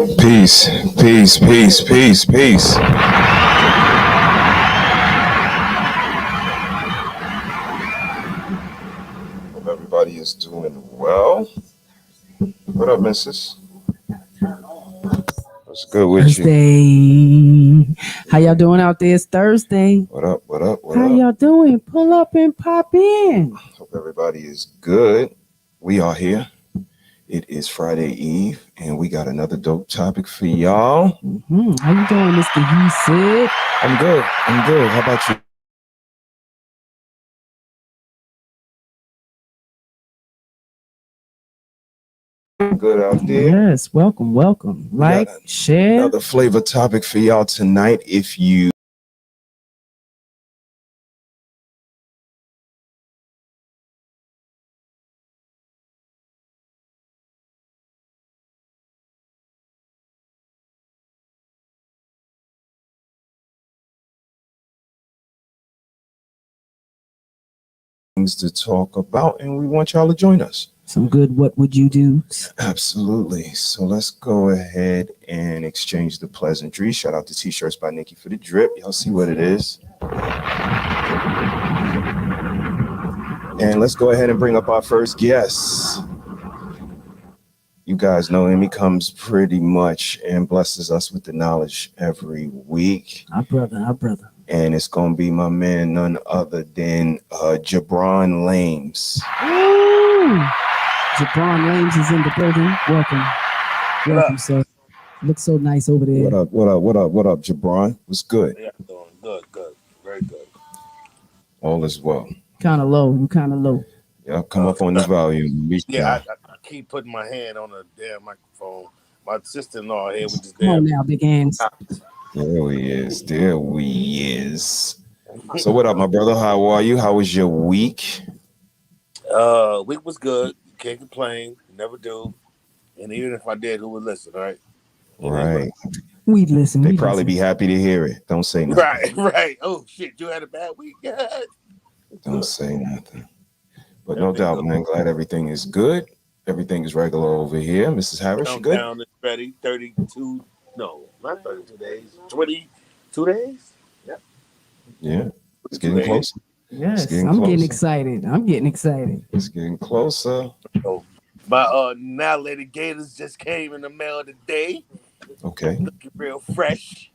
Peace, peace, peace, peace, peace. Hope everybody is doing well. What up, missus? What's good with Thursday. you? How y'all doing out there? It's Thursday. What up, what up, what How up? y'all doing? Pull up and pop in. Hope everybody is good. We are here. It is Friday Eve, and we got another dope topic for y'all. How you doing, Mr. Hesaid? I'm good. I'm good. How about you? Good out there. Yes, welcome. Like, share. Another flavor topic for y'all tonight. If you things to talk about, and we want y'all to join us. Some good what would you do? Absolutely. So let's go ahead and exchange the pleasantries. Shout out to T-shirts by Nikki for the drip. Y'all see what it is. And let's go ahead and bring up our first guest. You guys know him. He comes pretty much and blesses us with the knowledge every week. Our brother. And it's going to be my man, none other than Jabron Lames. Ooh. Jabron Lames is in the building. Welcome, sir. Looks so nice over there. What up, Jabron? What's good? Yeah, I'm doing good. Very good. All is well. Kind of low. You kind of low. Yeah, come up on the volume. Yeah, I keep putting my hand on the damn microphone. My sister-in-law here with this Come on damn. now, big hands. There he is. So what up, my brother? How are you? How was your week? Week was good. Can't complain. Never do. And even if I did, who would listen, right? Right. We'd listen. They'd probably be happy to hear it. Don't say nothing. Right. Oh, shit. You had a bad week? Don't say nothing. But no doubt, man. Glad everything is good. Everything is regular over here. Mrs. Harris, you good? Countdown is ready. 32. No, not 32 days. 22 days? Yep. Yeah. It's getting closer. Yes, I'm getting excited. It's getting closer. Oh, my now Lady Gators just came in the mail today. Okay. Looking real fresh.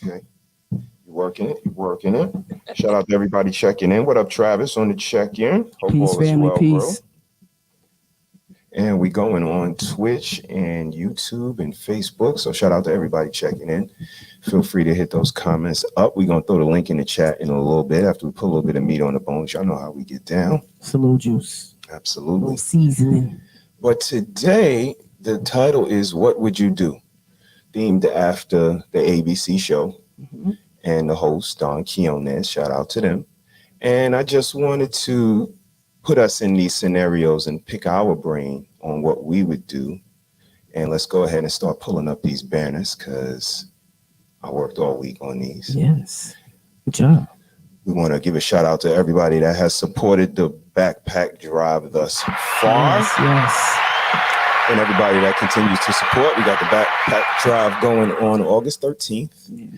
Okay. You're working it. Shout out to everybody checking in. What up, Travis, on the check-in? Hope Peace, all is family, well, peace. bro. And we going on Twitch and YouTube and Facebook. So shout out to everybody checking in. Feel free to hit those comments up. We're going to throw the link in the chat in a little bit after we put a little bit of meat on the bones. Y'all know how we get down. It's a little juice. Absolutely. A little seasoning. But today, the title is What Would You Do? Themed after the ABC show and the host, Don Quiones. Shout out to them. And I just wanted to put us in these scenarios and pick our brain on what we would do. And let's go ahead and start pulling up these banners because I worked all week on these. Yes. Good job. We want to give a shout out to everybody that has supported the backpack drive thus far. Yes. And everybody that continues to support. We got the backpack drive going on August 13th. Yeah.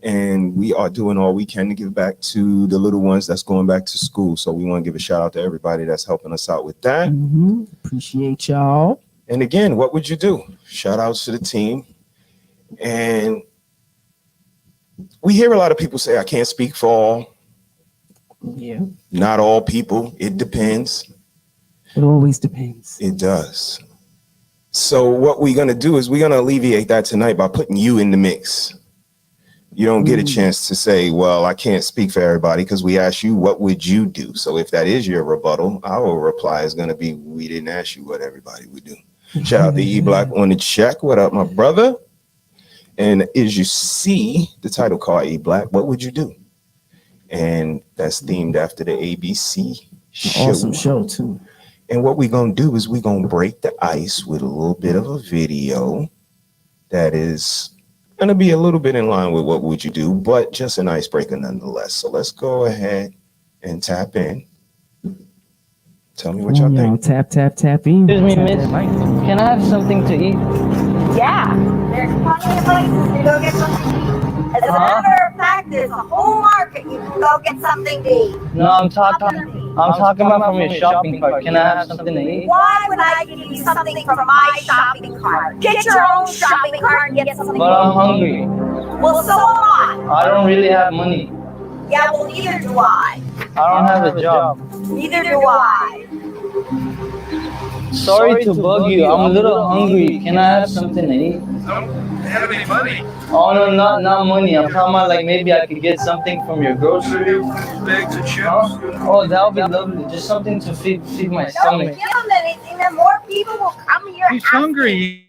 And we are doing all we can to give back to the little ones that's going back to school. So we want to give a shout out to everybody that's helping us out with that. Appreciate y'all. And again, what would you do? Shout outs to the team. And we hear a lot of people say, I can't speak for all. Yeah. Not all people. It depends. It always depends. It does. So what we're going to do is we're going to alleviate that tonight by putting you in the mix. You don't get a chance to say, well, I can't speak for everybody because we asked you, what would you do? So if that is your rebuttal, our reply is going to be, we didn't ask you what everybody would do. Shout out to E Black on the check. What up, my brother? And as you see the title card, E Black, what would you do? And that's themed after the ABC show. Awesome show, too. And what we're going to do is we're going to break the ice with a little bit of a video that is going to be a little bit in line with what would you do, but just an icebreaker nonetheless. So let's go ahead and tap in. Tell me what y'all think. Tap in. Excuse me, miss. Can I have something to eat? Yeah. There's plenty of places to go get something to eat. As a matter of fact, there's a whole market you can go get something to eat. No, I'm talking about from your shopping cart. Can I have something to eat? Why would I give you something from my shopping cart? Get your own shopping cart and get something. But I'm hungry. Well, so am I don't really have money. I. Yeah, well, neither do I. I don't have a job. Neither do I. Sorry to bug you. I'm a little hungry. Can I have something to eat? I don't have any money. Oh no, not money. I'm talking about like maybe I could get something from your grocery. Bags of chips. Oh, that would be lovely. Just something to feed my Don't stomach. give him anything, then more people will come here. He's hungry.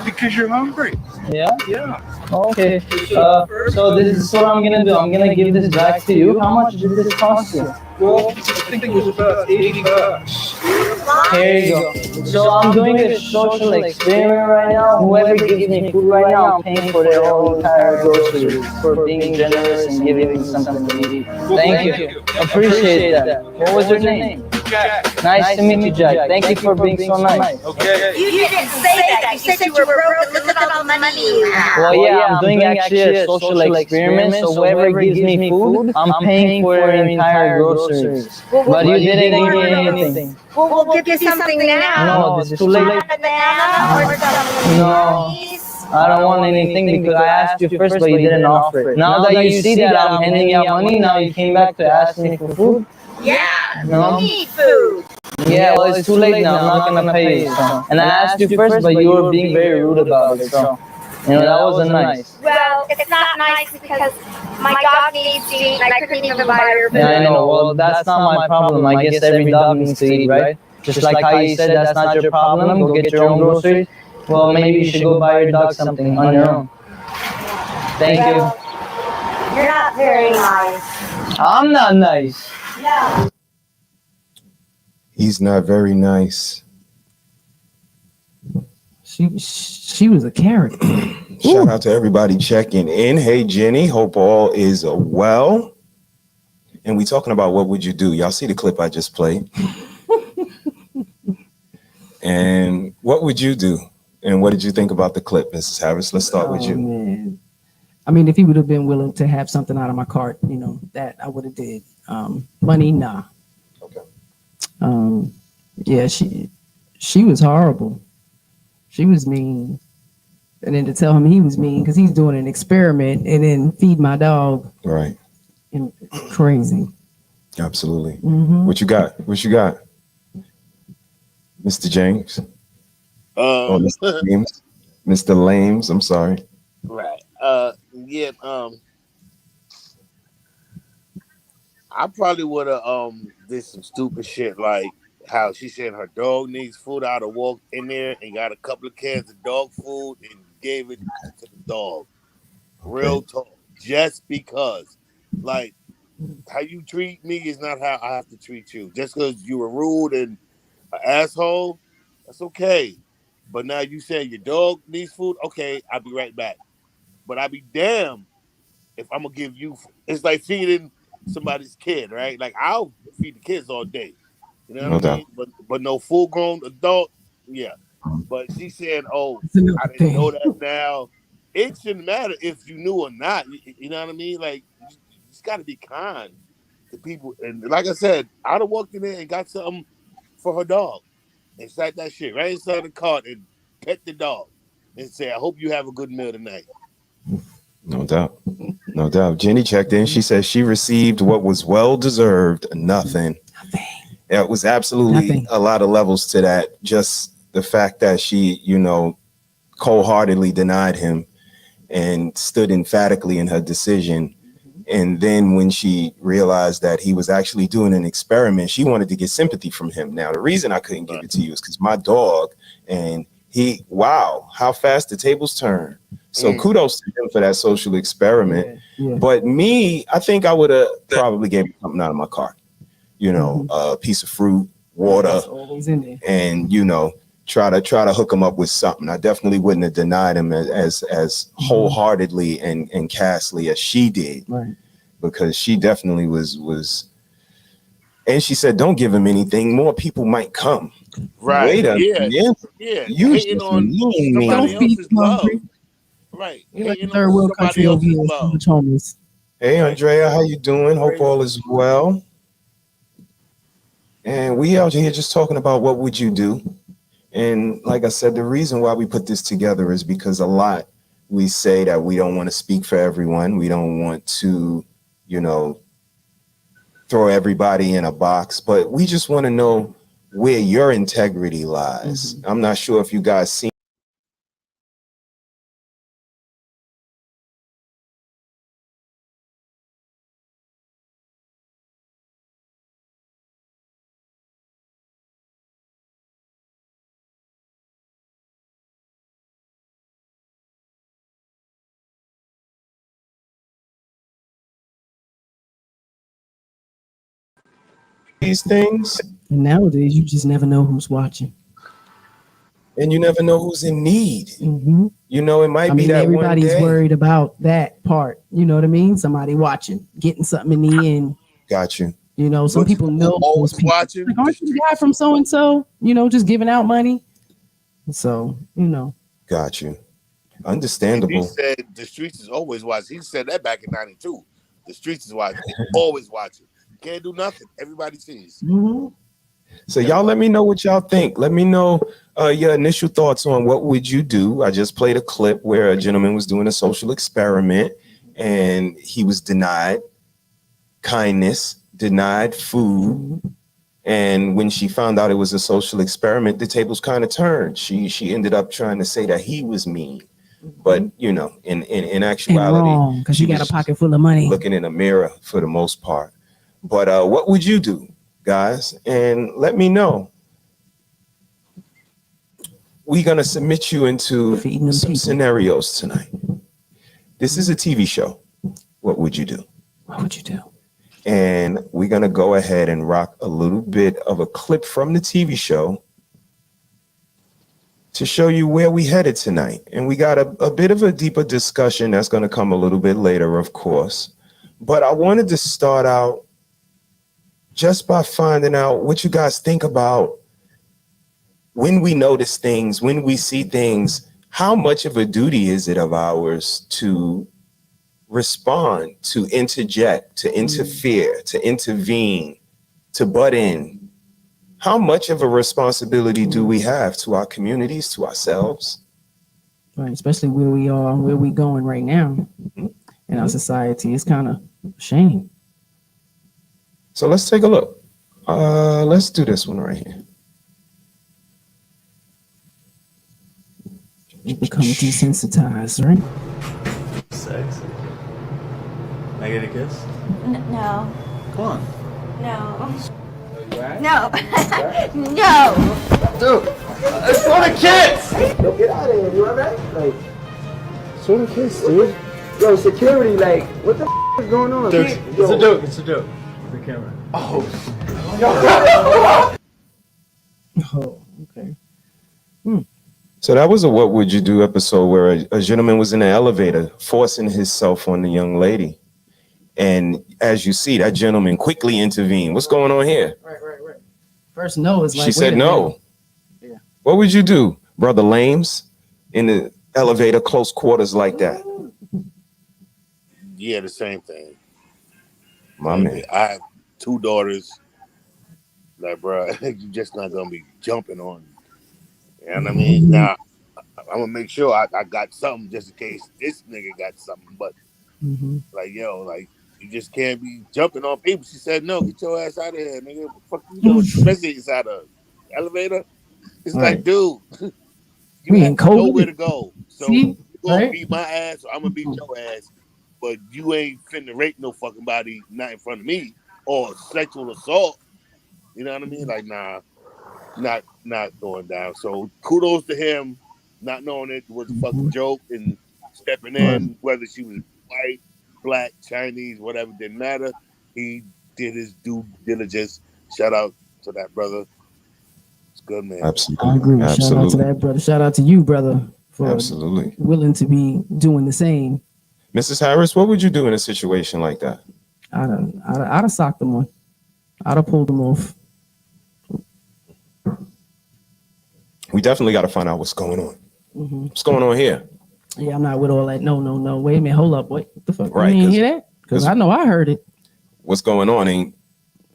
Because you're hungry. Yeah? Yeah. Okay. So this is what I'm gonna do. I'm gonna give this back to you. How much did this cost you? Well, I think it was about $80. Here you go. So I'm doing a social experiment right now. Whoever gives me food right now, I'm paying for their whole entire groceries for being generous and giving me something to eat. Thank you. Appreciate that. What was your name? Jack. Nice to meet you, Jack. Thank you for being so nice. Okay. You didn't say that. You said you were broke and look at all the money you have. Well, yeah, I'm doing actually a social experiment. So whoever gives me food, I'm paying for their entire groceries. But you didn't give me anything. Well, we'll give you something now. No, this is too late. A banana or something. No. Please. I don't want anything because I asked you first, but you didn't offer it. Now that you see that I'm handing out money, now you came back to ask me for food? Yeah, No. we need food. Yeah, well, it's too late now. I'm not gonna pay you. So. And I asked you first, but you were being very rude about it. So, you know, that wasn't nice. Well, it's not nice because my dog needs to eat and I couldn't even buy her food. Yeah, I know. Well, that's not my problem. I guess every dog needs to eat, right? Just like how you said that's not your problem. Go get your own groceries. Well, maybe you should go buy your dog something on your own. Thank you. You're not very nice. I'm not nice. No. He's not very nice. She was a character. Shout out to everybody checking in. Hey, Jenny, hope all is well. And we talking about what would you do? Y'all see the clip I just played? And what would you do? And what did you think about the clip, Mrs. Harris? Let's start with you. Man. I mean, if he would have been willing to have something out of my cart, you know, that I would have did. Money, nah. Okay. Yeah, she was horrible. She was mean. And then to tell him he was mean because he's doing an experiment and then feed my dog. Right. And crazy. Absolutely. Mm-hmm. What you got? What you got? Mr. James? Oh, Mr. James? Mr. Lames, I'm sorry. Right. Yeah. I probably would have did some stupid shit like how she said her dog needs food. I'd have walked in there and got a couple of cans of dog food and gave it to the dog. Real talk. Just because, like, how you treat me is not how I have to treat you. Just because you were rude and an asshole, that's okay. But now you say your dog needs food. Okay, I'll be right back. But I'd be damned if I'm gonna give you. It's like feeding somebody's kid, right? Like I'll feed the kids all day. You know what I mean? But no full grown adult, yeah. But she said, "Oh, I didn't know that now." It shouldn't matter if you knew or not. You know what I mean? Like you just got to be kind to people. And like I said, I'd have walked in there and got something for her dog and sat that shit right inside the cart and pet the dog and say, "I hope you have a good meal tonight." No doubt. No doubt. Jenny checked in. She says she received what was well deserved. Nothing. It was absolutely a lot of levels to that. Just the fact that she, you know, cold-heartedly denied him and stood emphatically in her decision. And then when she realized that he was actually doing an experiment, she wanted to get sympathy from him. Now, the reason I couldn't give it to you is because my dog and wow, how fast the tables turn. So kudos to him for that social experiment. Yeah. But me, I think I would have probably gave him something out of my cart. You know, a piece of fruit, water, Always in there. and, you know, try to hook him up with something. I definitely wouldn't have denied him as wholeheartedly and castly as she did. Right. Because she definitely was And she said, don't give him anything. More people might come. Right. Wait a minute. Yeah. You Hating just on mean somebody me. feed else's them love. hungry. Right. You like a Hating on third world somebody country over else's here, so love. much homeless. Hey, Andrea, how you doing? Hope all is well. And we out here just talking about what would you do. And like I said, the reason why we put this together is because a lot we say that we don't want to speak for everyone. We don't want to, you know, throw everybody in a box, but we just want to know where your integrity lies. I'm not sure if you guys see these things, And nowadays, you just never know who's watching. and you never know who's in need. You know, it might I be mean, that one everybody's day. worried about that part. You know what I mean? Somebody watching, getting something in the end. Got you. You know, some But people who know always those people. watching Like, the aren't you the street. guy from so and so? You know, just giving out money. So, you know. Got you. And he Understandable. said the streets is always watching. He said that back in '92. The streets is watching. They always watching. Can't do nothing. Everybody sees. So y'all let me know what y'all think. Let me know your initial thoughts on what would you do. I just played a clip where a gentleman was doing a social experiment and he was denied kindness, denied food. And when she found out it was a social experiment, the tables kind of turned. She ended up trying to say that he was mean. But you know, in And actuality, wrong, because she you got a was pocket full of money. looking in a mirror for the most part. But what would you do, guys? And let me know. We're gonna submit you into Feeding them some people. scenarios tonight. This is a TV show. What would you do? What would you do? And we're gonna go ahead and rock a little bit of a clip from the TV show to show you where we headed tonight. And we got a bit of a deeper discussion that's gonna come a little bit later, of course. But I wanted to start out just by finding out what you guys think about when we notice things, when we see things, how much of a duty is it of ours to respond, to interject, to interfere, to intervene, to butt in? How much of a responsibility do we have to our communities, to ourselves? Right, especially where we are, where we going right now in our society. It's kind of a shame. So let's take a look. Let's do this one right here. You become desensitized, right? Sex? Can I get a kiss? No. Come on. No. Right? No. No. Dude, it's for the kids! Yo, get out of here, you alright? Like, show the kiss, dude. Yo, security, like, what the is going on? Dude, Yo. it's a joke, it's a joke. The camera. Oh, Oh, okay. So that was a What Would You Do episode where a gentleman was in an elevator forcing himself on the young lady. And as you see, that gentleman quickly intervened. What's going on here? Right. First, no is like, She said wait a no. minute. Yeah. What would you do, Brother Lames, in the elevator, close quarters like that? Yeah, the same thing. My man. I have 2 daughters. Like, bro, you just not gonna be jumping on. You know what I mean? Now, I'm gonna make sure I got something just in case this nigga got something. But like, yo, like, you just can't be jumping on people. She said, no, get your ass out of here, nigga. What the fuck you doing? Especially inside a elevator. It's Right. like, dude, you We have in COVID. nowhere to go. So See? you gonna Right? beat my ass, or I'm gonna beat your ass. But you ain't finna rape no fucking body not in front of me or sexual assault. You know what I mean? Like, nah, not going down. So kudos to him, not knowing it was a fucking joke and stepping in, whether she was white, black, Chinese, whatever, didn't matter. He did his due diligence. Shout out to that brother. It's good, man. Absolutely. I agree. Shout out to Absolutely. that brother. Shout out to you, brother, for Absolutely. willing to be doing the same. Mrs. Harris, what would you do in a situation like that? I'd have socked them one. I'd have pulled him off. We definitely got to find out what's going on. What's going on here? Yeah, I'm not with all that. No. Wait a minute. Hold up. What the fuck? Right, You ain't 'cause- hear that? Because I know I heard it. What's going on ain't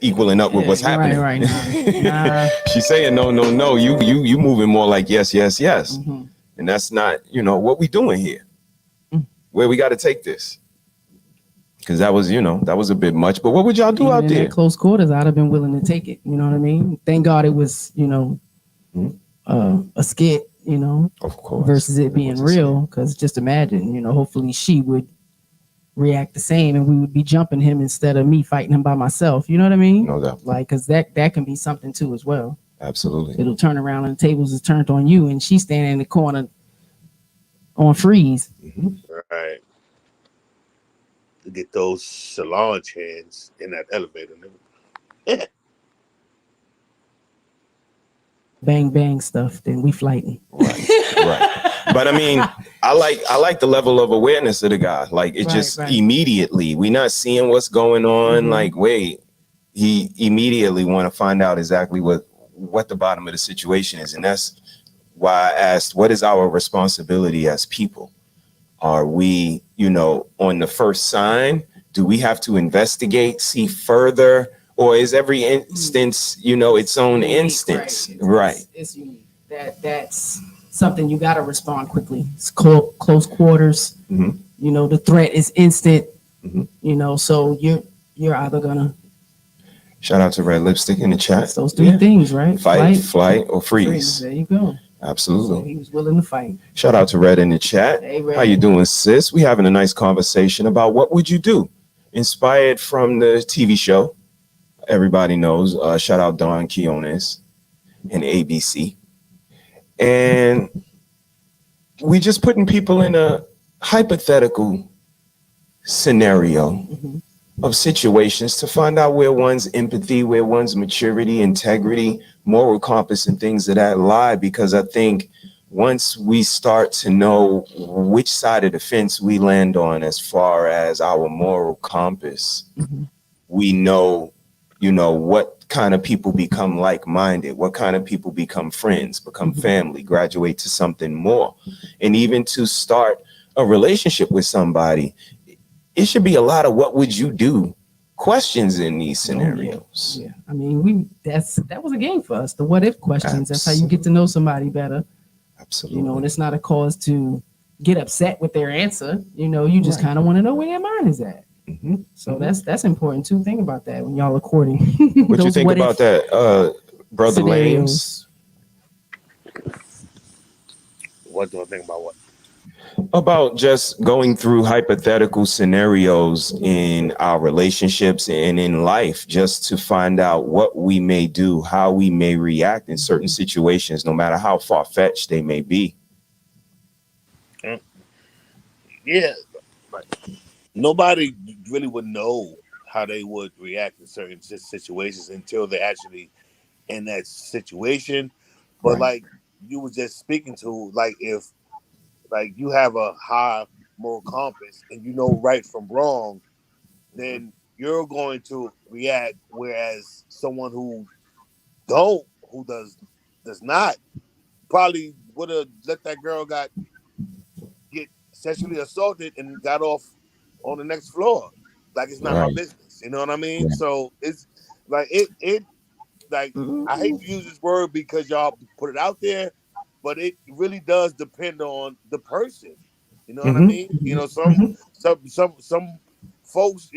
equaling up with what's happening. Right. Nah. She's saying no. You moving more like yes. And that's not, what we doing here. Where we got to take this. Because that was a bit much. But what would y'all do Even out in there? that close quarters, I'd have been willing to take it. You know what I mean? Thank God it was, a skit, Of course. versus it being real. Because just imagine, hopefully she would react the same and we would be jumping him instead of me fighting him by myself. You know what I mean? No doubt. Like, because that can be something too as well. Absolutely. It'll turn around and the tables is turned on you and she's standing in the corner on freeze. Right. To get those salon chairs in that elevator. Bang bang stuff, then we flighting. Right. But I mean, I like the level of awareness of the guy. Like it just immediately, we not seeing what's going on. Like, wait, he immediately want to find out exactly what the bottom of the situation is. And that's why I asked, what is our responsibility as people? Are we, on the first sign? Do we have to investigate, see further? Or is every instance, its own instance? Right. It's unique. That's something you got to respond quickly. It's close quarters. The threat is instant. So you're either gonna. Shout out to Red Lipstick in the chat. It's those three things, right? Fight, flight, or freeze. There you go. Absolutely. So he was willing to fight. Shout out to Red in the chat. Hey, Red. How you doing, sis? We having a nice conversation about what would you do, inspired from the TV show. Everybody knows. Shout out Don Quiones and ABC. And we just putting people in a hypothetical scenario of situations to find out where one's empathy, where one's maturity, integrity, moral compass, and things of that lie. Because I think once we start to know which side of the fence we land on as far as our moral compass, we know, what kind of people become like-minded, what kind of people become friends, become family, graduate to something more. And even to start a relationship with somebody, it should be a lot of what would you do questions in these scenarios. Yeah. I mean, that was a game for us. The what if questions. That's how you get to know somebody better. Absolutely. And it's not a cause to get upset with their answer. You just kind of want to know where their mind is at. So that's important too. Think about that when y'all are courting. What you think about that, Brother Lanes? What do I think about what? About just going through hypothetical scenarios in our relationships and in life, just to find out what we may do, how we may react in certain situations, no matter how far-fetched they may be. Yeah. Nobody really would know how they would react in certain situations until they're actually in that situation. But like you were just speaking to, like if you have a high moral compass and you know right from wrong, then you're going to react. Whereas someone who does not, probably would have let that girl get sexually assaulted and got off on the next floor. Like it's not my business. You know what I mean? So it's like it like I hate to use this word because y'all put it out there, but it really does depend on the person. You know what I mean? Some folks,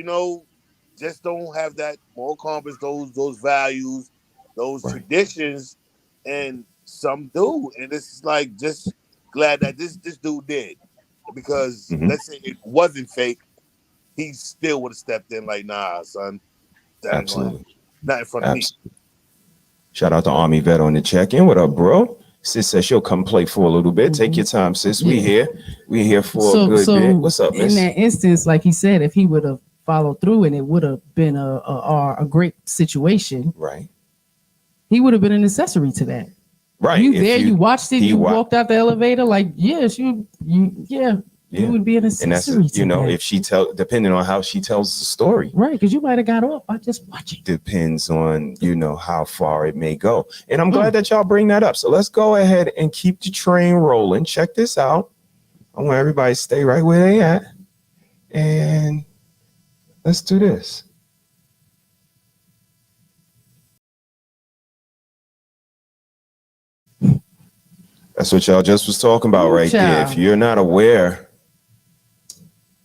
just don't have that moral compass, those values, those traditions, and some do. And it's like just glad that this dude did. Because let's say it wasn't fake, he still would have stepped in like, nah, son. Absolutely. Not in front of me. Shout out to Army Vet on the check-in. What up, bro? Sis says she'll come play for a little bit. Take your time, sis. We here. We here for a good bit. What's up, miss? In that instance, like he said, if he would have followed through and it would have been a great situation, right? He would have been an accessory to that. Right. You watched it, you walked out the elevator, like, yes, yeah, Yeah. It would be an accessory. And that's, if she depending on how she tells the story. Right, because you might have got off by just watching. Depends on, how far it may go. And I'm glad that y'all bring that up. So let's go ahead and keep the train rolling. Check this out. I want everybody to stay right where they at. And let's do this. That's what y'all just was talking about right there. If you're not aware,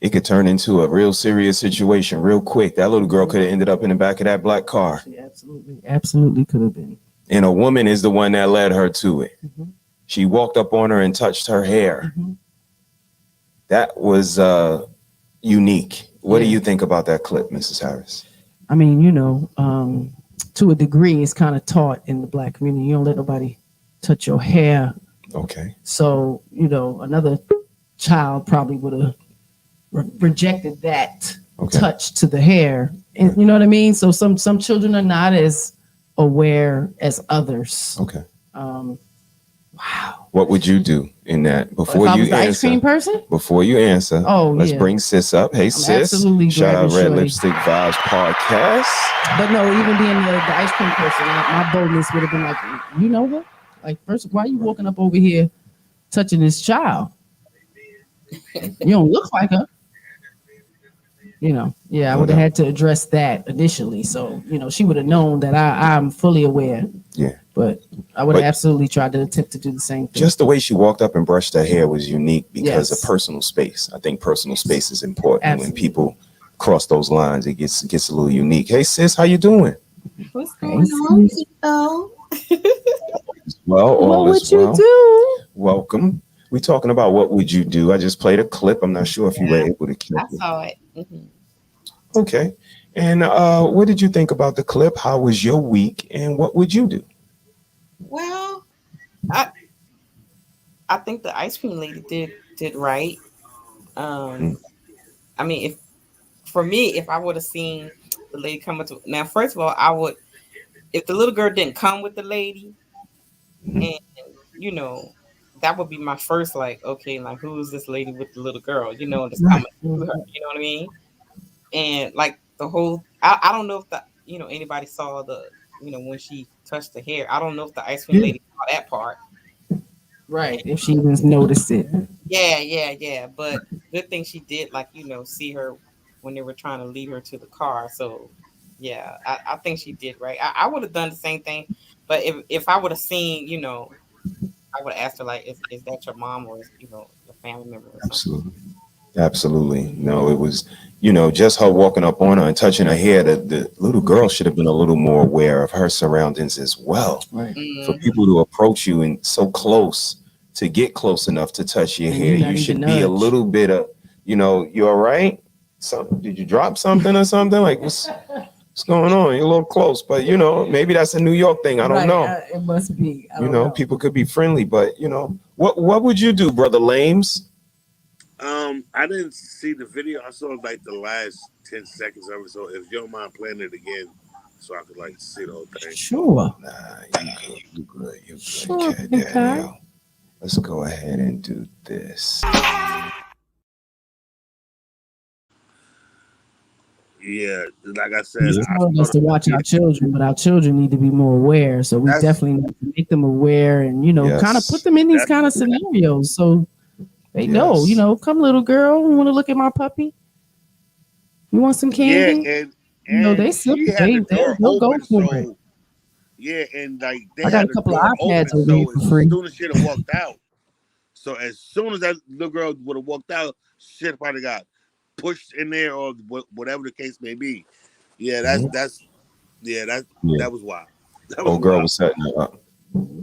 it could turn into a real serious situation real quick. That little girl could have ended up in the back of that black car. She absolutely could have been. And a woman is the one that led her to it. Mm-hmm. She walked up on her and touched her hair. Mm-hmm. That was unique. What do you think about that clip, Mrs. Harris? I mean, to a degree, it's kind of taught in the Black community. You don't let nobody touch your hair. Okay. So, another child probably would have rejected that touch to the hair. And you know what I mean? So some children are not as aware as others. Okay. Wow. What would you do in that? Before you answer, ice cream person? Before you answer, let's bring sis up. Hey, sis. Absolutely. Shout out Red Lipstick Vibes Podcast. But no, even being the ice cream person, my boldness would have been like, you know what? Like, first, why are you walking up over here touching this child? You don't look like her. I would have had to address that initially. So, she would have known that I'm fully aware. Yeah. But I would have absolutely tried to attempt to do the same thing. Just the way she walked up and brushed her hair was unique because of personal space. I think personal space is important. Absolutely. When people cross those lines, it gets a little unique. Hey, sis, how you doing? What's going on, people? Well, what would you do? Welcome. We're talking about what would you do. I just played a clip. I'm not sure if you were able to clip it. I saw it. Mm-hmm. Okay. And what did you think about the clip? How was your week? And what would you do? Well, I think the ice cream lady did right. I mean, if I would have seen the lady come up to now, first of all, I would, if the little girl didn't come with the lady, and that would be my first, like, okay, like, who is this lady with the little girl? That's coming to her. You know what I mean? And like the whole, I don't know if anybody saw the, when she touched the hair. I don't know if the ice cream lady saw that part. Right. If she even noticed it. Yeah. But good thing she did, like, see her when they were trying to lead her to the car. So yeah, I think she did right. I would have done the same thing. But if I would have seen, I would have asked her, like, is that your mom or your family member or something? Absolutely. No, it was, just her walking up on her and touching her hair. The little girl should have been a little more aware of her surroundings as well. Right. Mm-hmm. For people to approach you and so close, to get close enough to touch your hair, you should be a little bit of, you all right? Did you drop something or something? Like, what's going on? You're a little close, but maybe that's a New York thing. I don't know. It must be. I don't know. People could be friendly, but what would you do, Brother Lames? I didn't see the video. I saw like the last 10 seconds of it. So if you don't mind playing it again, so I could like see the whole thing. Sure. Nah, you good. Sure. Okay. Let's go ahead and do this. Yeah, like I said, it's hard us to watch our children, but our children need to be more aware. So we definitely need to make them aware and kind of put them in these kind of scenarios. So they know, come little girl, you want to look at my puppy? You want some candy? Yeah, and they they'll go for it. Yeah, and like I got a couple of iPads over here for free. As soon as she had walked out, so as soon as that little girl would have walked out, shit probably got pushed in there or whatever the case may be. Yeah, that was wild. Old girl was setting her up.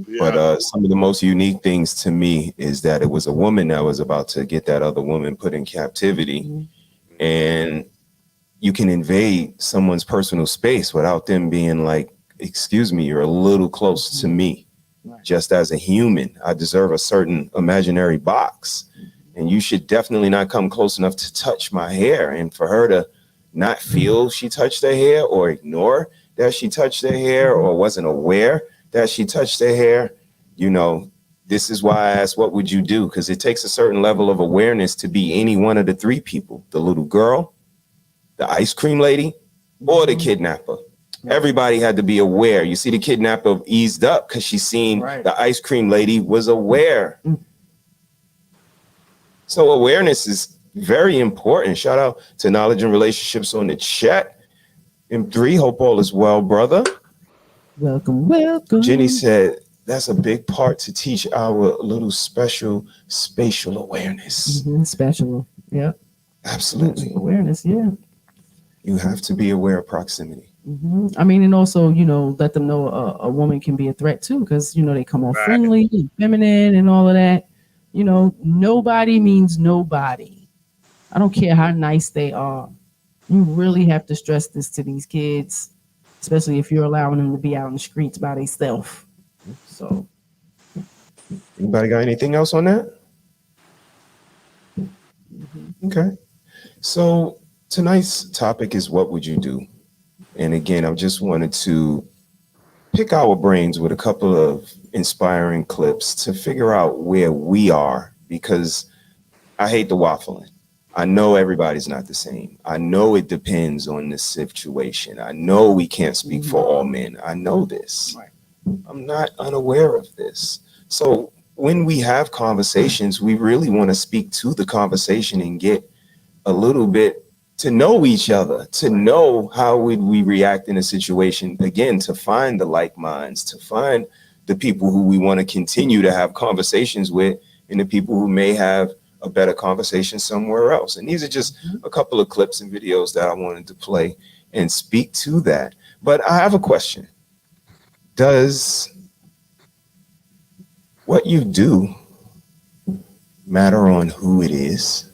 Yeah. But some of the most unique things to me is that it was a woman that was about to get that other woman put in captivity. Mm-hmm. And you can invade someone's personal space without them being like, excuse me, you're a little close to me. Right. Just as a human, I deserve a certain imaginary box. And you should definitely not come close enough to touch my hair. And for her to not feel she touched her hair or ignore that she touched her hair or wasn't aware that she touched her hair, This is why I asked, what would you do? Because it takes a certain level of awareness to be any one of the three people: the little girl, the ice cream lady, or the kidnapper. Everybody had to be aware. You see, the kidnapper eased up because she seen the ice cream lady was aware. So awareness is very important. Shout out to Knowledge and Relationships on the chat. M3, hope all is well, brother. Welcome, welcome. Jenny said, that's a big part to teach our little special spatial awareness. Special, yeah. Absolutely. Spatial awareness, yeah. You have to be aware of proximity. I mean, and also, let them know a woman can be a threat too, because, they come off friendly and feminine and all of that. Nobody means nobody. I don't care how nice they are. You really have to stress this to these kids, especially if you're allowing them to be out in the streets by themselves. So, anybody got anything else on that? Okay. So tonight's topic is, what would you do? And again, I just wanted to pick our brains with a couple of inspiring clips to figure out where we are, because I hate the waffling. I know everybody's not the same. I know it depends on the situation. I know we can't speak for all men. I know this. I'm not unaware of this. So when we have conversations, we really want to speak to the conversation and get a little bit to know each other, to know how would we react in a situation, again, to find the like minds, to find the people who we want to continue to have conversations with, and the people who may have a better conversation somewhere else. And these are just a couple of clips and videos that I wanted to play and speak to that. But I have a question. Does what you do matter on who it is?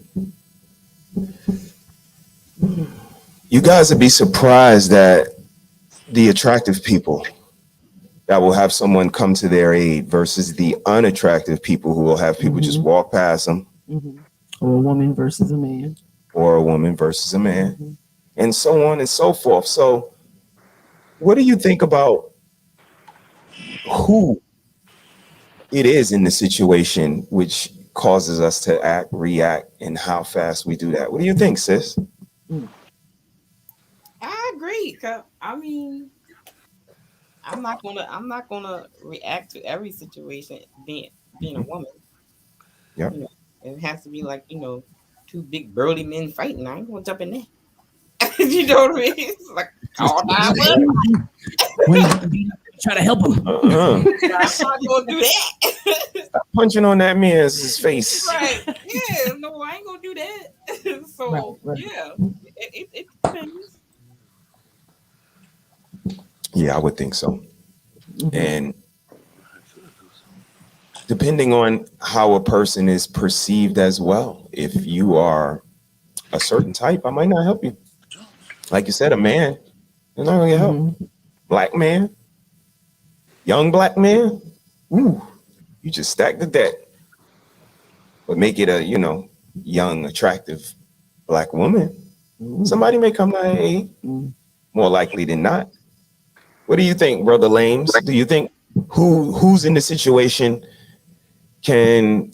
You guys would be surprised that the attractive people that will have someone come to their aid versus the unattractive people who will have people just walk past them. Or a woman versus a man. Or a woman versus a man. And so on and so forth. So what do you think about who it is in the situation which causes us to act, react, and how fast we do that? What do you think, sis? I agree. I mean, I'm not gonna react to every situation being a woman. Yep. It has to be like, two big burly men fighting. I ain't gonna jump in there. You know what I mean? It's like, all try to help him. I'm not gonna do that. Stop punching on that man's face. Right. Yeah, no, I ain't gonna do that. So yeah, it depends. Yeah, I would think so. And depending on how a person is perceived as well. If you are a certain type, I might not help you. Like you said, a man, you're not gonna get help. Black man, young black man, ooh, you just stack the deck. But make it a, young, attractive black woman. Somebody may come to her aid, more likely than not. What do you think, Brother Lames? Do you think who's in the situation can,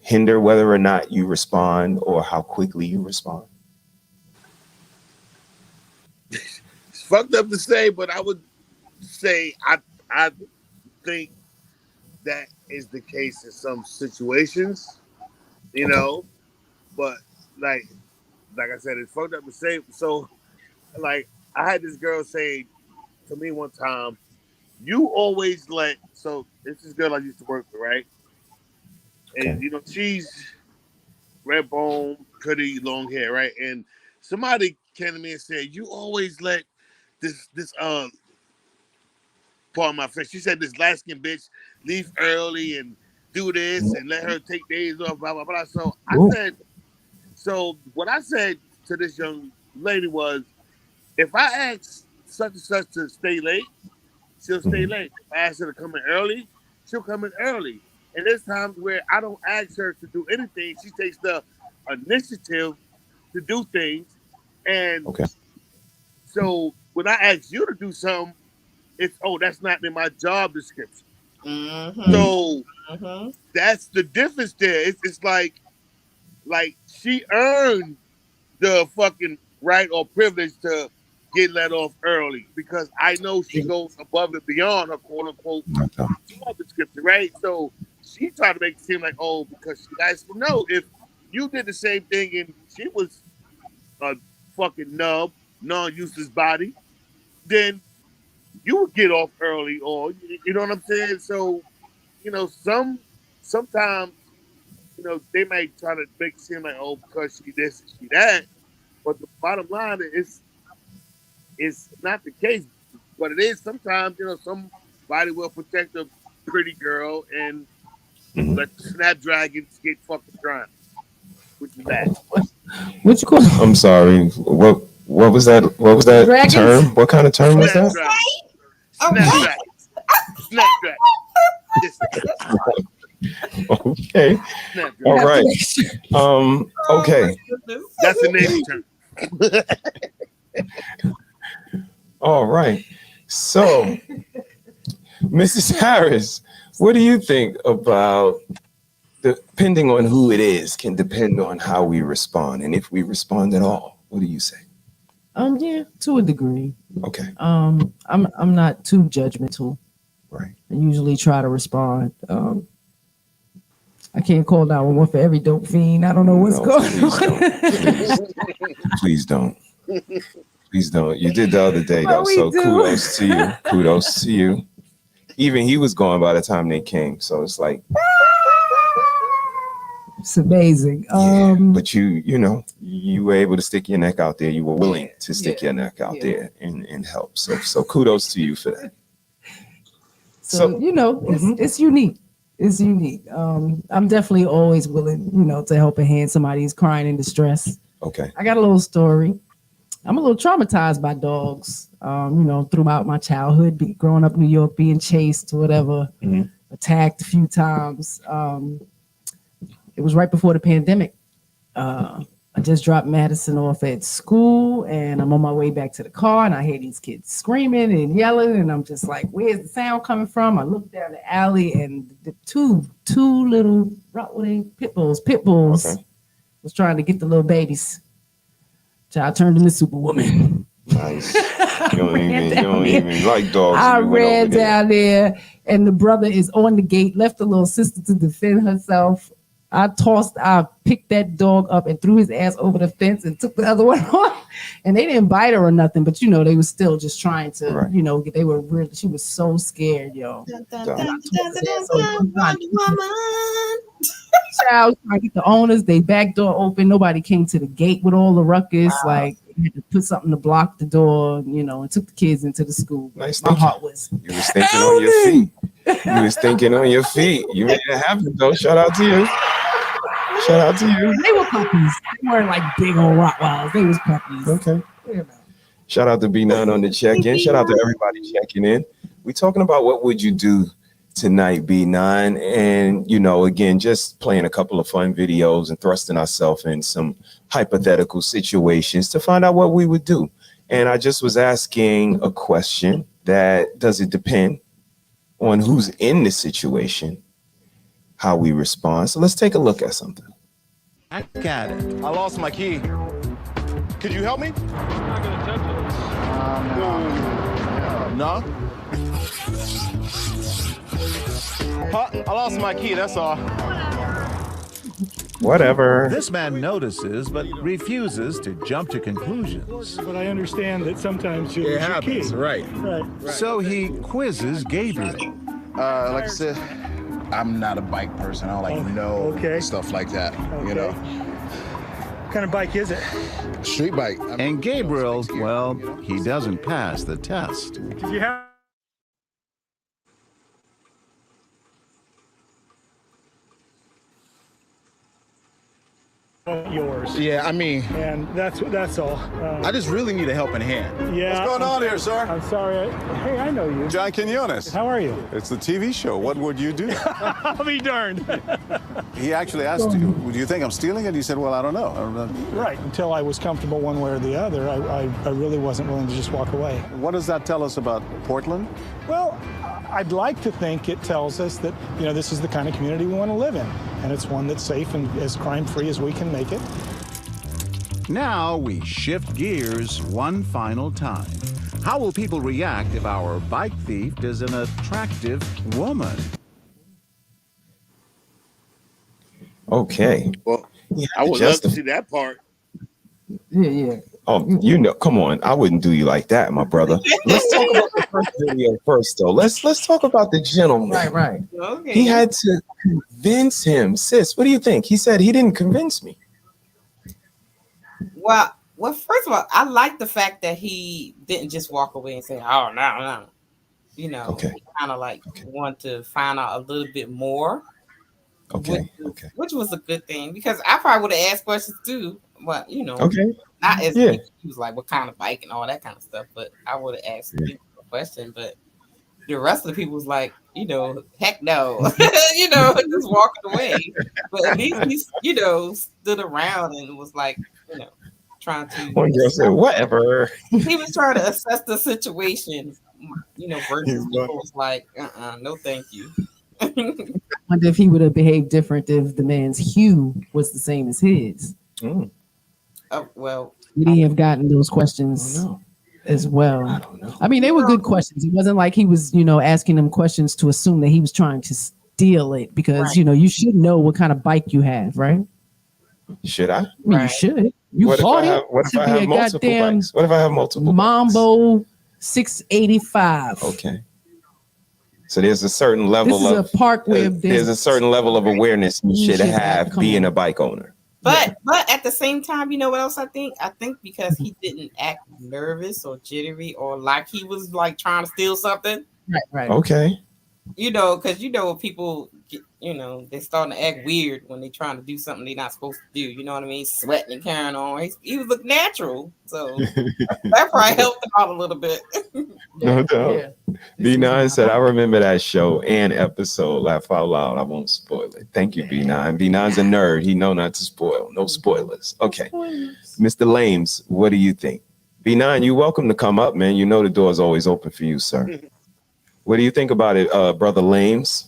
hinder whether or not you respond or how quickly you respond? It's fucked up to say, but I would say I think that is the case in some situations, but like I said, it's fucked up to say. So like I had this girl say to me one time, you always so it's this girl I used to work with, right? And she's red bone, pretty long hair, right? And somebody came to me and said, you always let this part of my friend. She said this light skinned bitch leave early and do this and let her take days off, blah blah blah. So what I said to this young lady was, if I ask such and such to stay late, she'll stay late. If I ask her to come in early, she'll come in early. And there's times where I don't ask her to do anything. She takes the initiative to do things. And so when I ask you to do something, it's, that's not in my job description. So that's the difference there. It's like she earned the fucking right or privilege to get let off early because I know she goes above and beyond her quote unquote job description, right? So she tried to make it seem like, oh, because she asked me. No, if you did the same thing and she was a fucking non-useless body, then you would get off early, or you know what I'm saying? So, sometimes, they might try to make it seem like, oh, because she this and she that. But the bottom line is it's not the case. But it is sometimes, somebody will protect a pretty girl and let the snapdragons get fucking drowned, which is bad. What you call? I'm sorry. What was that? What was that Dragons? term? What kind of term was that? Snapdragon. Okay. All right. Okay. That's the Navy term. All right. So, Mrs. Harris, what do you think about depending on who it is can depend on how we respond, and if we respond at all? What do you say? Yeah, to a degree. Okay. I'm not too judgmental. Right. I usually try to respond. I can't call 911 for every dope fiend. I don't know what's going on. Please don't. Please don't. You did the other day, though. So kudos to you. Kudos to you. Even he was gone by the time they came. So it's like, it's amazing. Yeah, but you were able to stick your neck out there. You were willing to stick your neck out there and help. So kudos to you for that. So it's unique. It's unique. I'm definitely always willing, to help a hand. Somebody who's crying in distress. Okay. I got a little story. I'm a little traumatized by dogs. Throughout my childhood, growing up in New York, being chased, whatever, attacked a few times. It was right before the pandemic. I just dropped Madison off at school, and I'm on my way back to the car, and I hear these kids screaming and yelling, and I'm just like, "Where's the sound coming from?" I look down the alley, and the two little pit bulls was trying to get the little babies. So I turned into Superwoman. Nice. You don't even like dogs. I ran down there, and the brother is on the gate, left the little sister to defend herself. I picked that dog up and threw his ass over the fence and took the other one off. And they didn't bite her or nothing, but they were still just trying to, they were really, she was so scared, yo. Child trying to get the owners, they back door open. Nobody came to the gate with all the ruckus. Wow. Like, you had to put something to block the door, and took the kids into the school. Nice. My heart was. You was thinking on your feet. You was thinking on your feet. You made it happen, though. Shout out to you. Shout out to you. They were puppies. They weren't like big old Rottweilers. They was puppies. Okay. Shout out to B9 on the check-in. Shout out to everybody checking in. We're talking about what would you do tonight, B9, and again, just playing a couple of fun videos and thrusting ourselves in some hypothetical situations to find out what we would do. And I just was asking a question that does it depend on who's in the situation, how we respond. So let's take a look at something. I got it. I lost my key. Could you help me? I'm not gonna touch it. No? Huh? I lost my key, that's all. Whatever. This man notices but refuses to jump to conclusions. But I understand that sometimes you lose your key. Right. So he quizzes Gabriel. Like I said, I'm not a bike person. I don't know stuff like that, What kind of bike is it? Street bike. And Gabriel, well, he doesn't pass the test. Did you have yours? Yeah, and that's all. I just really need a helping hand. Yeah. What's going on here, sir? I'm sorry. Hey, I know you. John Quinones. How are you? It's the TV show. What would you do? I'll be darned. He actually asked you, do you think I'm stealing it? You said, well, I don't know. Right. Until I was comfortable one way or the other, I really wasn't willing to just walk away. What does that tell us about Portland? Well, I'd like to think it tells us that, this is the kind of community we want to live in, and it's one that's safe and as crime-free as we can make it. Now we shift gears one final time. How will people react if our bike thief is an attractive woman? Okay. Well, I would love to see that part. Yeah. Oh, come on. I wouldn't do you like that, my brother. Let's talk about the first video first, though. Let's talk about the gentleman. Right. Okay. He had to convince him. Sis, what do you think? He said he didn't convince me. Well, first of all, I like the fact that he didn't just walk away and say, "Oh, no." He kind of want to find out a little bit more. Which was a good thing, because I probably would have asked questions too. But not as he was like, what kind of bike and all that kind of stuff. But I would have asked a question. But the rest of the people was like, heck no, just walking away. But at least he, stood around and was like, trying to. One girl said, whatever. He was trying to assess the situation, versus people was like, no, thank you. I wonder if he would have behaved different if the man's hue was the same as his. Well, would he have gotten those questions as well? I don't know. I mean, they were good questions. It wasn't like he was, asking them questions to assume that he was trying to steal it, because you should know what kind of bike you have, right? Should I? You should. You bought it. What if I have multiple bikes? What if I have multiple Mambo 685? Okay. So there's a certain level of there's a certain level of awareness you should have being a bike owner. But at the same time, you know what else I think? I think because he didn't act nervous or jittery or like he was like trying to steal something. Right. Okay. Because people get, they're starting to act weird when they're trying to do something they're not supposed to do. You know what I mean? Sweating and carrying on. He was look natural. So that probably helped him out a little bit. No doubt. Yeah. B9 said, I remember that show and episode. Laugh out loud. I won't spoil it. Thank you, B9. B9's a nerd. He know not to spoil. No spoilers. Okay. Mr. Lames, what do you think? B9, you're welcome to come up, man. The door is always open for you, sir. What do you think about it, Brother Lames?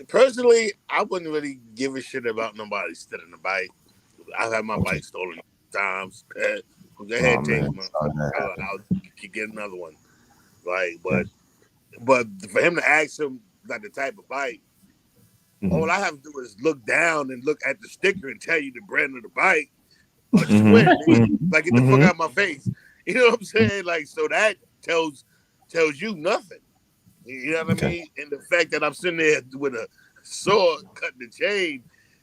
Personally, I wouldn't really give a shit about nobody stealing a bike. I've had my bike stolen times. Go ahead, take them. I'll get another one. But for him to ask him like the type of bike, all I have to do is look down and look at the sticker and tell you the brand of the bike. Like, get the fuck out of my face. You know what I'm saying? Like, so that tells you nothing. You know what I mean? And the fact that I'm sitting there with a sword cutting the chain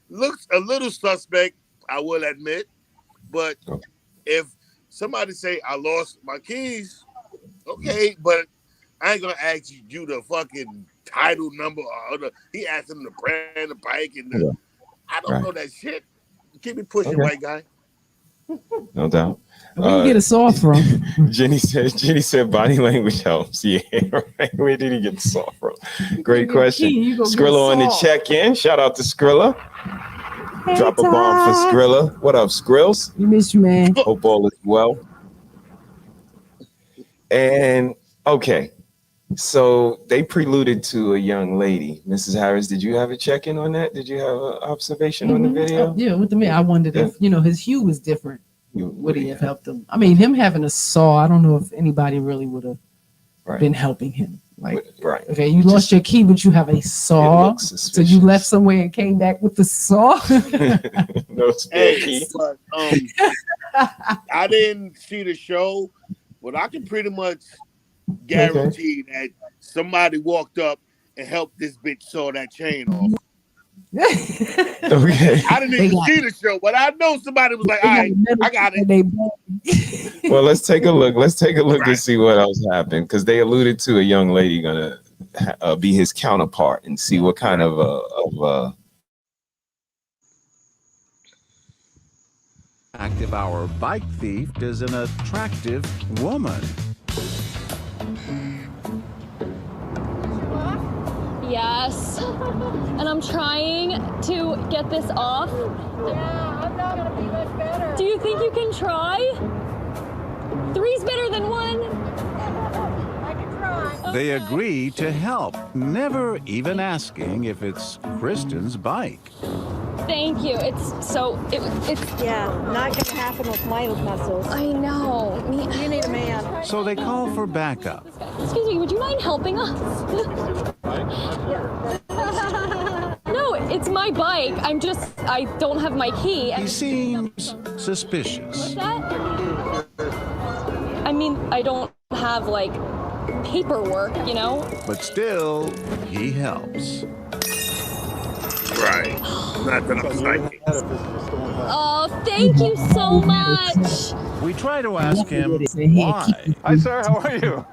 looks a little suspect, I will admit. But if somebody say I lost my keys, okay, but I ain't gonna ask you the fucking title number or he asked him the brand, the bike, and I don't know that shit. Keep me pushing, white guy. No doubt. Where you get a saw from? Jenny said body language helps. Yeah, right. Where did he get the saw from? Great question. Skrilla on the check-in. Shout out to Skrilla. Hey, drop a bomb for Skrilla. What up, Skrills? We miss you, man. Hope all is well. And okay, so they preluded to a young lady. Mrs. Harris, did you have a check-in on that? Did you have an observation on the video? Yeah, with the man, I wondered if his hue was different. Would he have helped him? I mean, him having a saw, I don't know if anybody really would have been helping him. Like, okay, you lost your key, but you have a saw, so you left somewhere and came back with the saw. No spare key. But, I didn't see the show, but I can pretty much guarantee that somebody walked up and helped this bitch saw that chain off. Okay. I didn't even see the show, but I know somebody was like, all right, I got it. Well, let's take a look. Let's take a look and see what else happened, because they alluded to a young lady gonna be his counterpart and see what kind of If our bike thief is an attractive woman. Yes. And I'm trying to get this off. Yeah, I'm not gonna be much better. Do you think you can try? 3's better than 1. I can try. They agree to help, never even asking if it's Kristen's bike. Thank you. It's yeah, not gonna happen with my muscles. I know. You need a man. So they call for backup. Excuse me, would you mind helping us? No, it's my bike. I don't have my key. He seems suspicious. What's that? I mean, I don't have, like, paperwork, you know? But still, he helps. Right. Not that I'm psychic. Oh, thank you so much. We try to ask him why. Hi, sir. How are you?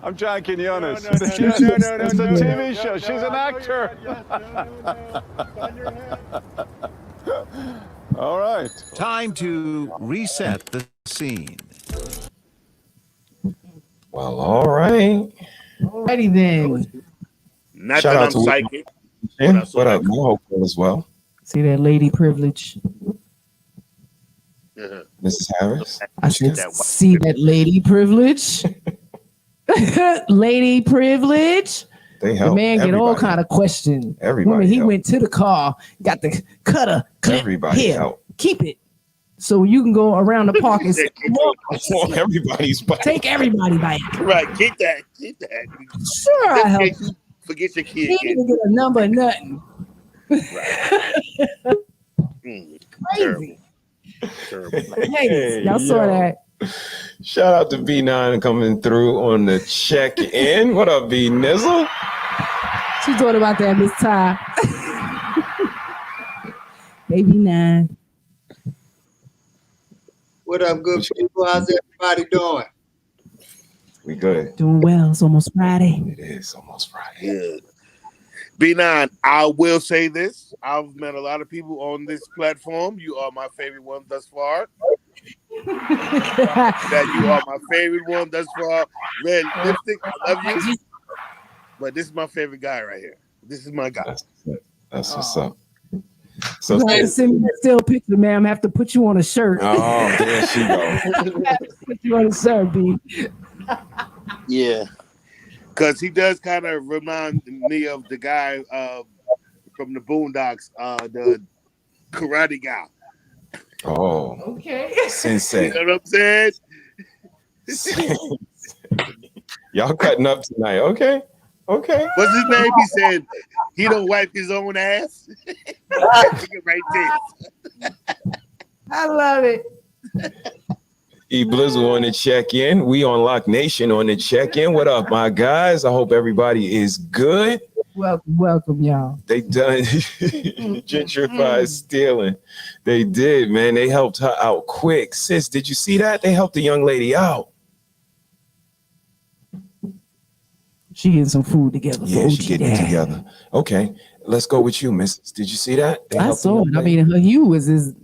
I'm John Quinones. No. It's a TV show. She's an actor. All right. Time to reset the scene. Well, all right. Alrighty then. Not Shout that out I'm to psychic. Yeah, what up? I hope all is well. See that lady privilege. Mrs. Harris. I should see that lady privilege. Lady privilege. They help. The man get all kind of questions. Everybody Woman, he help. went to the car, got the cutter. Everybody here, help. keep it. So you can go around the park and say, everybody's bike. Take everybody bike. Right, keep that. Sure, I help. Forget your kid. He didn't even get a number or nothing. Crazy. Hey, y'all saw that. Shout out to B9 coming through on the check-in. What up, B Nizzle? She thought about that, Miss Ty. Baby 9. What up, good people? How's everybody doing? We good. Doing well. It's almost Friday. It is almost Friday. Yeah. B9, I will say this. I've met a lot of people on this platform. You are my favorite one thus far. That you are my favorite one thus far. Red lipstick, I love you. But this is my favorite guy right here. This is my guy. That's what's up. So You have to send me that still picture, ma'am. I have to put you on a shirt. Oh, there she goes. Put you on a shirt, B. Yeah. Because he does kind of remind me of the guy from the Boondocks, the karate guy. Oh. Okay. Sensei. You know what I'm saying? Y'all cutting up tonight. Okay. What's his name? He said he don't wipe his own ass. Right there. I love it. E Blizzle on the check-in. We on Lock Nation on the check-in. What up, my guys? I hope everybody is good. Welcome, y'all. They done gentrified stealing. They did, man. They helped her out quick. Sis, did you see that? They helped the young lady out. She getting some food together. Yeah, she getting it together. Okay, let's go with you, Mrs. Did you see that? They I helped saw the it. young I mean, her hue was the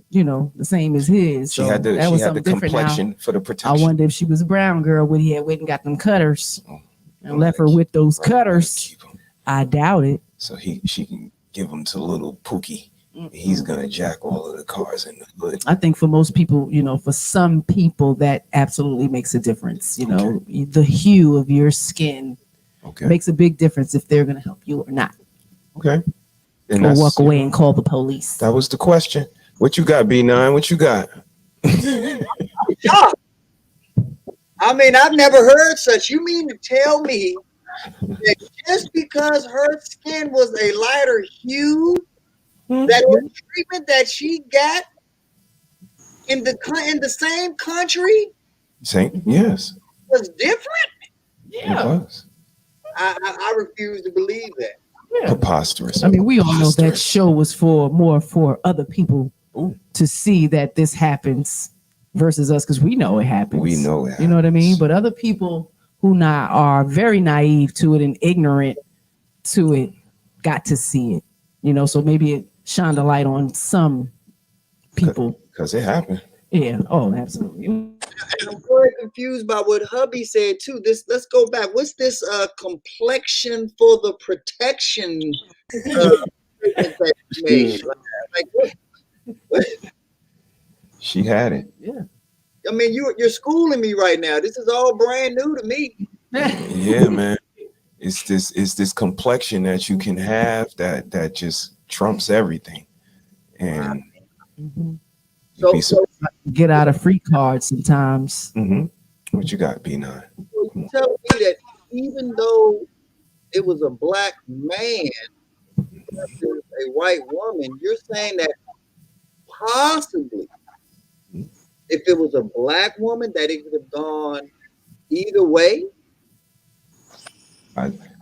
same as his. She So had the that was something different complexion now. for the protection. I wonder if she was a brown girl, would he have went and got them cutters and left her with those cutters? I doubt it. So she can give them to little Pookie. He's gonna jack all of the cars in the hood. I think for most people, for some people, that absolutely makes a difference. The hue of your skin makes a big difference if they're going to help you or not. Okay. And Or walk away and call the police. That was the question. What you got, B9? What you got? I mean, I've never heard such. You mean to tell me that just because her skin was a lighter hue, that the treatment that she got in the same country Yes. was different? It was. I refuse to believe that. Preposterous. I mean, we all know that show was more for other people to see that this happens versus us, because we know it happens. We know it. You know what I mean? But other people who are very naive to it and ignorant to it got to see it. So maybe it shined a light on some people. Because it happened. Yeah. Oh, absolutely. I'm very confused by what hubby said too. Let's go back. What's this complexion for the protection that you made? What? She had it. Yeah. I mean, you're schooling me right now. This is all brand new to me. Yeah, man. It's this complexion that you can have that just trumps everything. And So get out of free cards sometimes. What you got, B9? You tell me that even though it was a black man versus a white woman, you're saying that possibly if it was a black woman that it could have gone either way?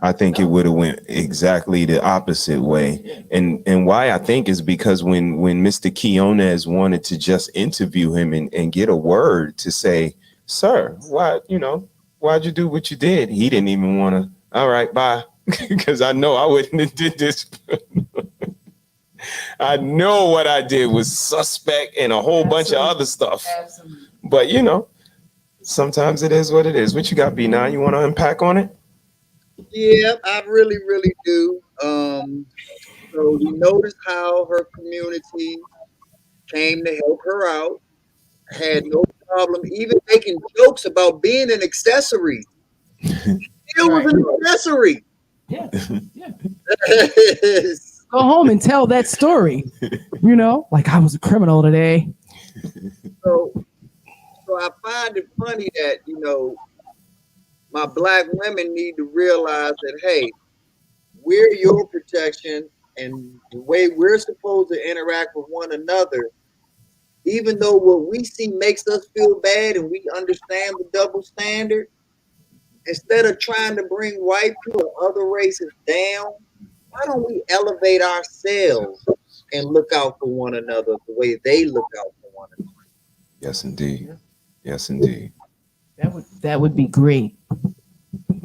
I think it would have went exactly the opposite way. And why I think is because when Mr. Quinones wanted to just interview him and get a word to say, sir, why'd you do what you did? He didn't even want to, all right, bye. Because I know I wouldn't have did this. I know what I did was suspect and a whole bunch of other stuff. But sometimes it is what it is. What you got, B9? You want to unpack on it? Yeah, I really, really do. So we noticed how her community came to help her out, had no problem even making jokes about being an accessory. Still was an accessory. Yeah. Go home and tell that story. Like I was a criminal today. So I find it funny that, my black women need to realize that, hey, we're your protection, and the way we're supposed to interact with one another, even though what we see makes us feel bad and we understand the double standard, instead of trying to bring white people or other races down, why don't we elevate ourselves and look out for one another the way they look out for one another? Yes, indeed. Yes, indeed. That would be great.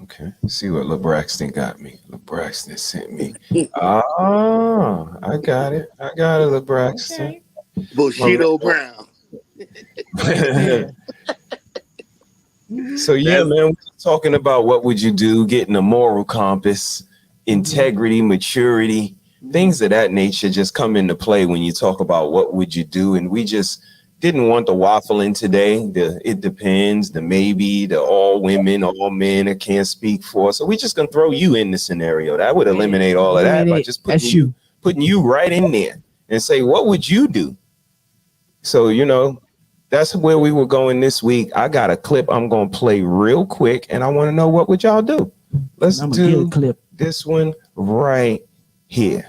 Okay. See what LeBraxton got me. LeBraxton sent me. I got it. LeBraxton. Okay. Bushido Brown. So man, we're talking about what would you do, getting a moral compass, integrity, maturity, things of that nature just come into play when you talk about what would you do. And we just didn't want the waffling today. The it depends, the maybe, the all women, all men that can't speak for. So we just gonna throw you in the scenario. That would eliminate all of that by just putting you right in there and say, what would you do? So, that's where we were going this week. I got a clip I'm going to play real quick, and I want to know what would y'all do. Let's do this one right here.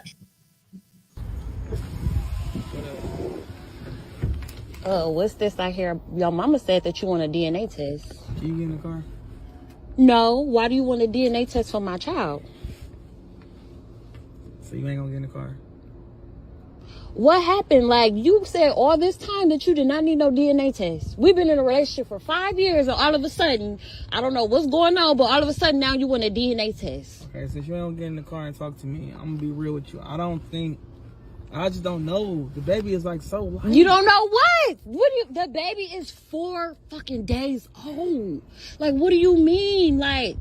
What's this I hear? Your mama said that you want a DNA test. Can you get in the car? No. Why do you want a DNA test for my child? So you ain't gonna get in the car? What happened? Like, you said all this time that you did not need no DNA test. We've been in a relationship for 5 years, and all of a sudden, I don't know what's going on, but all of a sudden now you want a DNA test. Okay, since you don't get in the car and talk to me, I'm gonna be real with you. I just don't know. The baby is like so light. You don't know what? The baby is 4 fucking days old. Like, what do you mean? Like,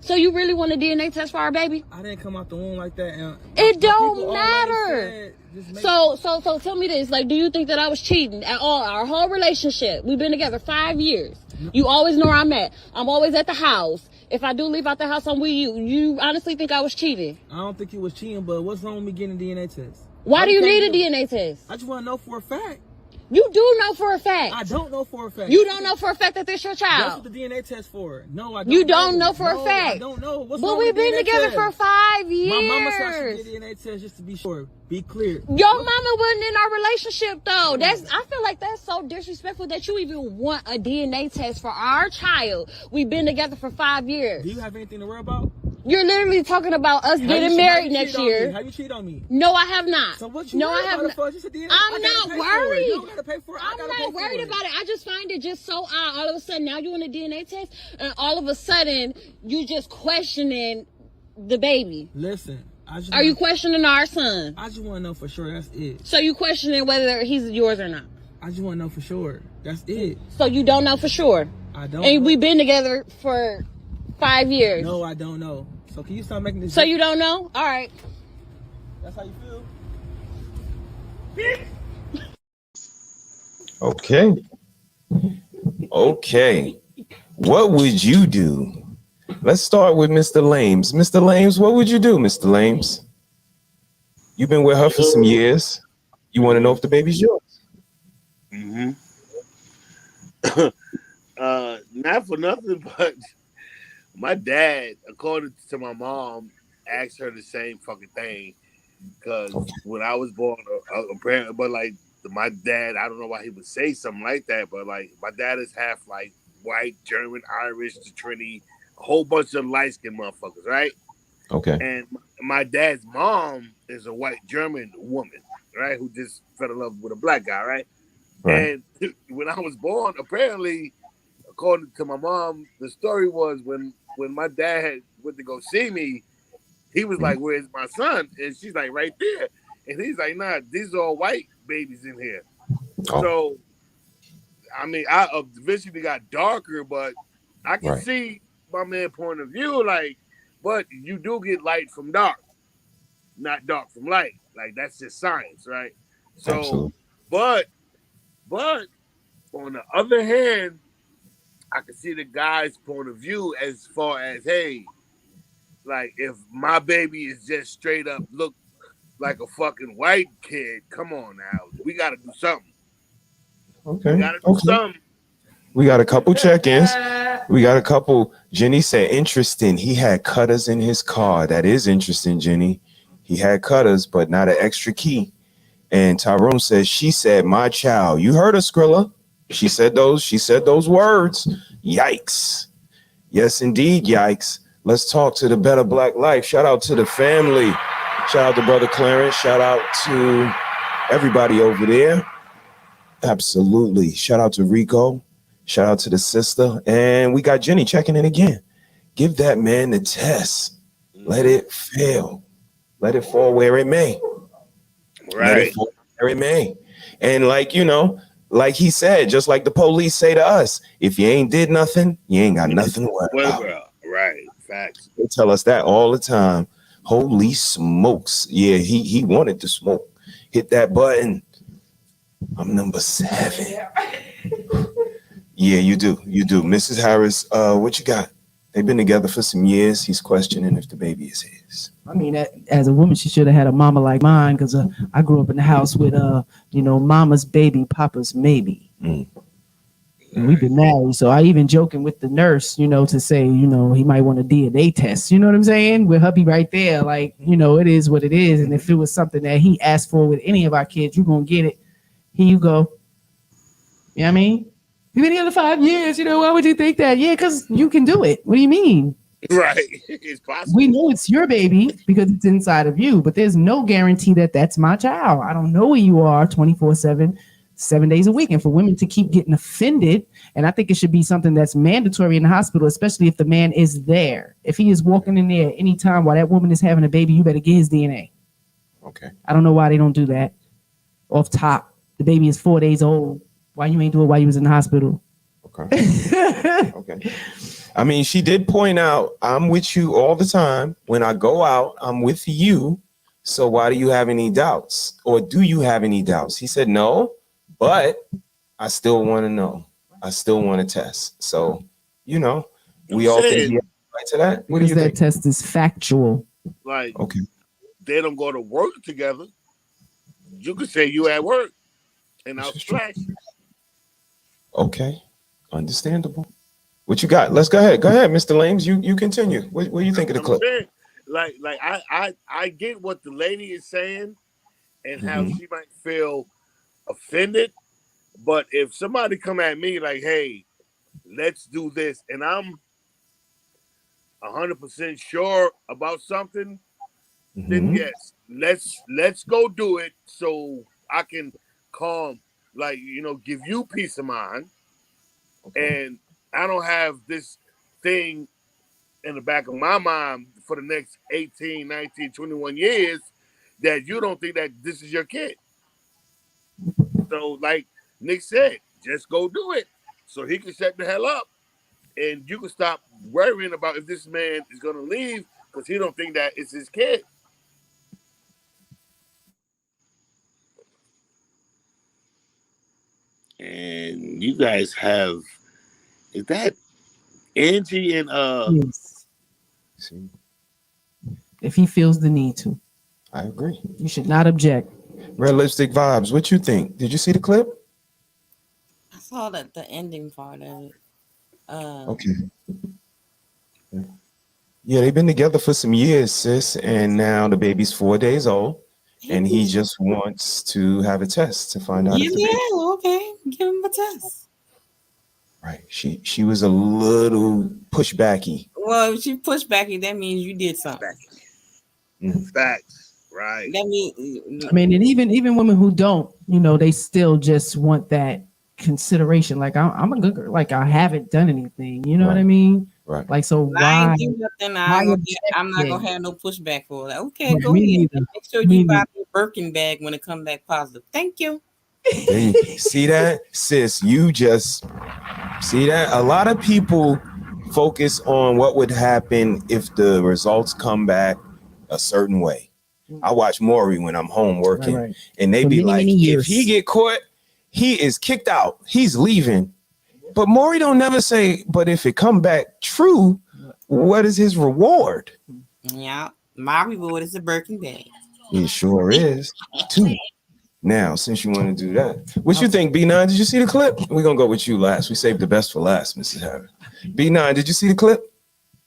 so you really want a DNA test for our baby? I didn't come out the womb like that. And it don't matter. So tell me this. Like, do you think that I was cheating at all? Our whole relationship, we've been together 5 years. You always know where I'm at. I'm always at the house. If I do leave out the house, I'm with you. You honestly think I was cheating? I don't think you was cheating, but what's wrong with me getting a DNA test? Why do you need a DNA test? I just want to know for a fact. You do know for a fact. I don't know for a fact. You don't know for a fact that this your child. That's what the DNA test for. No, I don't. You don't know for a fact. I don't know. What's but we've been together for 5 years. My mama said she did DNA test just to be sure. Be clear. Your mama wasn't in our relationship though. I feel like that's so disrespectful that you even want a DNA test for our child. We've been together for 5 years. Do you have anything to worry about? You're literally talking about us getting married next year. How you cheat on me? No, I have not. So what you I have not. I'm not worried. You don't gotta pay for it. I'm not worried about it. I just find it just so odd. All of a sudden, now you want a DNA test, and all of a sudden, you just questioning the baby. Listen. Are you questioning our son? I just want to know for sure. That's it. So you questioning whether he's yours or not? I just want to know for sure. That's it. So you don't know for sure? I don't. And we've been together for 5 years. No, I don't know. So can you stop making this? So you don't know? All right. That's how you feel? Okay. What would you do Let's start with Mr. Lames. Mr. Lames, what would you do, Mr. Lames? You've been with her for some years. You want to know if the baby's yours? Mm-hmm. Not for nothing, but my dad, according to my mom, asked her the same fucking thing. Because when I was born, apparently, but like my dad, I don't know why he would say something like that, but like my dad is half like white, German, Irish, the Trinity, a whole bunch of light skinned motherfuckers, right? Okay. And my dad's mom is a white German woman, right? Who just fell in love with a black guy, right? Right. And when I was born, apparently, according to my mom, the story was when my dad went to go see me, he was like, "Where's my son?" And she's like, "Right there." And he's like, "Nah, these are all white babies in here." Oh. So, I mean, I eventually got darker, but I can Right. see my man's point of view. Like, but you do get light from dark, not dark from light. Like that's just science, right? So, Absolutely. but on the other hand, I can see the guy's point of view as far as, hey, like if my baby is just straight up look like a fucking white kid, come on now, we got to do something. Okay. We got to do something. We got a couple check-ins. We got a couple. Jenny said, interesting. He had cutters in his car. That is interesting, Jenny. He had cutters, but not an extra key. And Tyrone says, she said, my child. You heard her, Skrilla. She said those words. Yikes. Yes, indeed. Yikes. Let's talk to the Better Black Life. Shout out to the family. Shout out to Brother Clarence. Shout out to everybody over there. Absolutely. Shout out to Rico. Shout out to the sister. And we got Jenny checking in again. Give that man the test. Let it fail. Let it fall where it may. Right. Let it fall where it may. And like, like he said, just like the police say to us, if you ain't did nothing, you ain't got nothing to worry about. Right. Facts. They tell us that all the time. Holy smokes. Yeah, he wanted to smoke. Hit that button. I'm number 7. Yeah, you do. Mrs. Harris, what you got? They've been together for some years. He's questioning if the baby is his. I mean, as a woman, she should have had a mama like mine because I grew up in the house with, mama's baby, papa's maybe. Mm. And we've been married. So I even joking with the nurse, to say, he might want a DNA test. You know what I'm saying? With hubby right there, like, it is what it is. And if it was something that he asked for with any of our kids, you're going to get it. Here you go. You know what I mean? You've been together 5 years. Why would you think that? Yeah, because you can do it. What do you mean? Right. It's possible. We know it's your baby because it's inside of you, but there's no guarantee that that's my child. I don't know where you are 24/7, 7 days a week. And for women to keep getting offended, and I think it should be something that's mandatory in the hospital, especially if the man is there. If he is walking in there anytime while that woman is having a baby, you better get his DNA. Okay. I don't know why they don't do that. Off top, the baby is 4 days old. Why you ain't do it while you was in the hospital? Okay. Okay. I mean, she did point out, I'm with you all the time. When I go out, I'm with you. So why do you have any doubts? Or do you have any doubts? He said, no, but I still want to know. I still want to test. So, we all think he has right to that. What do you think? That test is factual. Like, okay, they don't go to work together. You could say you at work and I'll splash. Okay, understandable. What you got? Let's go ahead. Go ahead, Mr. Lames. You continue. What do you think of the clip? Saying, like I get what the lady is saying and how she might feel offended, but if somebody come at me like, "Hey, let's do this," and I'm 100% sure about something, then yes, let's go do it so I can calm, give you peace of mind. And I don't have this thing in the back of my mind for the next 18, 19, 21 years that you don't think that this is your kid. So like Nick said, just go do it so he can shut the hell up and you can stop worrying about if this man is going to leave because he don't think that it's his kid. And you guys have, is that Angie and Yes. See, if he feels the need to. I agree. You should not object. Red Lipstick Vibes, what you think? Did you see the clip? I saw the ending part of it. Okay. Yeah, they've been together for some years, sis, and now the baby's 4 days old, and he just wants to have a test to find out if the baby. Yeah, okay, give him a test. Right. She was a little pushbacky. Well, if she pushed back, that means you did something. Facts, right? That means. I mean, and even women who don't, they still just want that consideration. Like I'm a good girl. Like I haven't done anything. You know what I mean? Right. Like so I why? ain't do nothing. I'm not gonna have no pushback for that. Okay, Right, go me ahead. neither. Make sure you buy me a Birkin bag when it come back positive. Thank you. Hey, see that, sis? You just see that. A lot of people focus on what would happen if the results come back a certain way. I watch Maury when I'm home working, and they be like, if he get caught, he is kicked out. He's leaving. But Maury don't never say, but if it come back true, what is his reward? Yeah, my reward is a Birkin bag. It sure is, too. Now, since you want to do that, what you think, B9? Did you see the clip? We're going to go with you last. We saved the best for last, Mrs. Harris. B9, did you see the clip?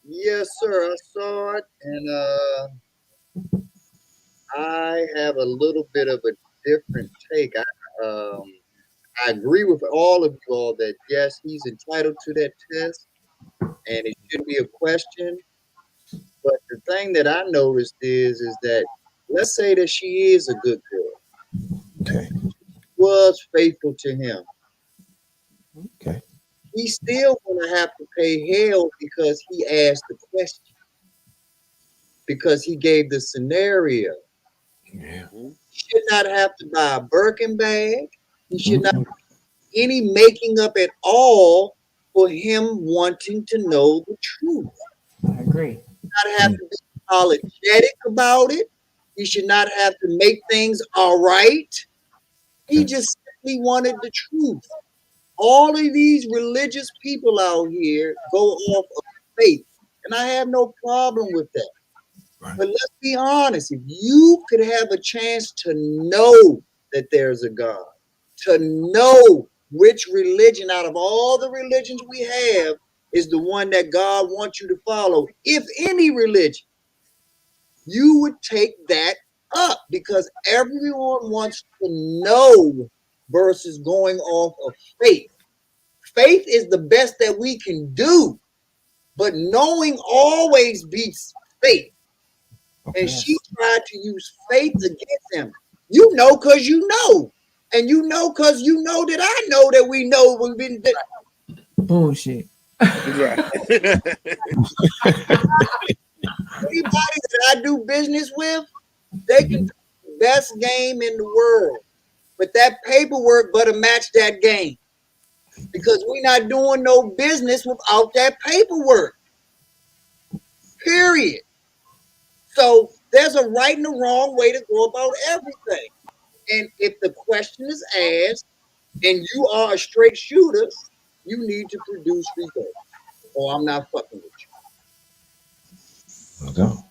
Yes, sir. I saw it, and I have a little bit of a different take. I agree with all of you all that, yes, he's entitled to that test, and it shouldn't be a question. But the thing that I noticed is that, let's say that she is a good girl. Okay. Was faithful to him. Okay. He's still going to have to pay hell because he asked the question. Because he gave the scenario. Yeah. He should not have to buy a Birkin bag. He should not have any making up at all for him wanting to know the truth. I agree. He should not have to be apologetic about it. He should not have to make things all right. He just simply wanted the truth. All of these religious people out here go off of faith, and I have no problem with that. Right. But let's be honest, if you could have a chance to know that there's a God, to know which religion out of all the religions we have is the one that God wants you to follow, if any religion, you would take that up because everyone wants to know versus going off of faith. Faith is the best that we can do, but knowing always beats faith. And she tried to use faith against him. You know, because you know. And you know, because you know that I know that we know we've been. Bullshit. Right. Anybody that I do business with, they can do the best game in the world. But that paperwork better match that game. Because we're not doing no business without that paperwork. Period. So there's a right and a wrong way to go about everything. And if the question is asked and you are a straight shooter, you need to produce results. Or I'm not fucking with you.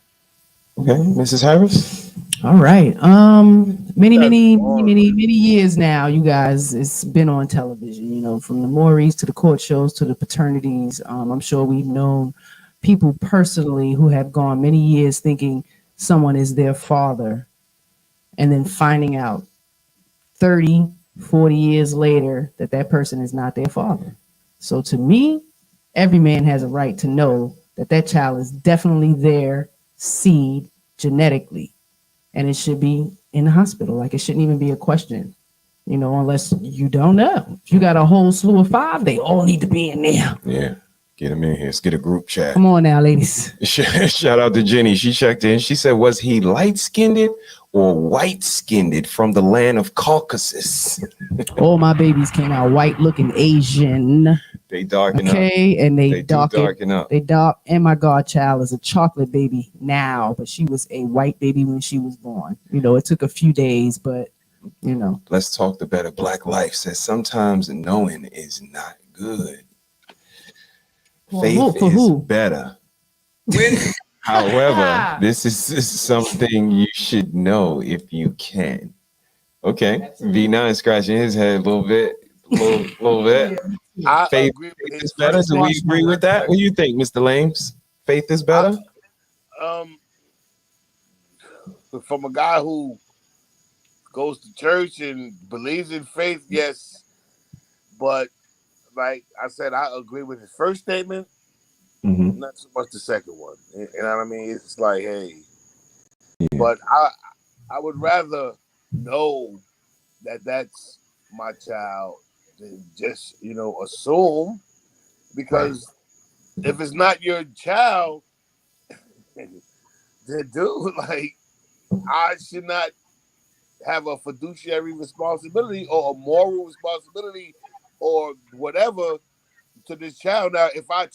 Okay, Mrs. Harris. All right. Many years now, you guys, it's been on television, from the Maurys to the court shows to the paternities. I'm sure we've known people personally who have gone many years thinking someone is their father and then finding out 30, 40 years later that that person is not their father. So to me, every man has a right to know that that child is definitely their seed genetically, and it should be in the hospital. Like it shouldn't even be a question, unless you don't know. If you got a whole slew of 5, they all need to be in there. Yeah. Get him in here. Let's get a group chat. Come on now, ladies. Shout out to Jenny. She checked in. She said, was he light-skinned or white-skinned from the land of Caucasus? All my babies came out white-looking Asian. They darken up. Okay, and they darken up. They dark. And my godchild is a chocolate baby now, but she was a white baby when she was born. It took a few days, but Let's talk the better. Black Life says sometimes knowing is not good. Faith is better. However, this is something you should know if you can. Okay, V9 scratching his head a little bit, little bit. I Faith, agree with faith his is better. first Do we agree with that? What do you think, Mr. Lames? Faith is better. From a guy who goes to church and believes in faith, yes. But like I said, I agree with his first statement, not so much the second one. You know what I mean? It's like, hey, but I would rather know that that's my child than just assume, because if it's not your child, then dude, like, I should not have a fiduciary responsibility or a moral responsibility or whatever to this child. Now, if I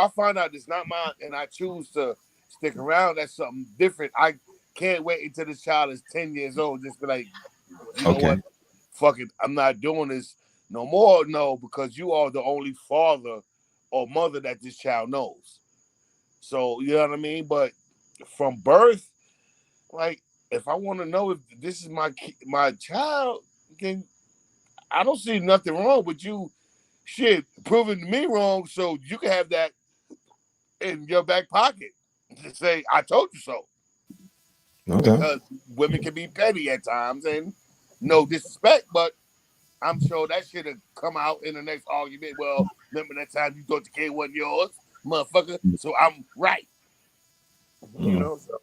find out it's not mine and I choose to stick around, that's something different. I can't wait until this child is 10 years old. Just be like, you know what? Fuck it. I'm not doing this no more. No, because you are the only father or mother that this child knows. So, you know what I mean? But from birth, like, if I want to know if this is my child, then I don't see nothing wrong with you proving me wrong, so you can have that in your back pocket to say, I told you so. Okay. Because women can be petty at times, and no disrespect, but I'm sure that should have come out in the next argument. Well, remember that time you thought the kid wasn't yours, motherfucker? So I'm right. You know, so.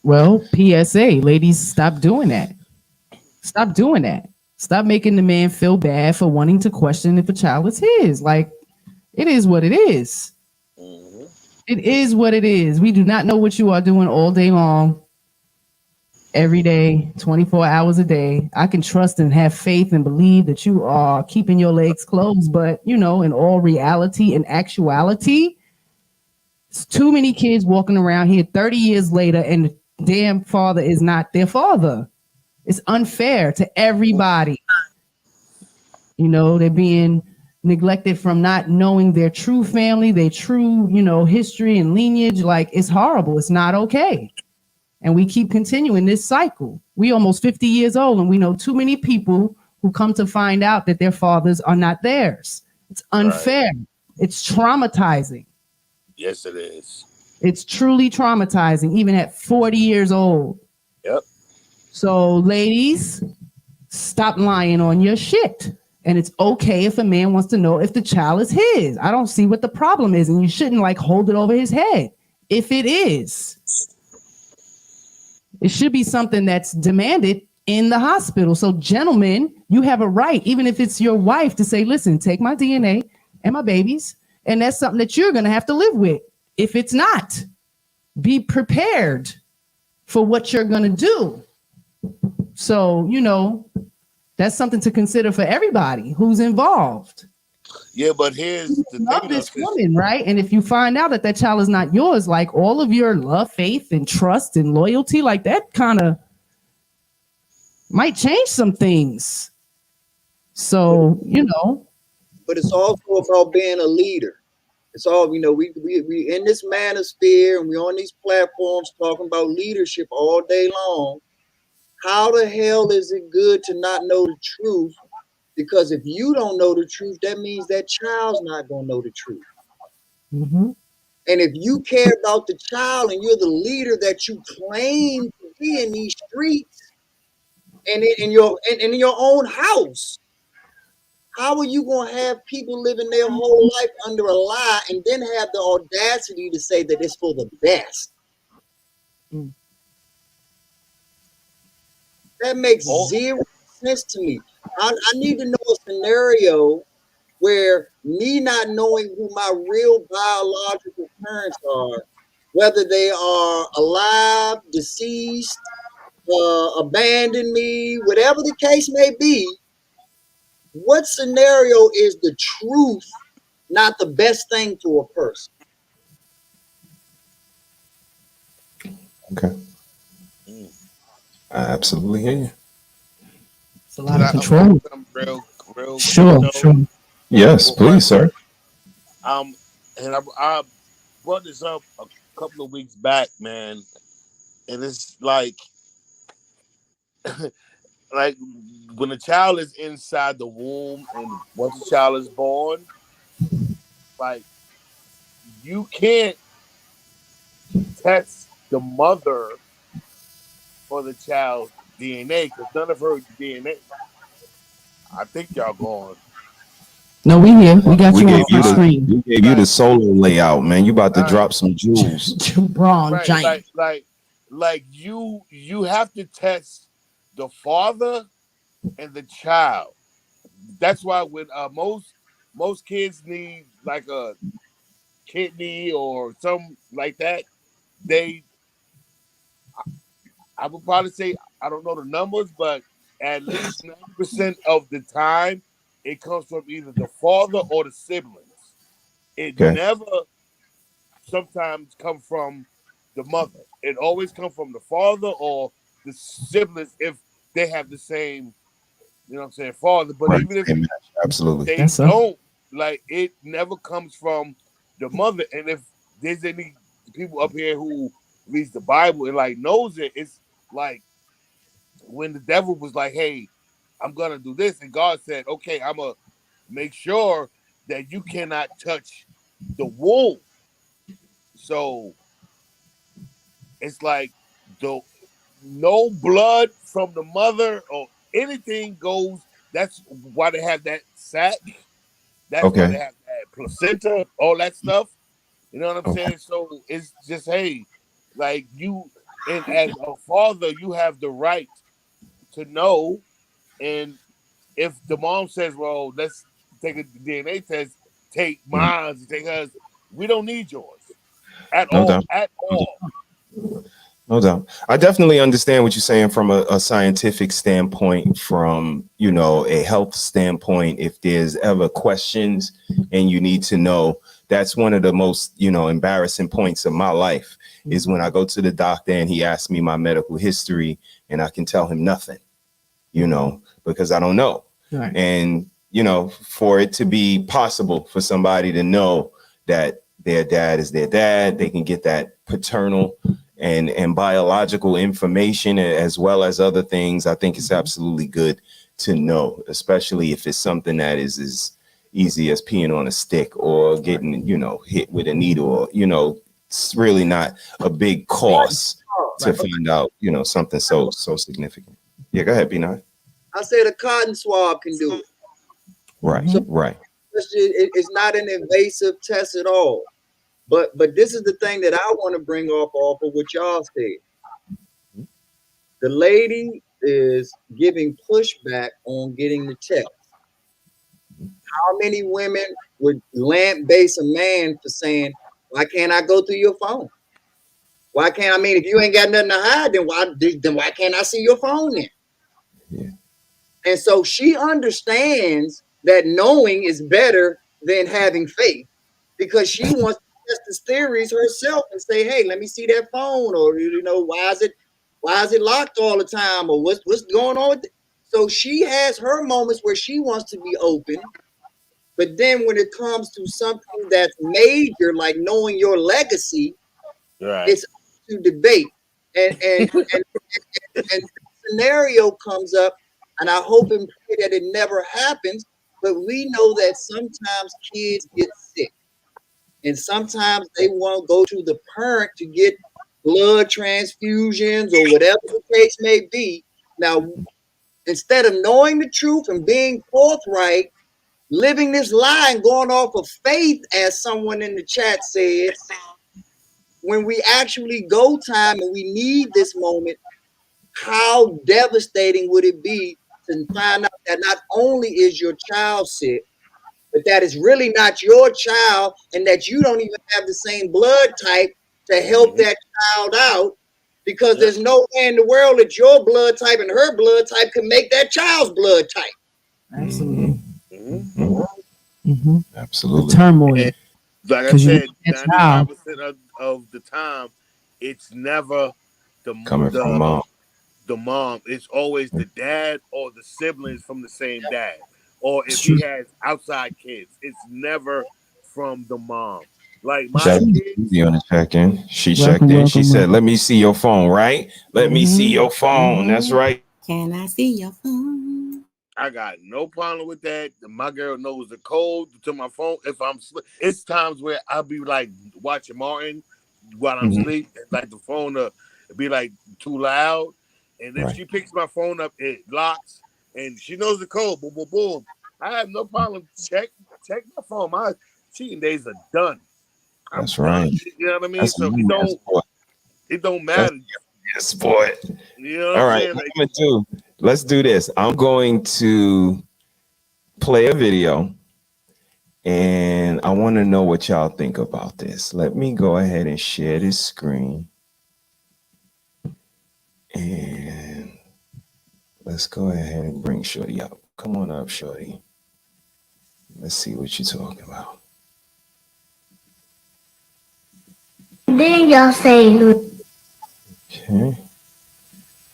Well, PSA, ladies, stop doing that. Stop doing that. Stop making the man feel bad for wanting to question if a child is his. Like, it is what it is. It is what it is. We do not know what you are doing all day long, every day, 24 hours a day. I can trust and have faith and believe that you are keeping your legs closed. But, in all reality and actuality, it's too many kids walking around here 30 years later and the damn father is not their father. It's unfair to everybody. They're being neglected from not knowing their true family, their true, history and lineage. Like, it's horrible. It's not okay. And we keep continuing this cycle. We almost 50 years old, and we know too many people who come to find out that their fathers are not theirs. It's unfair. Right. It's traumatizing. Yes, it is. It's truly traumatizing, even at 40 years old. Yep. So, ladies, stop lying on your shit. And it's okay if a man wants to know if the child is his. I don't see what the problem is. And you shouldn't hold it over his head. If it is, it should be something that's demanded in the hospital. So, gentlemen, you have a right, even if it's your wife, to say, listen, take my DNA and my babies. And that's something that you're going to have to live with. If it's not, be prepared for what you're going to do. So, that's something to consider for everybody who's involved. Yeah, but here's the love this woman, right? And if you find out that that child is not yours, like all of your love, faith, and trust and loyalty, like that kind of might change some things. So, But it's also about being a leader. It's all, we in this manosphere and we on these platforms talking about leadership all day long. How the hell is it good to not know the truth? Because if you don't know the truth, that means that child's not going to know the truth. Mm-hmm. And if you care about the child and you're the leader that you claim to be in these streets and in your own house, how are you going to have people living their whole life under a lie and then have the audacity to say that it's for the best? Mm. That makes zero sense to me. I need to know a scenario where me not knowing who my real biological parents are, whether they are alive, deceased, abandoned me, whatever the case may be, what scenario is the truth not the best thing to a person? Okay. I absolutely hear you. It's a lot of control. Real sure. Yes, please, sir. And I brought this up couple of weeks back, man, and it's like like when a child is inside the womb and once a child is born, like you can't test the mother for the child's DNA because none of her DNA. I think y'all going. No, we here. We got We you gave on you full the screen. we gave you the solo layout, man. You about to Right. drop some jewels. Braun Right, giant. like you have to test the father and the child. That's why when most kids need like a kidney or something like that, they I would probably say I don't know the numbers, but at least 90% of the time it comes from either the father or the siblings. It Okay. never sometimes come from the mother. It always comes from the father or the siblings if they have the same, you know what I'm saying, father. But Right. even if Same match. Absolutely. they don't, like it never comes from the mother. And if there's any people up here who reads the Bible and like knows it, it's like when the devil was like, "Hey, I'm gonna do this," and God said, "Okay, I'm gonna make sure that you cannot touch the womb." So it's like the no blood from the mother or anything goes. That's why they have that sac. That's why they Okay. have that placenta, all that stuff. You know what I'm Okay. saying? So it's just hey, like you, and as a father, you have the right to know. And if the mom says, "Well, let's take a DNA test," take Mhm. mine, take hers. We don't need yours at No all. doubt. At No doubt. all. No doubt. I definitely understand what you're saying from a scientific standpoint, from, a health standpoint. If there's ever questions and you need to know, that's one of the most, embarrassing points of my life is when I go to the doctor and he asks me my medical history and I can tell him nothing, because I don't know. Right. And, for it to be possible for somebody to know that their dad is their dad, they can get that paternal and biological information as well as other things. I think it's absolutely good to know, especially if it's something that is as easy as peeing on a stick or getting, hit with a needle, or, it's really not a big cost to find out, something so significant. Yeah, go ahead, B9. I said a cotton swab can do it. Right, So right. it's not an invasive test at all. But this is the thing that I want to bring off of what y'all said. The lady is giving pushback on getting the test. How many women would lamp base a man for saying, "Why can't I go through your phone? Why can't I mean if you ain't got nothing to hide, then why can't I see your phone then?" Yeah. And so she understands that knowing is better than having faith because she wants to test the theories herself and say, "Hey, let me see that phone," or why is it locked all the time, or what's going on with it? So she has her moments where she wants to be open, but then when it comes to something that's major, like knowing your legacy, Right. it's to debate. And scenario comes up, and I hope and pray that it never happens. But we know that sometimes kids get sick, and sometimes they want to go to the parent to get blood transfusions or whatever the case may be. Now, instead of knowing the truth and being forthright, living this lie and going off of faith, as someone in the chat said, when we actually go time and we need this moment, how devastating would it be to find out that not only is your child sick, but that is really not your child and that you don't even have the same blood type to help that child out, because there's no way in the world that your blood type and her blood type can make that child's blood type. Absolutely. Absolutely. The turmoil. And like I said, 95% of the time, it's never Coming from mom. the mom. It's always the dad or the siblings from the same dad. Or if It's he true. has outside kids, it's never from the mom. Like my Shout out to kids. Susie on the check-in. She Welcome, checked in. welcome, She said, welcome. "Let me see your phone." Right? Let me see your phone. Mhm. That's right. Can I see your phone? I got no problem with that. My girl knows the code to my phone. If I'm it's times where I'll be like watching Martin while I'm Mhm. asleep, and like the phone be like too loud. And if Right. she picks my phone up, it locks, and she knows the code. Boom, boom, boom. I have no problem. Check my phone. My cheating days are done. I'm That's done. right. You know what I mean? That's a So young man's sport. it don't That's matter. a sport. You know what All I'm right. saying? What Like, I'm gonna do? Let's do this. I'm going to play a video, and I want to know what y'all think about this. Let me go ahead and share this screen, and let's go ahead and bring Shorty up. Come on up, Shorty. Let's see what you're talking about. Then y'all say, Okay.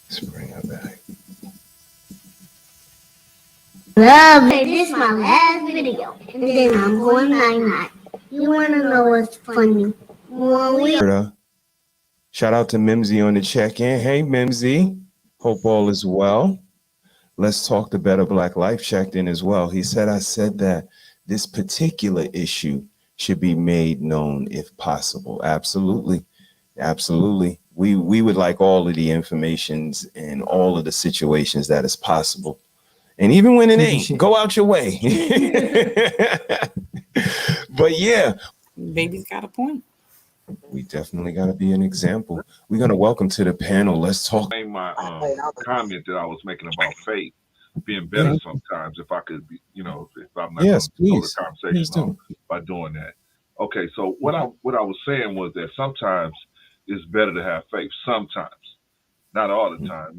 Let's bring her back. love, hey, this is my last video. And then I'm going night-night. You want to know what's funny? When we Shout out to Mimsy on the check-in. Hey, Mimsy. Hope all is well. Let's Talk the Better Black Life checked in as well. He said, I said that this particular issue should be made known if possible. Absolutely. Absolutely. We would like all of the informations and all of the situations that is possible. And even when it ain't, go out your way. But yeah. Baby's got a point. We definitely got to be an example. We're going to welcome to the panel. Let's talk. My comment that I was making about faith being better sometimes, if I could be, if I'm not Yes, going to throw the please. conversation Please do. off by doing that. Okay, so what I was saying was that sometimes it's better to have faith. Sometimes, not all the time.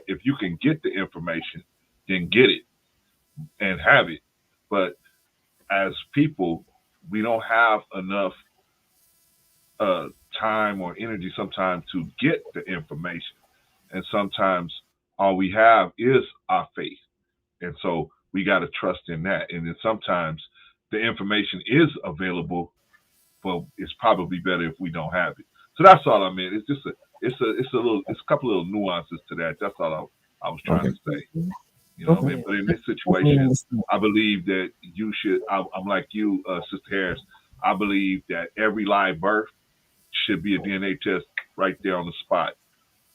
If you can get the information, then get it and have it. But as people, we don't have enough time or energy sometimes to get the information. And sometimes all we have is our faith. And so we got to trust in that. And then sometimes the information is available, but it's probably better if we don't have it. So that's all I meant. It's just it's a couple little nuances to that. That's all I was trying to say. What I mean? But in this situation, I believe that you should, I'm like you, Sister Harris, I believe that every live birth should be a DNA test right there on the spot.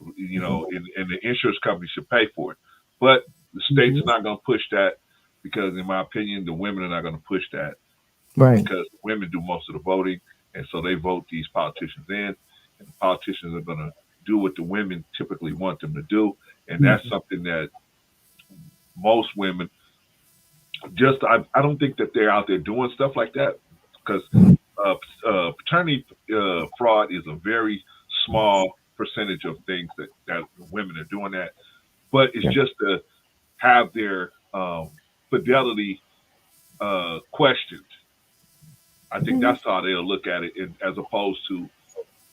And the insurance company should pay for it. But the state's not going to push that because, in my opinion, the women are not going to push that. Right. Because women do most of the voting, and so they vote these politicians in, and the politicians are going to do what the women typically want them to do, and that's something that most women I don't think that they're out there doing stuff like that because paternity fraud is a very small percentage of things that women are doing that, but it's just to have their fidelity questioned. I think that's how they'll look at it, as opposed to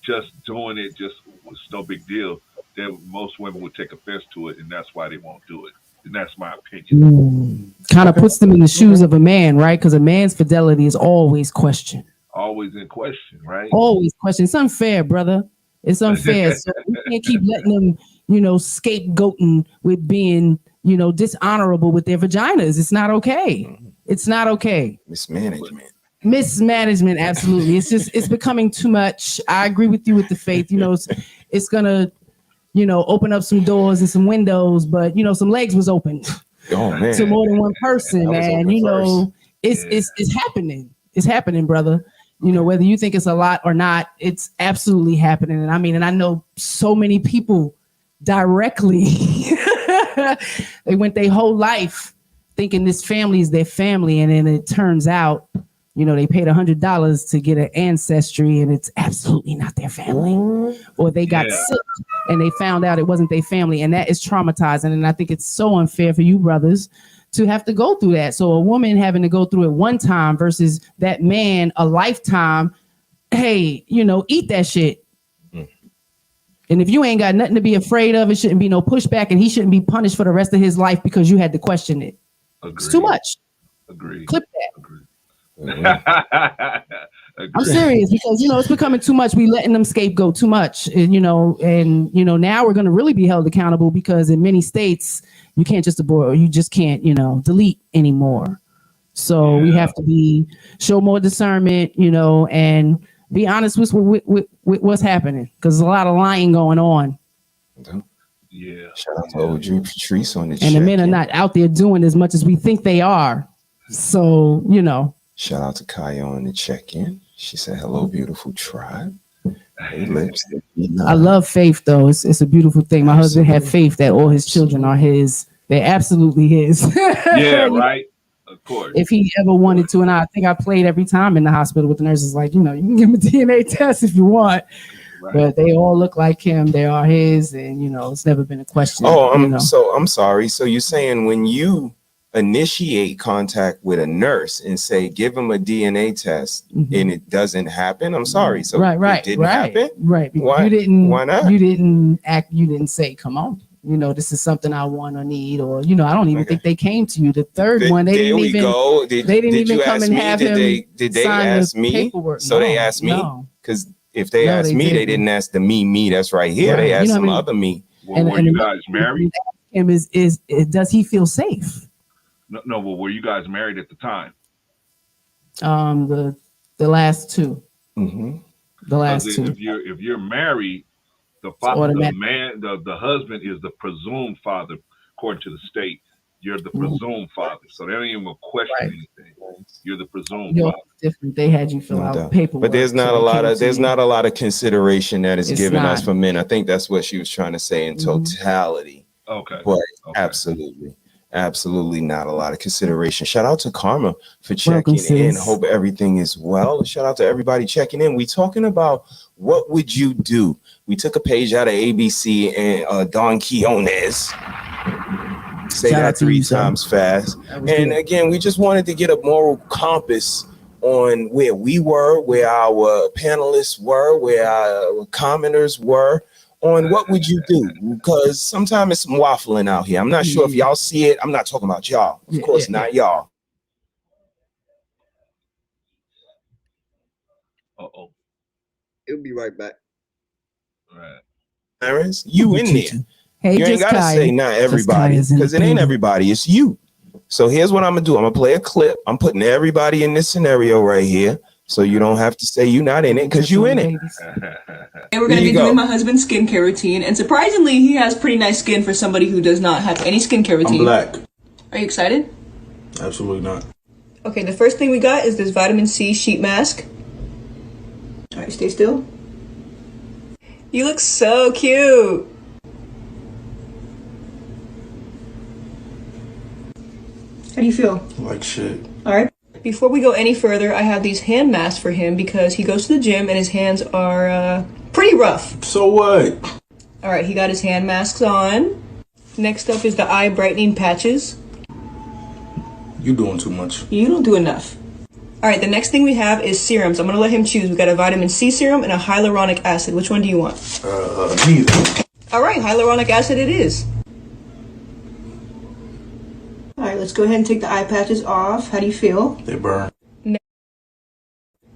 just doing it. Just it's no big deal. Then most women would take offense to it, and that's why they won't do it. And that's my opinion. Kind of puts them in the shoes of a man, right? Because a man's fidelity is always questioned. Always in question, right? Always questioned. It's unfair, brother. It's unfair. So we can't keep letting them, scapegoating with being, dishonorable with their vaginas. It's not okay. It's not okay. Mismanagement, absolutely. It's becoming too much. I agree with you with the faith. It's gonna, open up some doors and some windows, but some legs was open. Oh man. To more than one person, and it's happening. It's happening, brother. Whether you think it's a lot or not, it's absolutely happening. And I know so many people directly. They went their whole life thinking this family is their family, and then it turns out, they paid $100 to get an ancestry, and it's absolutely not their family. Or they got sick and they found out it wasn't their family, and that is traumatizing. And I think it's so unfair for you brothers to have to go through that. So a woman having to go through it one time versus that man a lifetime. Hey, eat that shit. And if you ain't got nothing to be afraid of, it shouldn't be no pushback, and he shouldn't be punished for the rest of his life because you had to question it. Agreed. It's too much. Agreed. Clip that. Agreed. I'm serious because it's becoming too much. We letting them scapegoat too much, and now we're going to really be held accountable because in many states you can't just abort or you just can't delete anymore. So we have to show more discernment, and be honest with what's happening because there's a lot of lying going on. Yeah. Shout out to old Drew Patrice on the and the men are not out there doing as much as we think they are. So Shout out to Kaya on the check-in. She said, "Hello, beautiful tribe." Hey, lips. I love faith, though. It's a beautiful thing. My husband had faith that all his children are his. They're absolutely his. Yeah, right. Of course. If he ever wanted to, and I think I played every time in the hospital with the nurses, like, you can give him a DNA test if you want. Right. But they all look like him. They are his, and it's never been a question. I'm sorry. So you're saying when you initiate contact with a nurse and say give him a DNA test and it doesn't happen, I'm sorry. So it didn't happen. Right. Why? You didn't. Why not? You didn't act. You didn't say, "Come on." This is something I want or need, or I don't even think they came to you. The third one, they didn't even. They didn't even come and have him. Did they ask me? Paperwork. So they asked me because if they asked me, they didn't ask the me that's right here. Right. They asked some other me. Well, were you guys married? Him is does he feel safe? No. Well, were you guys married at the time? The last two. Mm-hmm. The last two. If you're married, the husband is the presumed father according to the state. You're the presumed father, so they don't even question anything. You're the presumed father. Different. They had you fill out paperwork, but there's not a lot of consideration that is given us for men. I think that's what she was trying to say in totality. Okay, but absolutely not a lot of consideration. Shout out to Karma for checking in. Hope everything is well. Shout out to everybody checking in. We talking about what would you do. We took a page out of ABC and Don Quixones. Say that 3 times fast. And again, we just wanted to get a moral compass on where we were, where our panelists were, where our commenters were, on what would you do? Because sometimes it's some waffling out here. I'm not sure if y'all see it. I'm not talking about y'all. Of course, not y'all. Uh-oh. It'll be right back. Right. Aaron's, you in there. Hey, you ain't got to say not everybody, because it ain't everybody. It's you. So here's what I'm going to do. I'm going to play a clip. I'm putting everybody in this scenario right here. So you don't have to say you're not in it because you in it. And we're going to be doing my husband's skincare routine. And surprisingly, he has pretty nice skin for somebody who does not have any skincare routine. I'm black. Are you excited? Absolutely not. Okay, the first thing we got is this vitamin C sheet mask. All right, stay still. You look so cute. How do you feel? Like shit. All right. Before we go any further, I have these hand masks for him because he goes to the gym and his hands are pretty rough. So what? All right, he got his hand masks on. Next up is the eye brightening patches. You doing too much. You don't do enough. All right, the next thing we have is serums. I'm going to let him choose. We got a vitamin C serum and a hyaluronic acid. Which one do you want? Neither. All right, hyaluronic acid it is. All right, let's go ahead and take the eye patches off. How do you feel? They burn.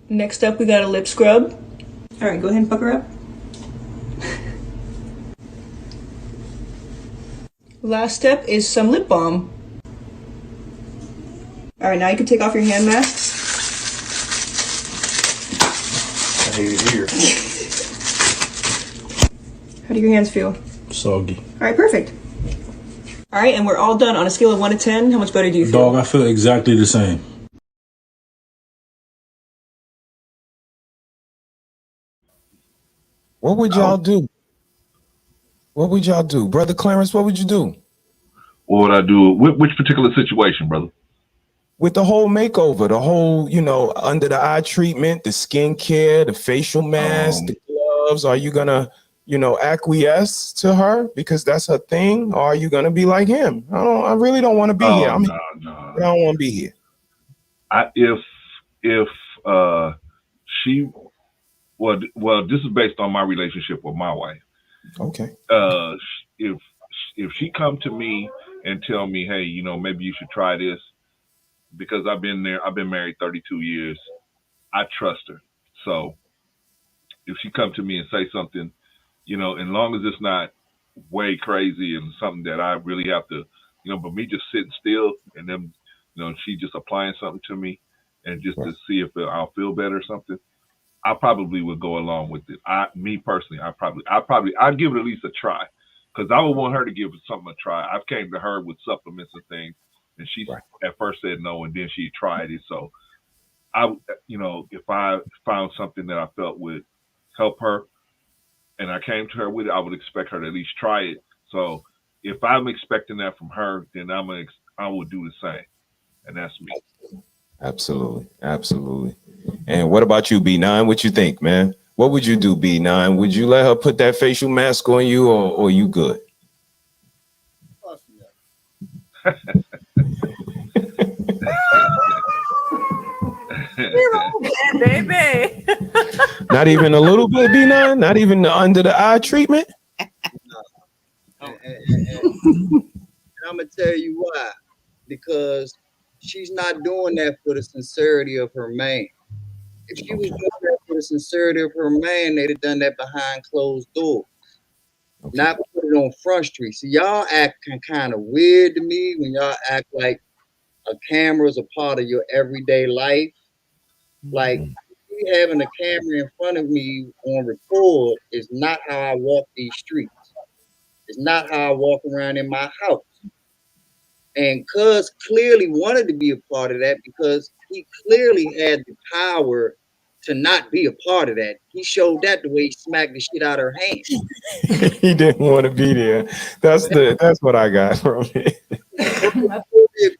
Next up, we got a lip scrub. All right, go ahead and pucker up. Last step is some lip balm. All right, now you can take off your hand masks. I hate it here. How do your hands feel? Soggy. All right, perfect. All right, and we're all done. On a scale of 1 to 10, how much better do you feel? Dog, I feel exactly the same. What would y'all do? What would y'all do? Brother Clarence, what would you do? What would I do? Which particular situation, brother? With the whole makeover, the whole, under the eye treatment, the skincare, the facial mask, the gloves, are you gonna, acquiesce to her because that's her thing? Or are you gonna be like him? I really don't want to be here. I don't want to be here. If she, well, this is based on my relationship with my wife. Okay. If she come to me and tell me, hey, maybe you should try this, because I've been married 32 years. I trust her. So if she come to me and say something, you know, as long as it's not way crazy and something that I really have to, you know, but me just sitting still and then, you know, she just applying something to me and just to see if I'll feel better or something, I probably would go along with it. Me personally, I'd give it at least a try, because I would want her to give something a try. I've came to her with supplements and things, and she at first said no, and then she tried it. So you know, if I found something that I felt would help her, and I came to her with it, I would expect her to at least try it. So if I'm expecting that from her, then I would do the same, and that's me. Absolutely. And what about you, B9? What you think, man? What would you do, B9? Would you let her put that facial mask on you, or you good? Baby. Not even a little bit, B9? Not even under the eye treatment? And I'm gonna tell you why. Because she's not doing that for the sincerity of her man. If she was doing that for the sincerity of her man, they'd have done that behind closed doors. Not put it on Front Street. So y'all acting kind of weird to me when y'all act like a camera is a part of your everyday life. Like me having a camera in front of me on record is not how I walk these streets. It's not how I walk around in my house. And Cuz clearly wanted to be a part of that because he clearly had the power to not be a part of that. He showed that the way he smacked the shit out of her hand. He didn't want to be there. That's what I got from it. A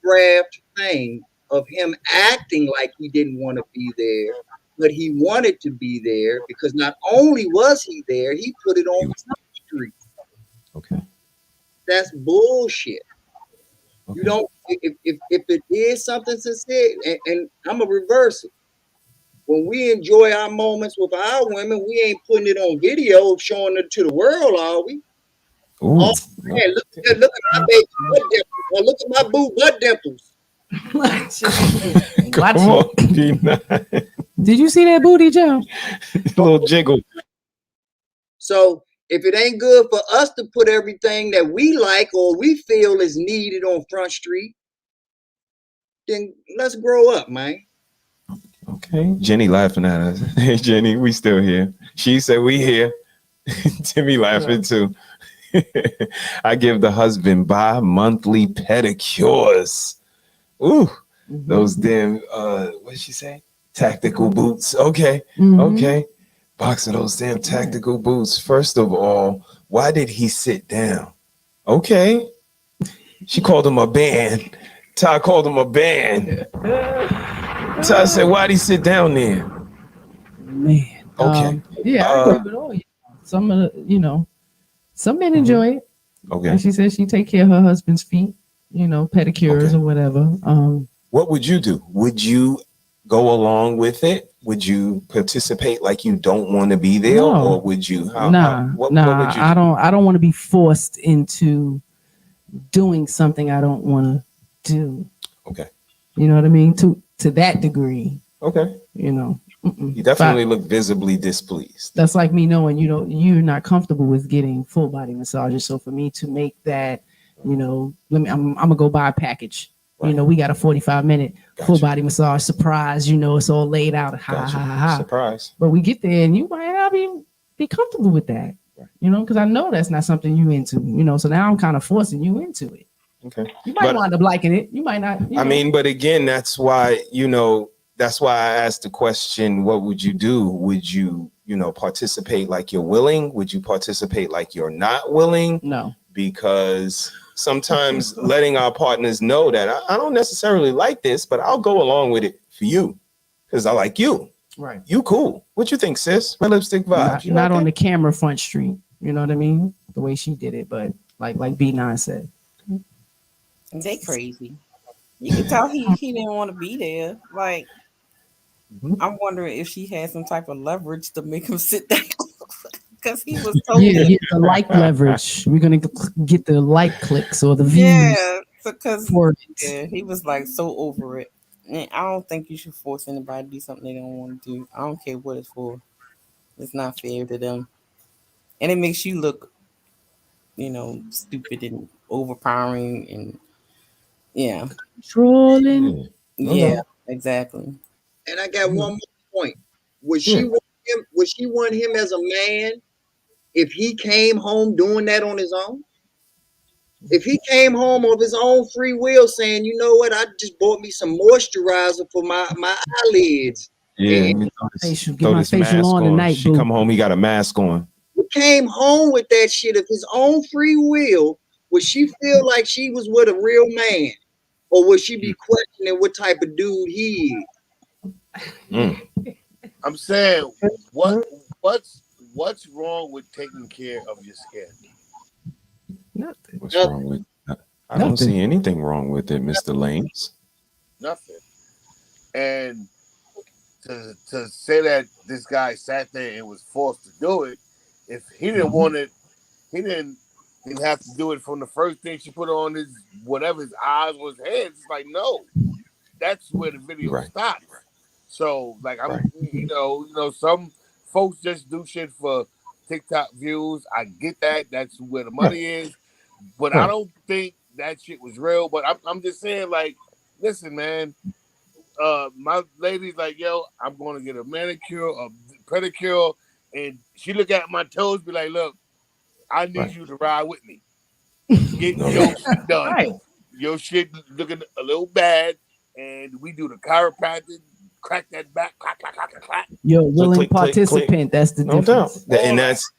choreographed thing of him acting like he didn't want to be there, but he wanted to be there because not only was he there, he put it on the street. Okay. That's bullshit. Okay. You don't, if it is something sincere, and I'm gonna reverse it. When we enjoy our moments with our women, we ain't putting it on video showing it to the world, are we? Ooh. Oh man, look at my baby butt dimples. Or look at my boo butt dimples. Come on, B9. Did you see that booty, Joe? Little jiggle. So if it ain't good for us to put everything that we like or we feel is needed on Front Street, then let's grow up, man. Okay. Jenny laughing at us. Hey, Jenny, we still here. She said we here. Timmy laughing too. I give the husband bi-monthly pedicures. Ooh, those damn, what did she say? Tactical boots. Okay. Okay. Box of those damn tactical boots. First of all, why did he sit down? Okay. She called him a band. Ty called him a band. Ty said, why'd he sit down there? Man. Okay. Yeah, I agree with all you. Some of the, some men enjoy it. Okay. And she said she take care of her husband's feet, pedicures or whatever. What would you do? Would you go along with it? Would you participate like you don't want to be there, or would you? What would you do? I don't want to be forced into doing something I don't want to do. Okay. You know what I mean? To that degree. Okay. You definitely look visibly displeased. That's like me knowing you're not comfortable with getting full body massages. So for me to make that, I'm gonna go buy a package. Right. We got a 45-minute full body massage surprise. It's all laid out. Ha. Surprise. But we get there and you might not be comfortable with that. Right. because I know that's not something you into. So now I'm kind of forcing you into it. Okay. You might wind up liking it. You might not. I mean, but again, that's why that's why I asked the question, what would you do? Would you, participate like you're willing? Would you participate like you're not willing? No. Because sometimes letting our partners know that I don't necessarily like this, but I'll go along with it for you because I like you. Right. You cool. What you think, sis? My lipstick vibes. Not on the camera Front Street. You know what I mean? The way she did it, but like B9 said. They crazy. You can tell he didn't want to be there. Like, I'm wondering if she had some type of leverage to make him sit down because he was so the like leverage. We're gonna get the like clicks or the views. Yeah, because he was like so over it. I don't think you should force anybody to do something they don't want to do. I don't care what it's for. It's not fair to them, and it makes you look, stupid and overpowering, and trolling. Yeah, exactly. And I got one more point. Would she want him? Would she want him as a man if he came home doing that on his own? If he came home of his own free will, saying, "You know what? I just bought me some moisturizer for my eyelids." Yeah, let me throw this mask on tonight. She come home, he got a mask on. He came home with that shit of his own free will. Would she feel like she was with a real man, or would she be questioning what type of dude he is? I'm saying, what's wrong with taking care of your skin? Nothing. What's wrong with that? I don't see anything wrong with it, Mr. Lanes. Nothing. And to say that this guy sat there and was forced to do it, if he didn't want it, he didn't have to do it from the first thing she put on his whatever his eyes or his head. It's like, no, that's where the video stops. So like you know, some folks just do shit for TikTok views. I get that. That's where the money is. But I don't think that shit was real. But I'm just saying, like, listen, man. My lady's like, yo, I'm going to get a manicure, a pedicure, and she look at my toes, be like, look, I need you to ride with me. Get your shit done. Right. Your shit looking a little bad, and we do the chiropractic, crack that back, clack, clack, clack, clack. You're a willing participant. Click. That's the difference. And that's,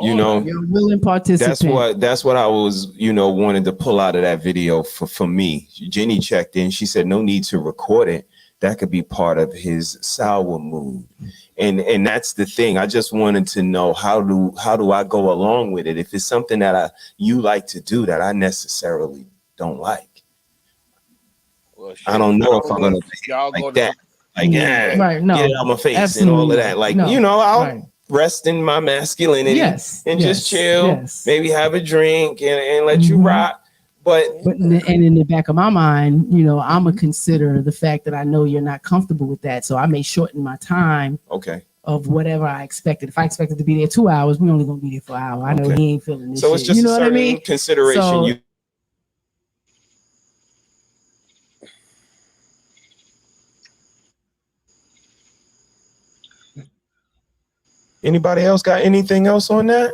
you're a willing participant. That's what I was, wanted to pull out of that video for me. Jenny checked in. She said, no need to record it. That could be part of his sour mood. And that's the thing. I just wanted to know how do I go along with it? If it's something that you like to do that I necessarily don't like. Well, I don't know if I'm gonna like that. Like, get it out my face and all of that. Like, I'll rest in my masculinity and just chill, maybe have a drink and let you rock. But in the back of my mind, I'm gonna consider the fact that I know you're not comfortable with that, so I may shorten my time. Of whatever I expected. If I expected to be there 2 hours, we only gonna be there for an hour. I know he ain't feeling this. So it's just what I mean? Consideration. So, anybody else got anything else on that?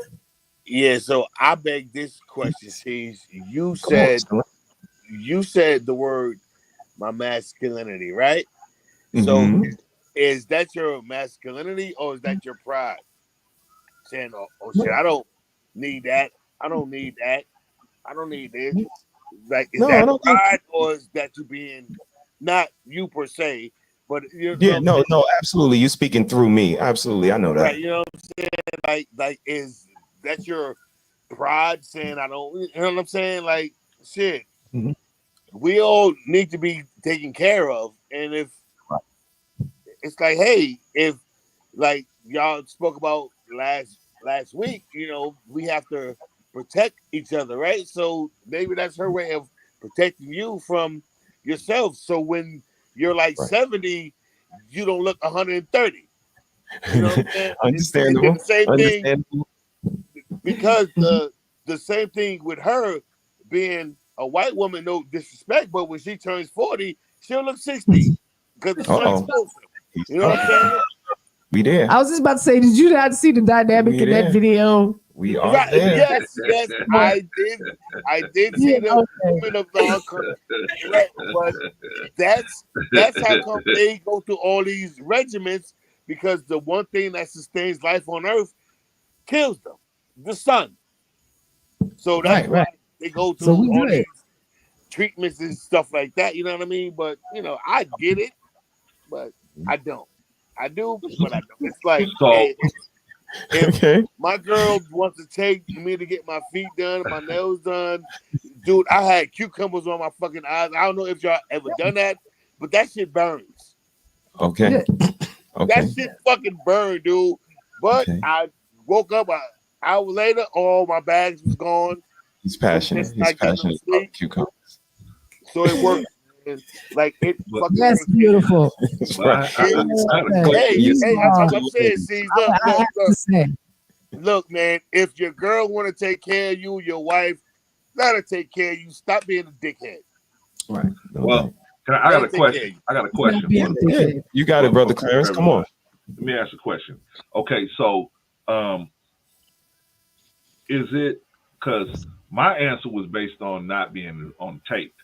Yeah, so I beg this question, Steve. You said the word my masculinity, right? So is that your masculinity or is that your pride? Saying, oh shit, I don't need that. I don't need that. I don't need this. Like, is that pride or is that you being not you per se, but no, absolutely. You're speaking through me. Absolutely, I know that. Right, you know what I'm saying? Like, is that your pride saying I don't? You know what I'm saying? Like, shit. We all need to be taken care of, and if it's like, hey, if like y'all spoke about last week, we have to protect each other, right? So maybe that's her way of protecting you from yourself. So when you're like 70, you don't look 130. You know what I'm saying? Understandable. It's the same thing, because the same thing with her being a white woman, no disrespect, but when she turns 40, she'll look 60 because the sun's closer. You know what I'm saying? We there. I was just about to say, did you not see the dynamic in that video? We are there. Yes, I did see the women of the but that's how come they go through all these regimens, because the one thing that sustains life on earth kills them, the sun. So that's why they go through all these treatments and stuff like that. You know what I mean? But I get it, but I don't. I do, but I don't. It's like, hey, if my girl wants to take me to get my feet done, my nails done, dude, I had cucumbers on my fucking eyes. I don't know if y'all ever done that, but that shit burns. Okay. That shit fucking burned, dude. But I woke up an hour later, all my bags was gone. He's passionate. He's passionate about cucumbers. So it worked Like it fucking. That's beautiful. Right. I'm saying, see, look. I have to say. Look, man, if your girl want to take care of you, your wife, let her take care of you. Stop being a dickhead. Right. Well, I got a question. Yeah, you got it, brother Clarence. Come on. Let me ask a question. Okay, so is it because my answer was based on not being on tape?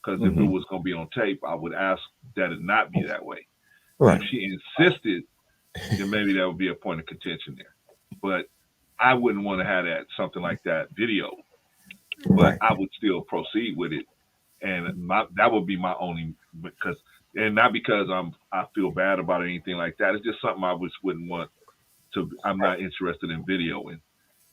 Because if it was going to be on tape, I would ask that it not be that way. Right. If she insisted, then maybe that would be a point of contention there. But I wouldn't want to have something like that video. But I would still proceed with it, and that would be my only not because I feel bad about it or anything like that. It's just something I just wouldn't want to. I'm not interested in videoing.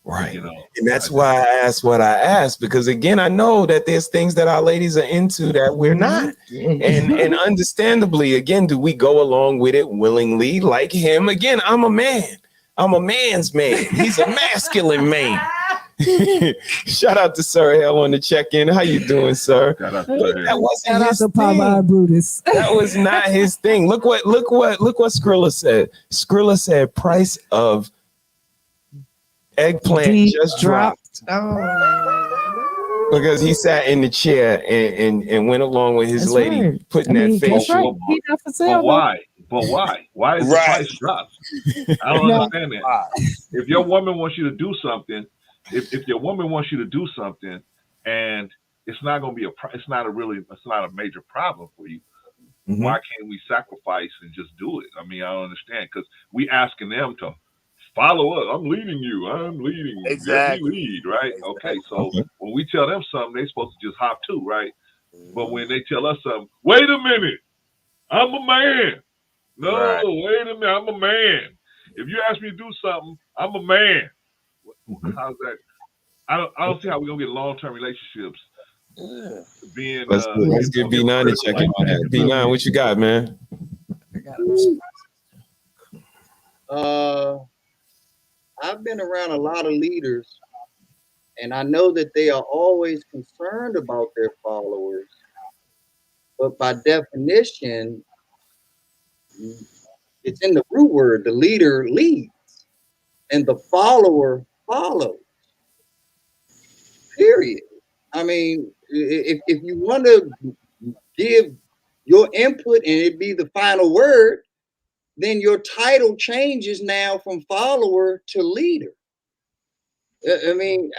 Right. You know, and that's why I asked what I asked, because again, I know that there's things that our ladies are into that we're not. And understandably, again, do we go along with it willingly like him? Again, I'm a man. I'm a man's man. He's a masculine man. Shout out to Sir Hell on the check-in. How you doing, sir? That wasn't his thing. Brutus. That was not his thing. Look what Skrilla said. Skrilla said price of eggplant just dropped. Because he sat in the chair and went along with his lady, putting that face. But why? Why is the price dropped? I don't understand that. If your woman wants you to do something, if your woman wants you to do something, and it's not going to be it's not a major problem for you. Why can't we sacrifice and just do it? I mean, I don't understand, because we asking them to follow us. I'm leading you. Exactly. Let me lead, right? Okay. So when we tell them something, they're supposed to just hop to, right? But when they tell us something, wait a minute, I'm a man. No, wait a minute, I'm a man. If you ask me to do something, I'm a man. How's that? I don't see how we're gonna get long-term relationships. Being let's get B9 to check in on that. B9, what you got, man? I've been around a lot of leaders, and I know that they are always concerned about their followers. But by definition, it's in the root word, the leader leads and the follower follows. Period. I mean, if you want to give your input and it be the final word, then your title changes now from follower to leader. I mean,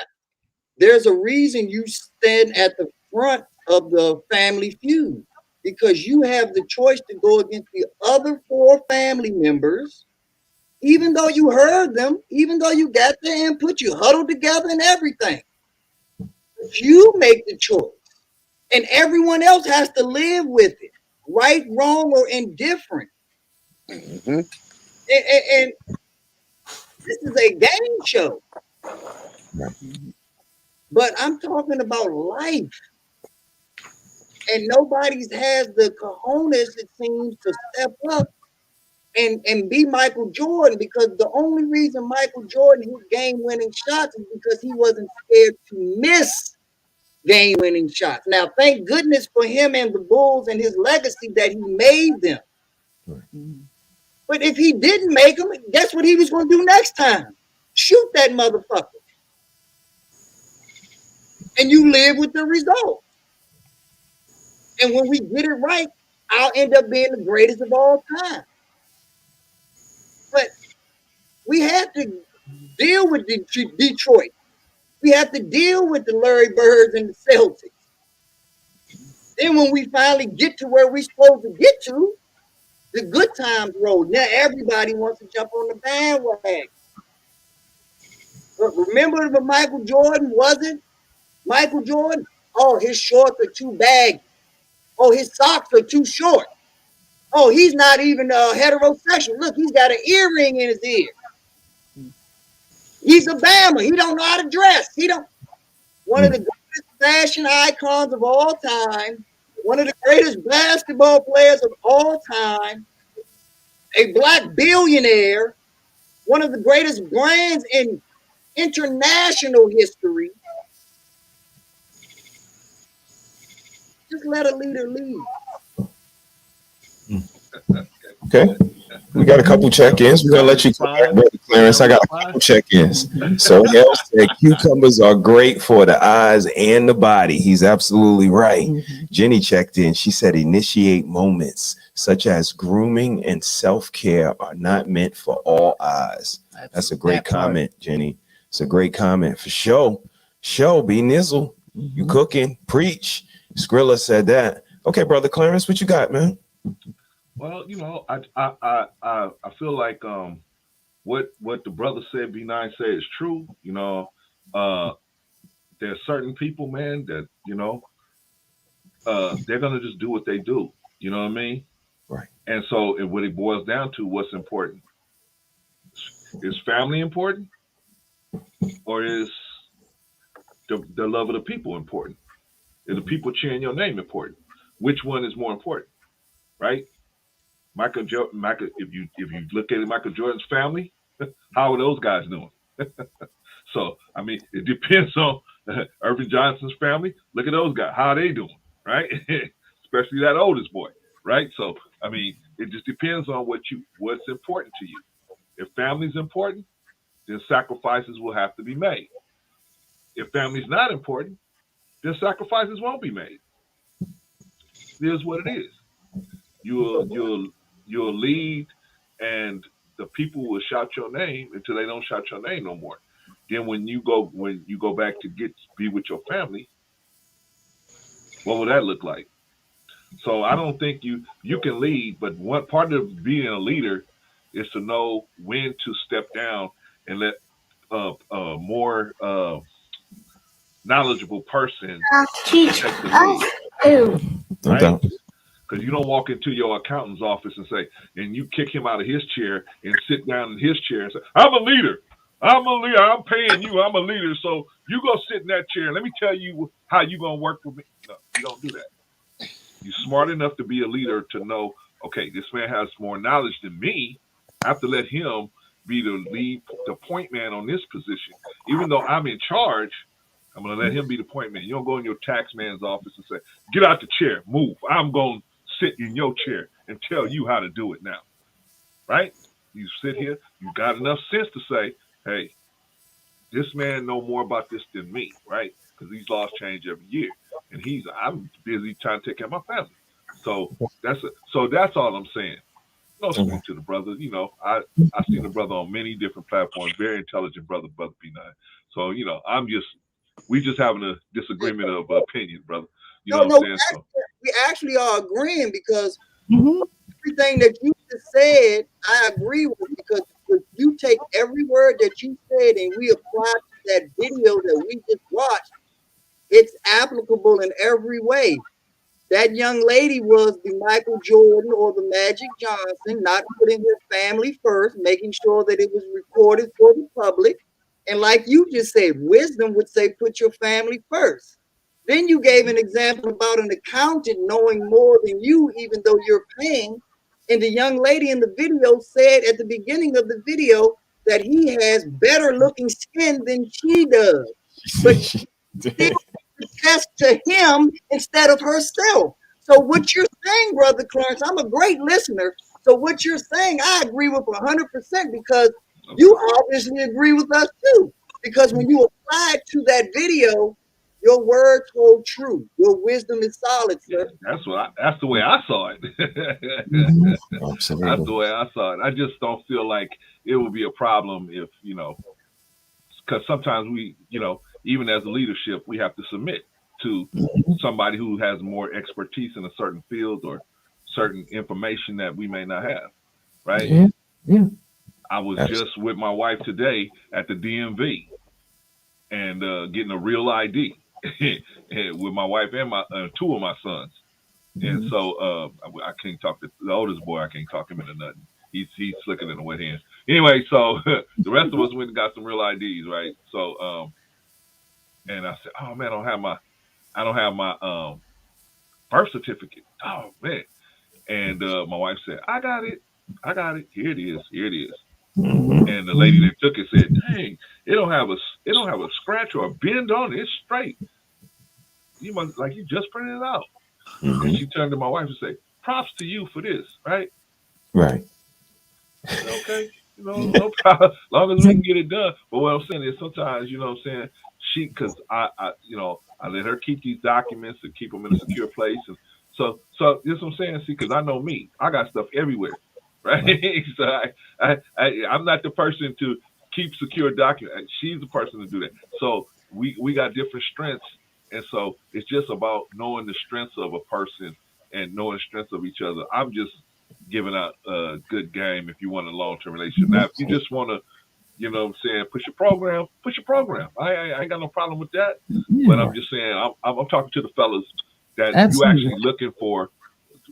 there's a reason you stand at the front of the family feud, because you have the choice to go against the other 4 family members, even though you heard them, even though you got their input, you huddled together and everything. You make the choice, and everyone else has to live with it, right, wrong, or indifferent. And this is a game show. But I'm talking about life. And nobody's has the cojones, it seems, to step up and be Michael Jordan, because the only reason Michael Jordan hit game-winning shots is because he wasn't scared to miss game-winning shots. Now, thank goodness for him and the Bulls and his legacy that he made them. But if he didn't make them, guess what he was going to do next time? Shoot that motherfucker. And you live with the result. And when we get it right, I'll end up being the greatest of all time. But we have to deal with Detroit. We have to deal with the Larry Birds and the Celtics. Then when we finally get to where we're supposed to get to, the good times roll. Now everybody wants to jump on the bandwagon. But remember when Michael Jordan wasn't Michael Jordan? Oh, his shorts are too baggy. Oh, his socks are too short. Oh, he's not even heterosexual. Look, he's got an earring in his ear. He's a Bama. He don't know how to dress. One of the greatest fashion icons of all time, one of the greatest basketball players of all time, a black billionaire, one of the greatest brands in international history, Just let a leader lead. Okay. We got a couple check-ins. We're gonna let you come back, Brother Clarence. I got a couple check-ins. So Hale said cucumbers are great for the eyes and the body. He's absolutely right. Jenny checked in. She said initiate moments such as grooming and self-care are not meant for all eyes. That's a great comment, Jenny. It's a great comment for sure. Show B Nizzle. You cooking, preach. Skrilla said that. Okay, Brother Clarence, what you got, man? Well, I feel like what the brother said, B9 said is true. There's certain people, man, that they're gonna just do what they do. You know what I mean? Right. And so, what it boils down to, what's important? Is family important, or is the love of the people important? Is the people cheering your name important? Which one is more important? Right? Michael, if you look at Michael Jordan's family, how are those guys doing? So, I mean, it depends on Irvin Johnson's family. Look at those guys. How are they doing? Right? Especially that oldest boy. Right? So, I mean, it just depends on what's important to you. If family's important, then sacrifices will have to be made. If family's not important, then sacrifices won't be made. It is what it is. You'll lead, and the people will shout your name until they don't shout your name no more. Then when you go back to be with your family, what will that look like? So I don't think you can lead, but one part of being a leader is to know when to step down and let a more knowledgeable person take the lead. Right? Because you don't walk into your accountant's office and you kick him out of his chair and sit down in his chair and say, I'm a leader. I'm paying you. I'm a leader. So you go sit in that chair. Let me tell you how you going to work with me. No, you don't do that. You're smart enough to be a leader to know, okay, this man has more knowledge than me. I have to let him be the point man on this position. Even though I'm in charge, I'm going to let him be the point man. You don't go in your tax man's office and say, get out the chair, move. I'm going to sit in your chair and tell you how to do it now. Right? You sit here, you got enough sense to say, hey, this man know more about this than me, right? Because these laws change every year. And I'm busy trying to take care of my family. So that's all I'm saying. No screw to the brother. I seen the brother on many different platforms, very intelligent brother B9. So, we just having a disagreement of opinion, brother. You know what I'm saying? We actually are agreeing because everything that you just said, I agree with, because if you take every word that you said and we apply to that video that we just watched, it's applicable in every way. That young lady was the Michael Jordan or the Magic Johnson, not putting her family first, making sure that it was recorded for the public. And like you just said, wisdom would say, put your family first. Then you gave an example about an accountant knowing more than you, even though you're paying. And the young lady in the video said at the beginning of the video that he has better looking skin than she does. But she did test to him instead of herself. So what you're saying, Brother Clarence, I'm a great listener. So what you're saying, I agree with 100% because you obviously agree with us too. Because when you apply it to that video, your words hold true. Your wisdom is solid, sir. That's the way I saw it. Absolutely. That's the way I saw it. I just don't feel like it would be a problem if, because sometimes we, even as a leadership, we have to submit to somebody who has more expertise in a certain field or certain information that we may not have, right? Yeah. I was just with my wife today at the DMV and getting a real ID with my wife and my two of my sons. And so I can't talk to the oldest boy. I can't talk him into nothing. He's slicker than a wet hand. Anyway, so the rest of us went and got some real IDs, right? So and I said, oh man, I don't have my birth certificate. Oh man. And my wife said, I got it. Here it is. And the lady that took it said, dang, it don't have a scratch or a bend on it. It's straight. You just printed it out. And she turned to my wife and said, props to you for this, right? Right. Okay. No problem. As long as we can get it done. But what I'm saying is sometimes, what I'm saying, because I let her keep these documents and keep them in a secure place. And so this is what I'm saying. See, because I know me, I got stuff everywhere, right? So I'm not the person to keep secure documents. She's the person to do that. So we got different strengths. And so it's just about knowing the strengths of a person and knowing the strengths of each other. I'm just giving out a good game if you want a long-term relationship. Now, if you just want to, push your program. I ain't got no problem with that. Yeah. But I'm just saying, I'm talking to the fellas that you actually looking for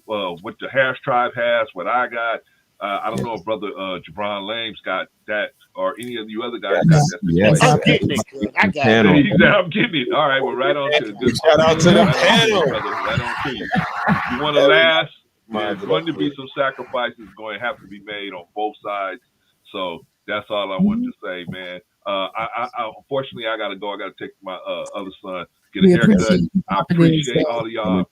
what the Harris tribe has, what I got. I don't know if Brother Jabron Lame's got that or any of you other guys got that. Yes. I'm getting it. I got it. He said, I'm getting it. All right, well, right on to it. Shout out to the panel. Right on to you. If you want to last, there's going to be some sacrifices going to have to be made on both sides. So that's all I want to say, man. I unfortunately I gotta go. I gotta take my other son get a haircut. I appreciate all of y'all.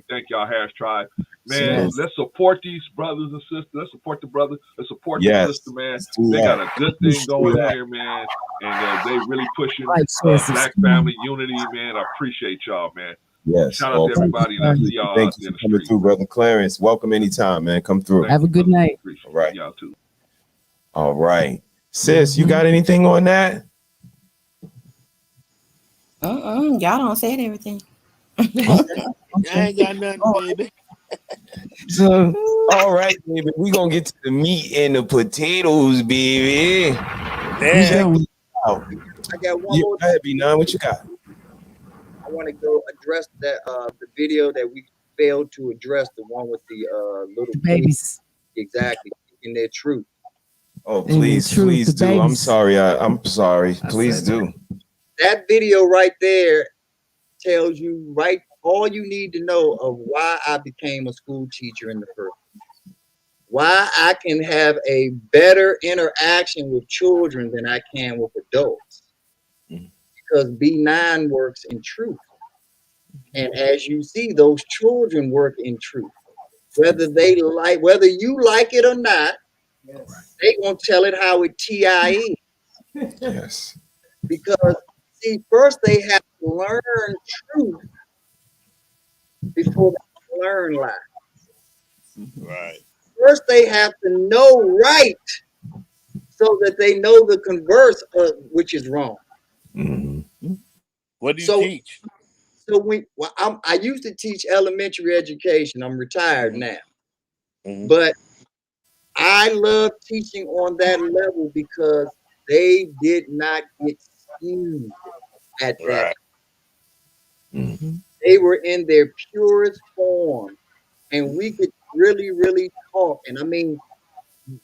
Thank y'all, Harris Tribe. Man, let's support these brothers and sisters. Let's support the brother. Let's support the sister, man. They got a good thing going here, man. And they really pushing Black family unity, man. I appreciate y'all, man. Yes. Shout out to everybody, and I see y'all Thank out you in the for coming street. through, Brother Clarence. Welcome anytime, man. Come through. Have a good night. Appreciate all right. Y'all too. All right. Sis, you got anything on that? Y'all don't say everything. I ain't got nothing, baby. So, all right, baby. We're going to get to the meat and the potatoes, baby. Damn. I got one more. Go ahead, B9. What you got? I want to go address that the video that we failed to address, the one with the little babies. Exactly. In their truth. Oh, please do. Babies. I'm sorry. I'm sorry. Please do. That video right there tells you all you need to know of why I became a school teacher in the first place. Why I can have a better interaction with children than I can with adults. Because B9 works in truth. And as you see, those children work in truth. Whether you like it or not, they gonna tell it how it TI is. Yes. Because see, first they have to learn truth before they can learn lies. Right. First they have to know right so that they know the converse of which is wrong. Mm-hmm. What do you teach? So I used to teach elementary education. I'm retired now. But I love teaching on that level because they did not get skewed at that. They were in their purest form. And we could really, really talk. And I mean,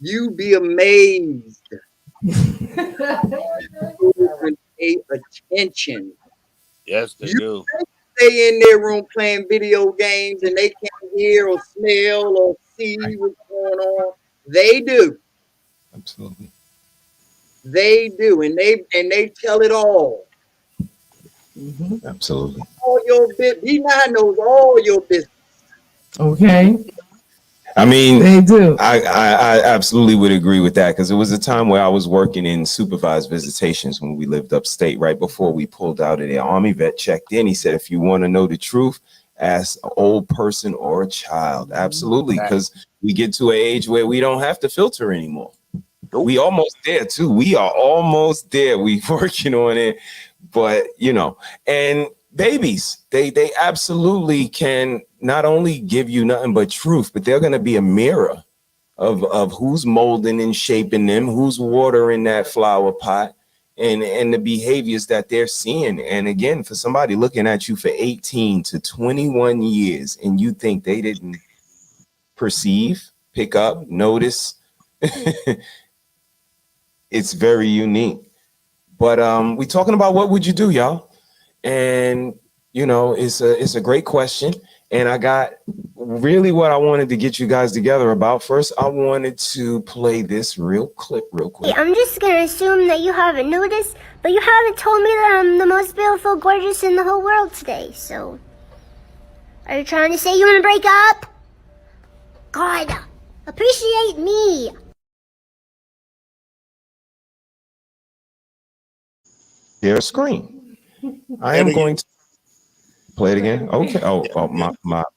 you'd be amazed. Children pay attention. Yes, they do. They in their room playing video games and they can't hear or smell or see what's going on. They do. Absolutely. They do, and they tell it all. Absolutely. All your business. B9 knows all your business. Okay. I mean, they do. I absolutely would agree with that because it was a time where I was working in supervised visitations when we lived upstate. Right before we pulled out of the Army vet checked in, he said, if you want to know the truth, ask an old person or a child. Absolutely, because we get to an age where we don't have to filter anymore. We almost there too. We are almost there. We working on it, but and babies, they absolutely can not only give you nothing but truth, but they're going to be a mirror of who's molding and shaping them, who's watering that flower pot, and the behaviors that they're seeing. And again, for somebody looking at you for 18 to 21 years, and you think they didn't perceive, pick up, notice, it's very unique. But we talking about what would you do, y'all? And it's a great question. And I got really what I wanted to get you guys together about. First, I wanted to play this clip real quick. I'm just gonna assume that you haven't noticed, but you haven't told me that I'm the most beautiful, gorgeous in the whole world today. So Are you trying to say you want to break up? God, appreciate me. Share screen. I am going to play it again. Okay.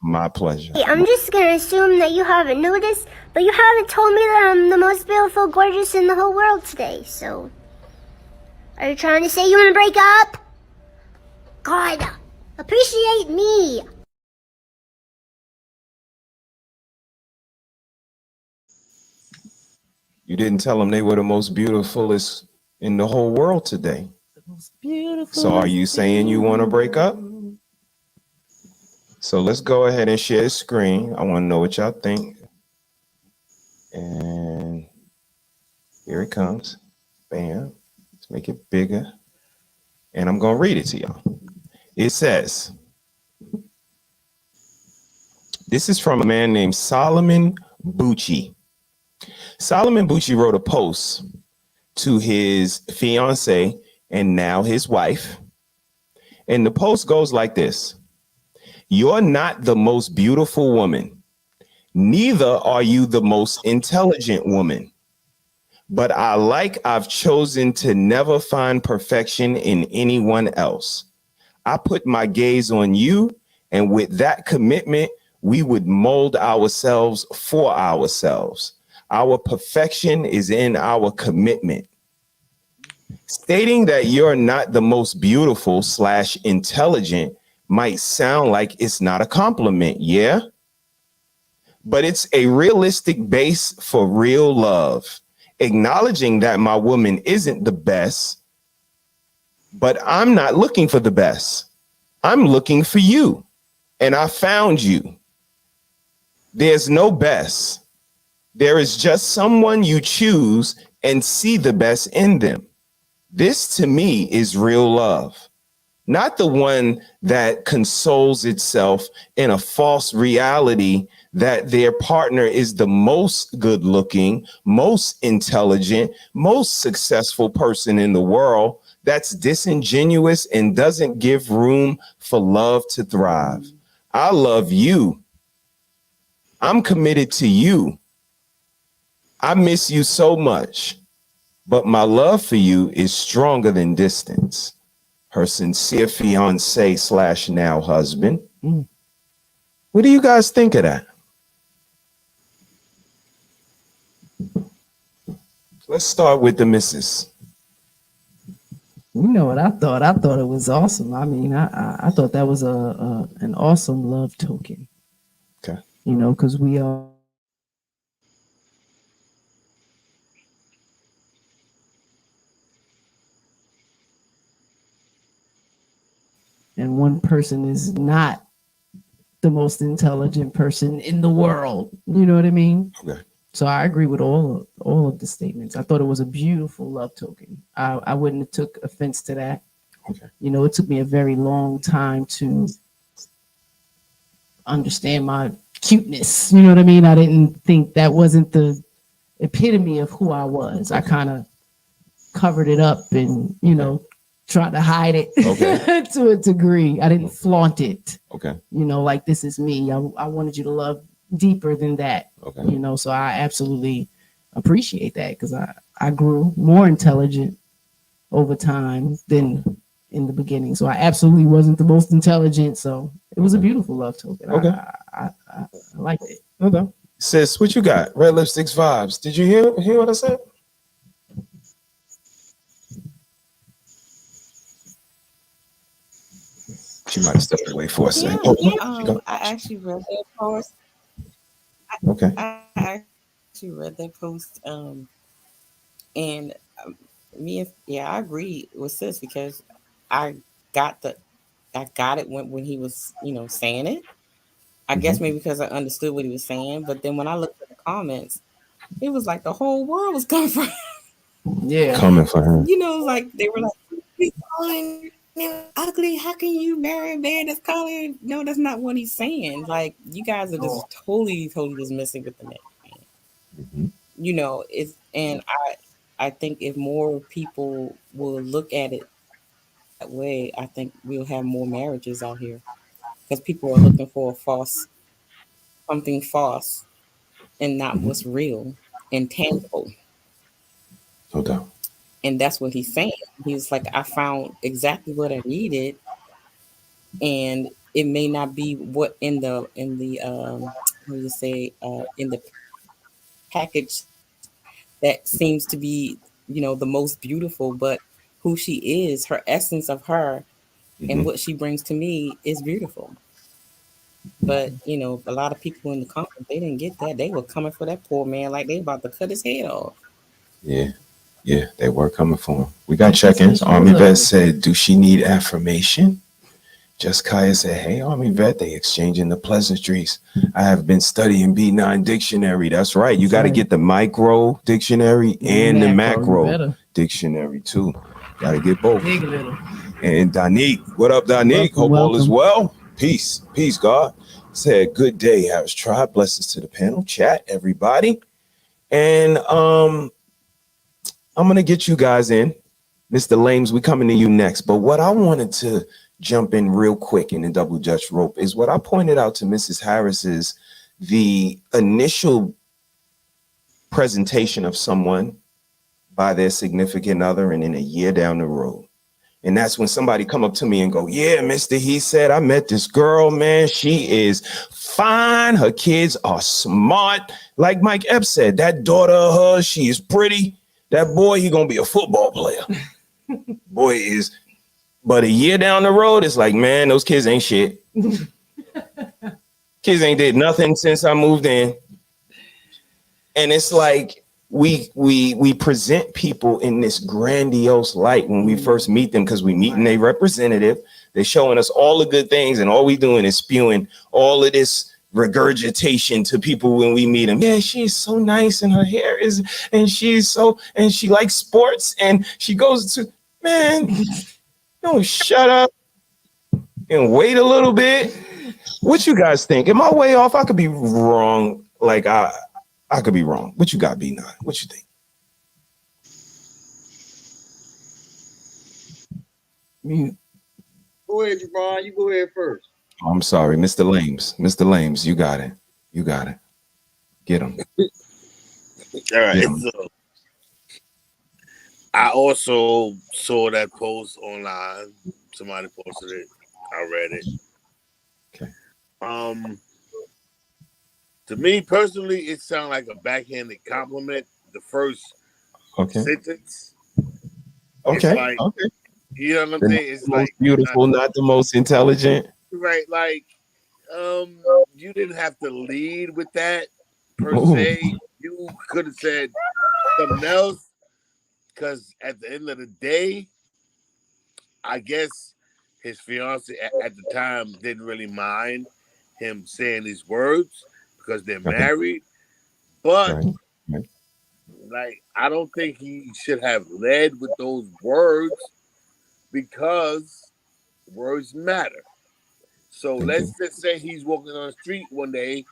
My pleasure. Hey, I'm just gonna assume that you haven't noticed, but you haven't told me that I'm the most beautiful, gorgeous in the whole world today, so. Are you trying to say you want to break up? God, appreciate me. You didn't tell them they were the most beautifulest in the whole world today. So are you saying you want to break up? So let's go ahead and share the screen. I want to know what y'all think. And here it comes. Bam. Let's make it bigger. And I'm going to read it to y'all. It says, this is from a man named Solomon Bucci. Solomon Bucci wrote a post to his fiance and now his wife. And the post goes like this. You're not the most beautiful woman. Neither are you the most intelligent woman. But I've chosen to never find perfection in anyone else. I put my gaze on you, and with that commitment, we would mold ourselves for ourselves. Our perfection is in our commitment. Stating that you're not the most beautiful / intelligent might sound like it's not a compliment, yeah? But it's a realistic base for real love. Acknowledging that my woman isn't the best, but I'm not looking for the best. I'm looking for you, and I found you. There's no best. There is just someone you choose and see the best in them. This to me is real love, not the one that consoles itself in a false reality that their partner is the most good looking, most intelligent, most successful person in the world. That's disingenuous and doesn't give room for love to thrive. I love you. I'm committed to you. I miss you so much, but my love for you is stronger than distance. Her sincere fiance / now husband. What do you guys think of that? Let's start with the missus. You know what I thought? I thought it was awesome. I mean, I thought that was an awesome love token. Okay. You know, because we are. And one person is not the most intelligent person in the world. You know what I mean? Okay. So I agree with all of the statements. I thought it was a beautiful love token. I wouldn't have took offense to that. Okay. You know, it took me a very long time to understand my cuteness. You know what I mean? I didn't think that wasn't the epitome of who I was. I kind of covered it up and, you know, tried to hide it to a degree. I didn't flaunt it. Okay. You know, like this is me. I wanted you to love deeper than that. Okay. You know, so I absolutely appreciate that because I grew more intelligent over time than in the beginning. So I absolutely wasn't the most intelligent. So it was a beautiful love token. Okay. I liked it. Okay. Sis, what you got? Red Lipsticks vibes. Did you hear what I said? She might have stepped away for a second. I actually read that post. Okay. I actually read that post. And I agree with sis because I got it when he was, saying it. I guess maybe because I understood what he was saying, but then when I looked at the comments, it was like the whole world was coming for him. Yeah. Coming for him. You know, like they were like, he's calling him ugly. How can you marry a man that's calling? No, that's not what he's saying. Like you guys are just totally just messing with the man. You know, I think if more people will look at it that way, I think we'll have more marriages out here. because people are looking for something false, and not what's real and tangible. No doubt. And that's what he's saying. He's like, I found exactly what I needed, and it may not be what in the what do you say, in the package that seems to be, the most beautiful, but who she is, her essence of her, and what she brings to me is beautiful. But a lot of people in the conference, they didn't get that. They were coming for that poor man like they about to cut his head off. Yeah. Yeah, they were coming for him. We got check-ins. Army Vet said, do she need affirmation? Just Kaya said, hey, Army Vet, they exchanging the pleasantries. I have been studying B9 dictionary. That's right. You got to get the micro dictionary and the macro dictionary too. Got to get both. And Danique, what up, Danique? Hope all is well. Peace. Peace, God. Said, good day, Harris Tribe. Blessings to the panel. Chat, everybody. And I'm going to get you guys in. Mr. Lames, we coming to you next. But what I wanted to jump in real quick in the double dutch rope is what I pointed out to Mrs. Harris is the initial presentation of someone by their significant other and then a year down the road. And that's when somebody come up to me and go, yeah, Mr. He said, I met this girl, man. She is fine. Her kids are smart. Like Mike Epps said, that daughter of hers, she is pretty. That boy, he gonna be a football player. Boy is, but a year down the road, it's like, man, those kids ain't shit. Kids ain't did nothing since I moved in. And it's like we present people in this grandiose light when we first meet them, because we meeting a representative. They're showing us all the good things, and all we doing is spewing all of this regurgitation to people when we meet them. Yeah, she's so nice, and her hair is, and she's so, and she likes sports, and she goes to, man, don't shut up and wait a little bit. What you guys think? Am I way off? I could be wrong. Like I could be wrong. What you got, B9? What you think? Go ahead, Javon. You go ahead first. Oh, I'm sorry, Mr. Lames. Mr. Lames, you got it. You got it. Get him. All right. So I also saw that post online. Somebody posted it. I read it. Okay. To me personally, it sounded like a backhanded compliment. The first sentence. Okay. Like, okay. You know what I'm saying? It's the like most beautiful, not the most intelligent. Right. Like, you didn't have to lead with that per Ooh. se. You could have said something else, because at the end of the day, I guess his fiance at the time didn't really mind him saying these words because they're married. But like, I don't think he should have led with those words, because words matter. So let's just say he's walking on the street one day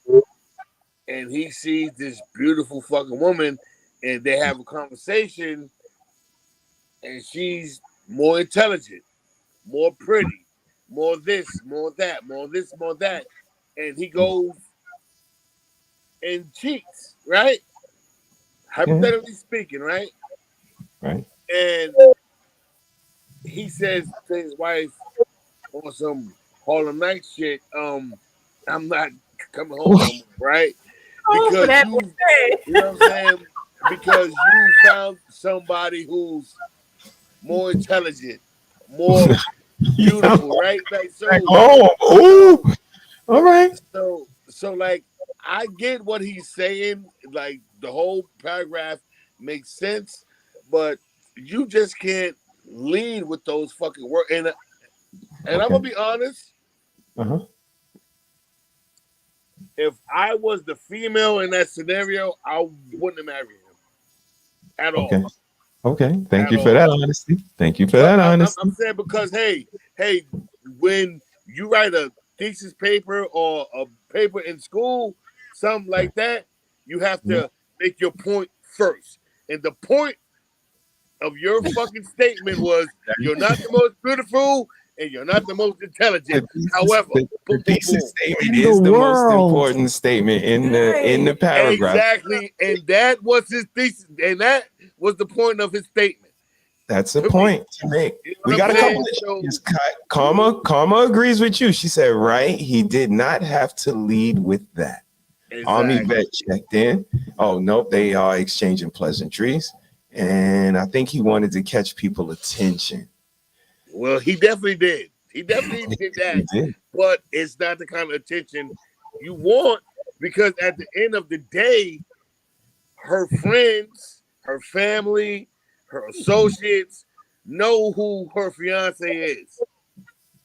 and he sees this beautiful fucking woman, and they have a conversation, and she's more intelligent, more pretty, more this, more that, more this, more that, and he goes and cheats, right? Hypothetically speaking, right? Right. And he says to his wife on some Harlem Night shit, I'm not coming home no more, right? Because you know what I'm saying? Because you found somebody who's more intelligent, more beautiful, right? Like, so, all right. So like, I get what he's saying. Like, the whole paragraph makes sense, but you just can't lead with those fucking words. And I'm gonna be honest. If I was the female in that scenario, I wouldn't have married him at all. Okay. Thank you for that honesty. Thank you for that honesty. I'm saying, because hey, when you write a thesis paper or a paper in school, something like that, you have to make your point first. And the point of your fucking statement was, you're not the most beautiful, and you're not the most intelligent. However, the thesis statement is the most important statement in the paragraph. Exactly, and that was his thesis, and that was the point of his statement. That's a point to make. You know We got a couple of issues. Karma agrees with you. She said, right, he did not have to lead with that. Army vet checked in. Oh, nope, they are exchanging pleasantries. And I think he wanted to catch people's attention. Well, he definitely did. He definitely did that. He did. But it's not the kind of attention you want, because at the end of the day, her friends, her family, her associates know who her fiance is.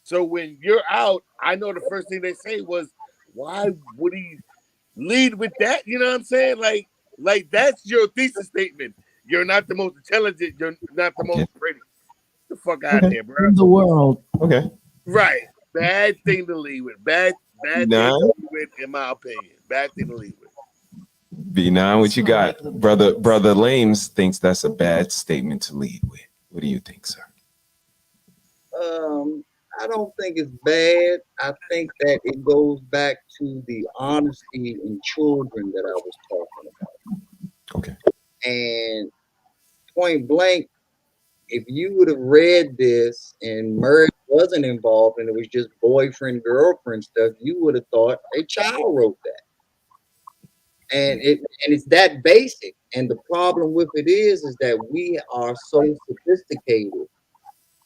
So when you're out, I know the first thing they say was, why would he lead with that? You know what I'm saying? Like that's your thesis statement. You're not the most intelligent. You're not the most pretty. Get the fuck out of here, bro. In the world. Okay. Right. Bad thing to lead with. Bad thing to lead with, in my opinion. Bad thing to lead with. B9, what you got? Brother Lames thinks that's a bad statement to lead with. What do you think, sir? I don't think it's bad. I think that it goes back to the honesty in children that I was talking about. Okay. And point blank, if you would have read this and marriage wasn't involved and it was just boyfriend, girlfriend stuff, you would have thought a child wrote that. And it's that basic. And the problem with it is that we are so sophisticated.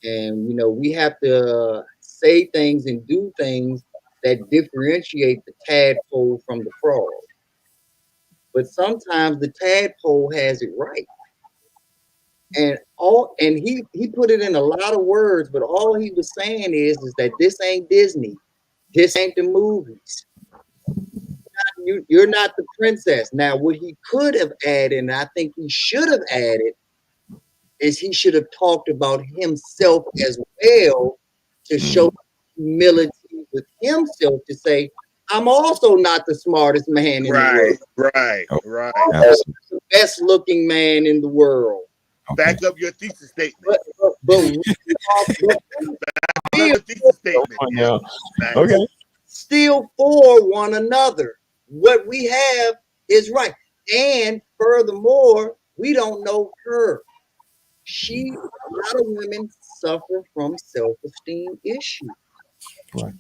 And, we have to say things and do things that differentiate the tadpole from the frog. But sometimes the tadpole has it right. And he put it in a lot of words, but all he was saying is that this ain't Disney. This ain't the movies. You're not the princess. Now, what he could have added, and I think he should have added, is he should have talked about himself as well to show humility with himself, to say, I'm also not the smartest man in the world. Right. I'm also the best looking man in the world. Back up your thesis statement. Okay. Still for one another. What we have is right. And furthermore, we don't know her. A lot of women suffer from self-esteem issues. Right.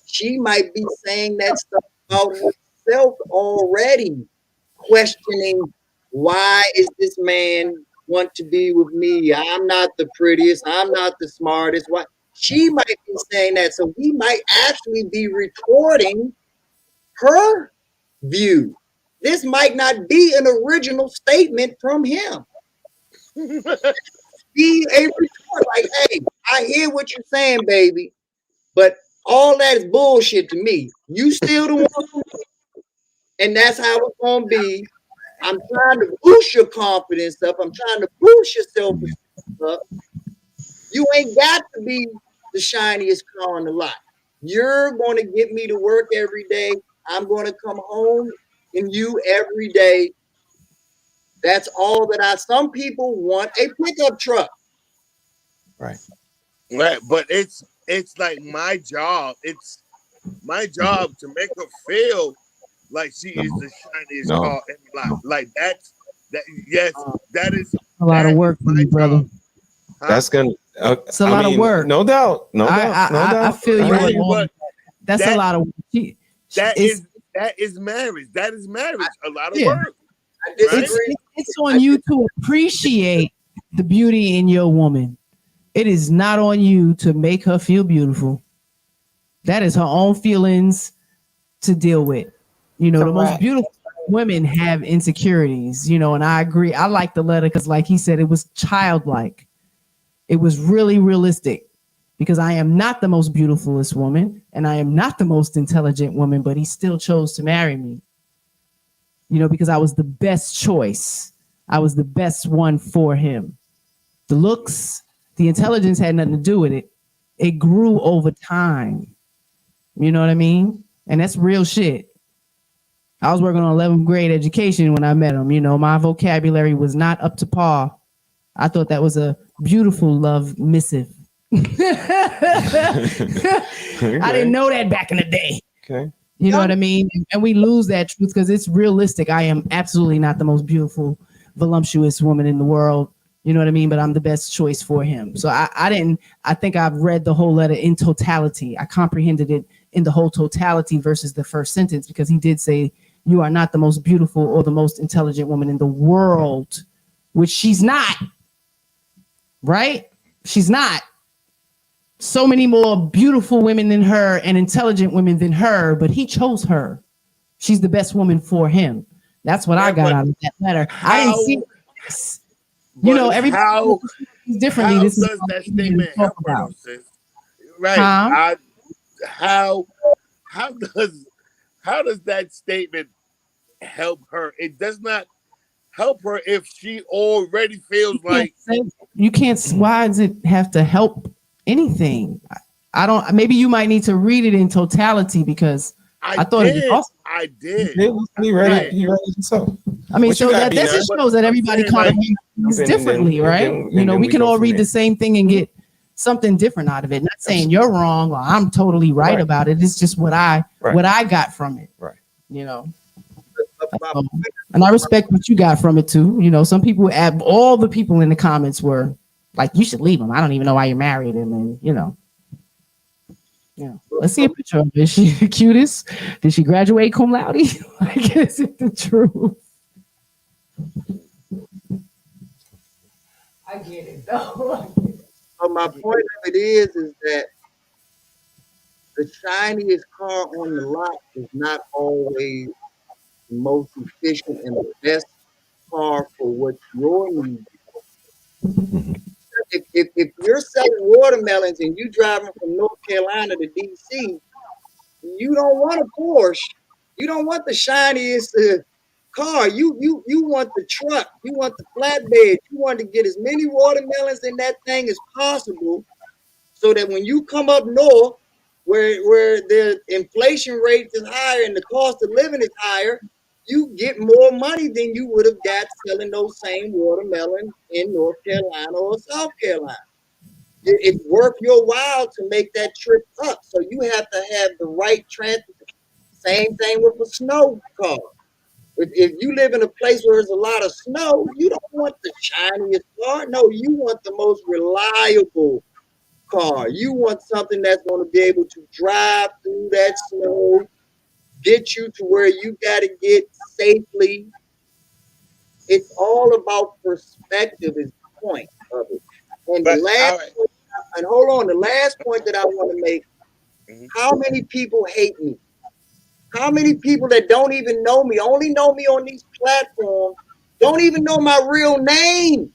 She might be saying that stuff about herself already, questioning, why is this man want to be with me? I'm not the prettiest. I'm not the smartest. Why? She might be saying that. So we might actually be retorting her view. This might not be an original statement from him. Be a retort like, hey, I hear what you're saying, baby, but all that is bullshit to me. You still the one, and that's how it's gonna be. I'm trying to boost your confidence up. I'm trying to boost your self-esteem up. You ain't got to be the shiniest car on the lot. You're going to get me to work every day. I'm going to come home in you every day. That's all that some people want a pickup truck. Right. Right. But it's like my job. It's my job to make her feel like she is the shiniest car in the lot. Like that is a lot of work for you, brother. That's gonna. It's a lot of work. No doubt. I feel you. That's a lot of work. That is marriage. That is marriage. A lot of work. It's on you to appreciate the beauty in your woman. It is not on you to make her feel beautiful. That is her own feelings to deal with. The most beautiful women have insecurities, and I agree. I like the letter because, like he said, it was childlike. It was really realistic, because I am not the most beautifulest woman and I am not the most intelligent woman, but he still chose to marry me. Because I was the best choice. I was the best one for him. The looks, the intelligence had nothing to do with it. It grew over time. You know what I mean? And that's real shit. I was working on 11th grade education when I met him. My vocabulary was not up to par. I thought that was a beautiful love missive. I didn't know that back in the day. Okay. You know what I mean? And we lose that truth because it's realistic. I am absolutely not the most beautiful, voluptuous woman in the world. You know what I mean? But I'm the best choice for him. So I think I've read the whole letter in totality. I comprehended it in the whole totality versus the first sentence, because he did say, you are not the most beautiful or the most intelligent woman in the world, which she's not. Right? She's not. So many more beautiful women than her and intelligent women than her, but he chose her. She's the best woman for him. That's what I got out of that letter. I didn't see this. You know, everybody differently. How This is does that statement help her, though, sis? Right. Huh? How does that statement help her? It does not help her if she already feels like you can't. Why does it have to help anything? I don't. Maybe you might need to read it in totality, because I thought it was awesome. I did. He read it. He read it himself. I mean, so that just shows that everybody comprehends differently, right? You know, we can all read the same thing and get something different out of it. Not saying you're wrong or I'm totally right about it. It's just what I got from it. Right. You know. And I respect what you got from it too. You know, some people, all the people in the comments were like, you should leave him. I don't even know why you're married. And you know. Yeah. Let's see a picture of her. Is she the cutest? Did she graduate cum laude? Like, is it the truth? I get it though. So my point of it is that the shiniest car on the lot is not always the most efficient and the best car for what your needs. If you're selling watermelons and you driving from North Carolina to DC, you don't want a Porsche. You don't want the shiniest car. You want the truck. You want the flatbed. You want to get as many watermelons in that thing as possible, so that when you come up north, where the inflation rate is higher and the cost of living is higher, you get more money than you would have got selling those same watermelons in North Carolina or South Carolina. It's worth your while to make that trip up. So you have to have the right transport. Same thing with a snow car. If you live in a place where there's a lot of snow, you don't want the shiniest car. No, you want the most reliable car. You want something that's going to be able to drive through that snow, get you to where you got to get safely. It's all about perspective is the point of it. And the last point that I want to make, how many people hate me? How many people that don't even know me, only know me on these platforms, don't even know my real name,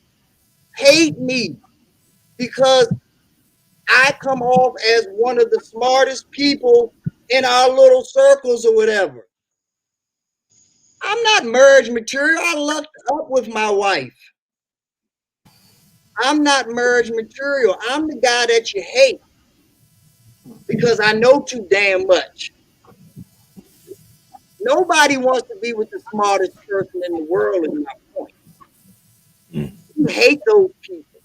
hate me because I come off as one of the smartest people in our little circles or whatever. I'm not marriage material. I lucked up with my wife. I'm not marriage material. I'm the guy that you hate because I know too damn much. Nobody wants to be with the smartest person in the world, is my point. You hate those people.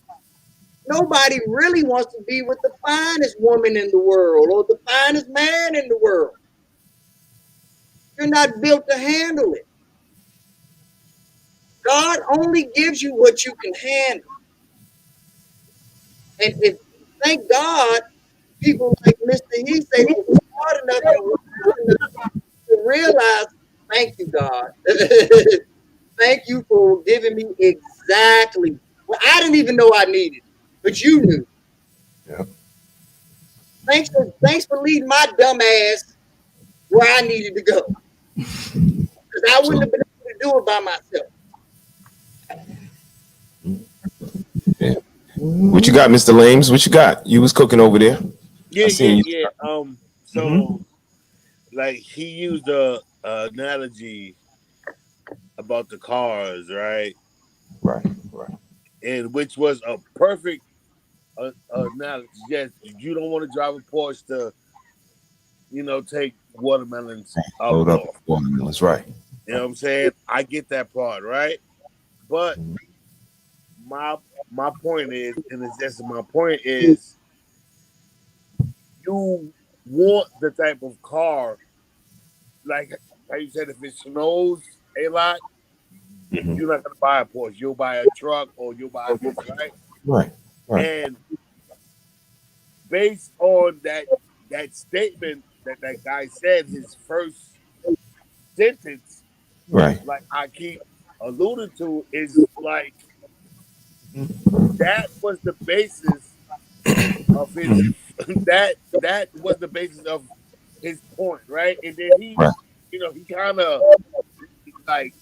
Nobody really wants to be with the finest woman in the world or the finest man in the world. You're not built to handle it. God only gives you what you can handle. And thank God, people like Mr. Hesaid are smart enough to realize, thank you, God. Thank you for giving me exactly what I didn't even know I needed, but you knew. Yeah. Thanks for leading my dumb ass where I needed to go. Because I wouldn't have been able to do it by myself. Yeah. What you got, Mr. Lames? What you got? You was cooking over there. Yeah. So, like, he used the analogy about the cars, right? Right. And which was a perfect analogy. Yes, you don't want to drive a Porsche to, take watermelons up Hold up, north. watermelons, right? You know what I'm saying? I get that part, right? But my point is, and it's just my point is, you want the type of car, like how you said, if it snows a lot, you're not gonna buy a Porsche. You'll buy a truck or you'll buy this, right? Right. And based on that statement that guy said, his first sentence, Right. like I keep alluding to, is like that was the basis of his that was the basis of his point, right? And then he, Right. he kind of like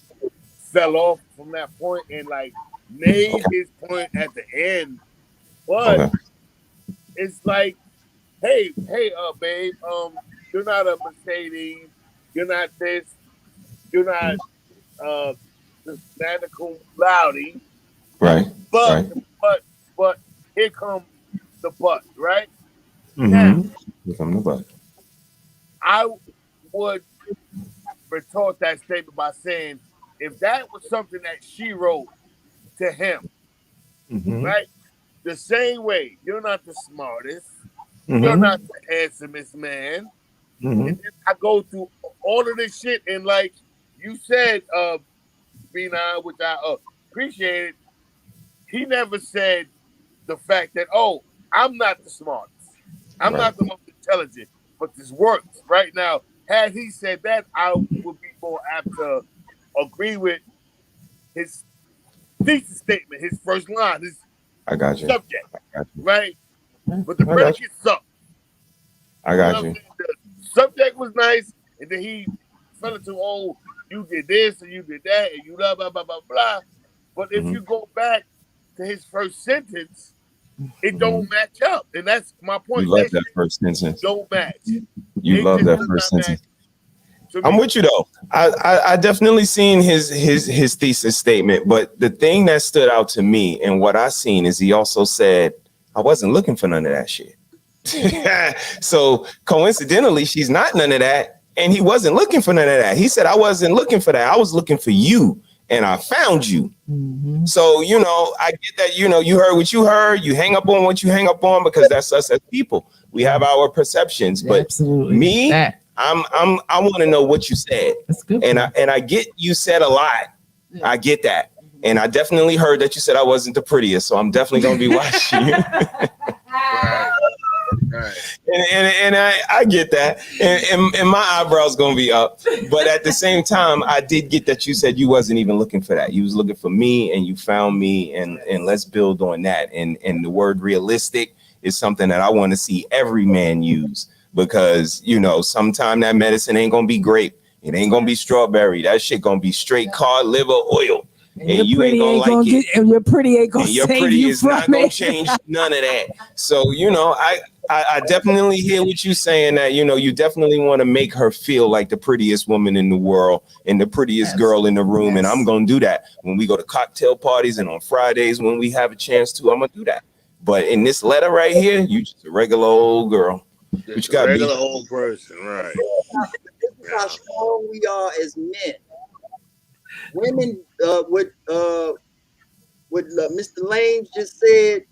fell off from that point and like made his point at the end, but Okay. it's like, hey, babe, you're not a Mercedes, you're not this, you're not this manical loudy, Right. but Right. but here comes the but, right? Now Here come the butt. I would retort that statement by saying, if that was something that she wrote to him, right? The same way, you're not the smartest, you're not the handsomest man. And then I go through all of this shit, and like you said, B9, which I appreciated, he never said the fact that, oh, I'm not the smartest, I'm not the most intelligent, but this works right now. Had he said that, I would be more apt to agree with his thesis statement, his first line, his I got you. subject, I got you. right? But the I got predicate sucked. I got you. The subject was nice, and then he fell into, oh, you did this and you did that, and you blah, blah, blah, blah, blah. But if you go back to his first sentence, it don't match up. And that's my point. You love that first sentence. Don't match. You love that first sentence. I'm with you though. I definitely seen his thesis statement, but the thing that stood out to me and what I seen is he also said, I wasn't looking for none of that shit. So coincidentally, she's not none of that, and he wasn't looking for none of that. He said, I wasn't looking for that. I was looking for you, and I found you. So, I get that, you heard what you heard. You hang up on what you hang up on because that's us as people. We have our perceptions, but me, I want to know what you said. That's good. And I get you said a lot. I get that. And I definitely heard that you said I wasn't the prettiest, so I'm definitely going to be watching you. Right. And I get that, and my eyebrows gonna be up, but at the same time, I did get that you said you wasn't even looking for that. You was looking for me, and you found me, and let's build on that. And the word realistic is something that I want to see every man use, because sometime that medicine ain't gonna be grape, it ain't gonna be strawberry. That shit gonna be straight cod liver oil. And you ain't gonna like it. And your pretty ain't gonna and your save pretty you is from not gonna change none of that. So I definitely hear what you're saying, that you definitely want to make her feel like the prettiest woman in the world and the prettiest girl in the room. And I'm gonna do that when we go to cocktail parties and on Fridays when we have a chance to. I'm gonna do that. But in this letter right here, you just a regular old girl. Just a regular old person, right? This is how strong we are as men. Women, what Mr. Lane just said,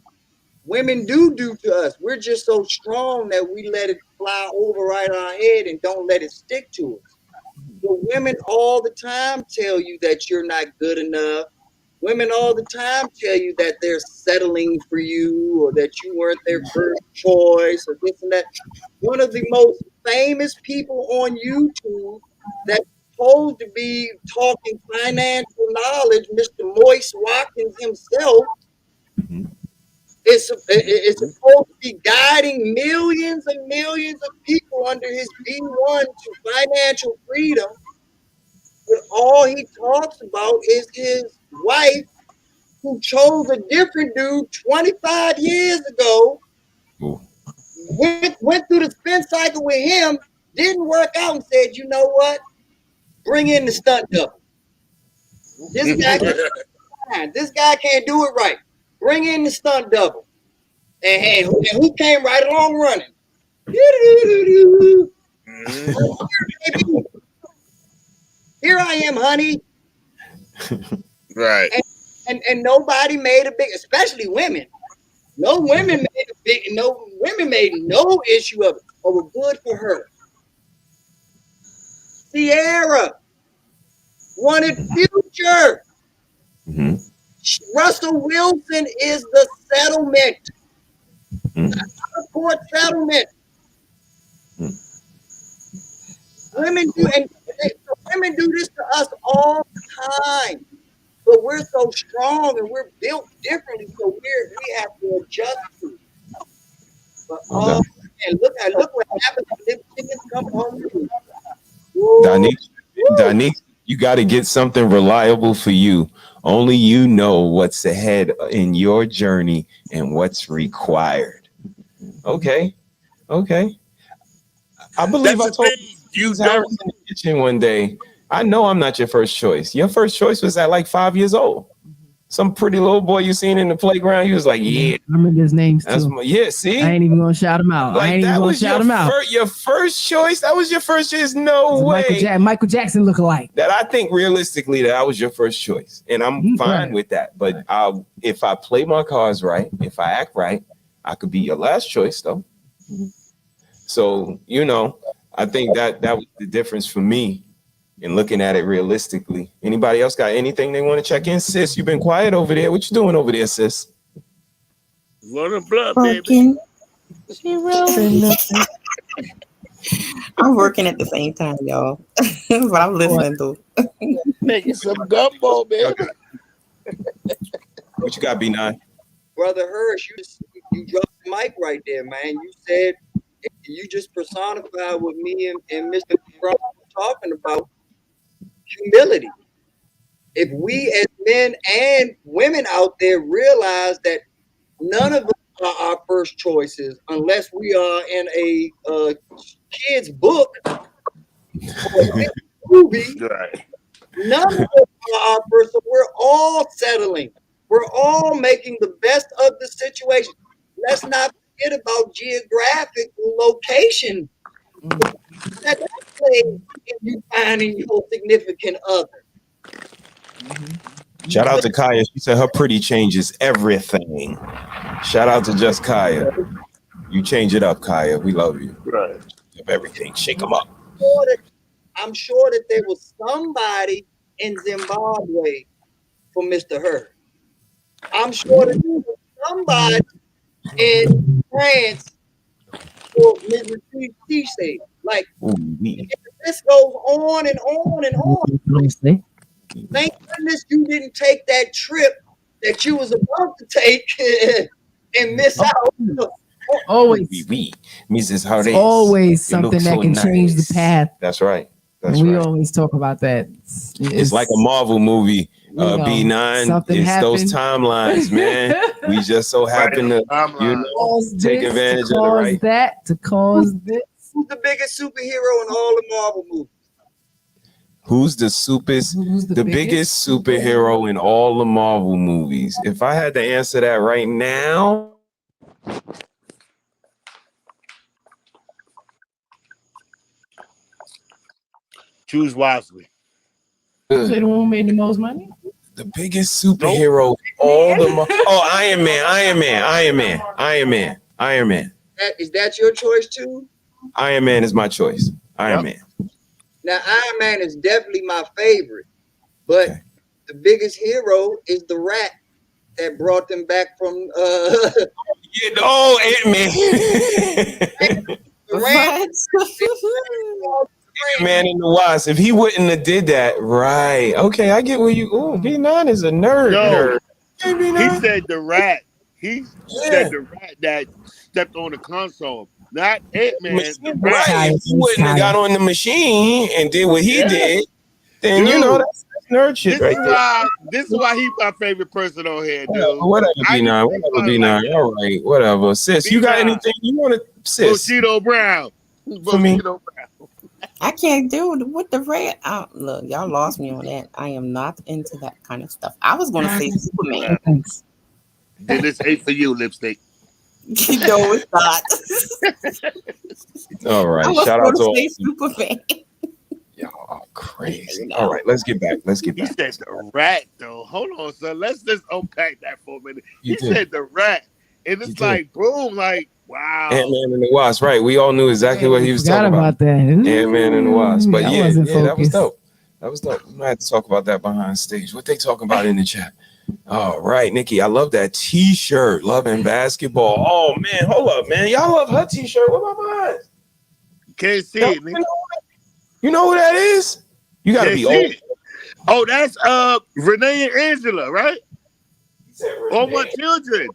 women do to us. We're just so strong that we let it fly over right our head and don't let it stick to us. So women all the time tell you that you're not good enough. Women all the time tell you that they're settling for you, or that you weren't their first choice, or this and that. One of the most famous people on YouTube that's supposed to be talking financial knowledge, Mr. Moise Watkins himself, is supposed to be guiding millions and millions of people under his V1 to financial freedom. But all he talks about is his wife, who chose a different dude 25 years ago, went through the spin cycle with him, didn't work out, and said, you know what? Bring in the stunt double. This guy can't do it right. Bring in the stunt double. And who came right along running? Here I am, honey. Right. And nobody made a big, especially women. No women made no issue of it. or were good for her. Sierra wanted Future. Mm-hmm. Russell Wilson is the settlement. Not a court settlement. Women do, and women do this to us all the time. But we're so strong and we're built differently, so we have to adjust to it. But and look what happens when them chickens come home. Danique, you got to get something reliable for you. Only you know what's ahead in your journey and what's required. Okay. I believe I told you Harris in the kitchen one day. I know I'm not your first choice. Your first choice was at like 5 years old. Some pretty little boy you seen in the playground. He was like, yeah. I remember his names too. See? I ain't even gonna shout him out. Like, that was your first choice. That was your first choice. No way. Michael Jackson look-alike. That I think realistically that was your first choice. And I'm fine with that. But if I play my cards right, if I act right, I could be your last choice though. So, I think that was the difference for me in looking at it realistically. Anybody else got anything they want to check in? Sis, you've been quiet over there. What you doing over there, sis? Running blood, baby. I'm working at the same time, y'all. But I'm listening to. Making some gumbo, baby. What you got, B9? Brother Hirsch, you dropped the mic right there, man. You said you just personified what me and Mr. Brown were talking about. Humility. If we as men and women out there realize that none of us are our first choices unless we are in a kid's book or a movie, none of us are our first. So we're all settling. We're all making the best of the situation. Let's not forget about geographic location. That plays in you finding your significant other. Shout out to Kaya. She said her pretty changes everything. Shout out to just Kaya. You change it up, Kaya. We love you. Right. Everything. Shake them up. I'm sure that there was somebody in Zimbabwe for Mr. Hurd. I'm sure that there was somebody in France for Mrs. Shesaid. Like, this goes on and on and on. Thank goodness you didn't take that trip that you was about to take and miss out. Always, Mrs. Hardy. Always something that can change the path. That's right. We always talk about that. It's like a Marvel movie. B9. It's those timelines, man. We just so happen to take advantage of the right. To cause this. Who's the biggest superhero in all the Marvel movies? Who's the biggest superhero in all the Marvel movies? If I had to answer that right now, choose wisely. Is it the one who made the most money? The biggest superhero, Iron Man. Is that your choice too? Iron Man is my choice. Iron Man. Now, Iron Man is definitely my favorite, but the biggest hero is the rat that brought them back from Ant-Man. Man in the Wasp. If he wouldn't have did that, right? Okay, I get where you. Oh, B9 is a nerd. He said the rat. He said the rat that stepped on the console, not Ant-Man. Right. If he wouldn't have got on the machine and did what he did, then that's nerd shit right there. This is why he's my favorite person on here, dude. Whatever, B9. All right, whatever. Sis, you got anything you want to, sis? Bushido Brown. For me. I can't do it with the red. Look, y'all lost me on that. I am not into that kind of stuff. I was going to say Superman. Then it's 8 for you, lipstick. No, it's not. All right. Shout out to all. Superman. Y'all are crazy. All right, let's get back. He said the rat, though. Hold on, son. Let's just unpack that for a minute. He said the rat. And it's like, boom, like, wow. Wow. Ant-Man and the Wasp, right? We all knew exactly what he was talking about. That. Ant-Man and the Wasp. But yeah, that was focused. dope. That was dope. We might have to talk about that behind stage. What they talking about in the chat? All right, Nikki, I love that T-shirt. Loving basketball. Oh man, hold up, man. Y'all love her T-shirt. What about mine? Can't see it, nigga. You know who that is? You gotta be old. Oh, that's Renee and Angela, right? All my children.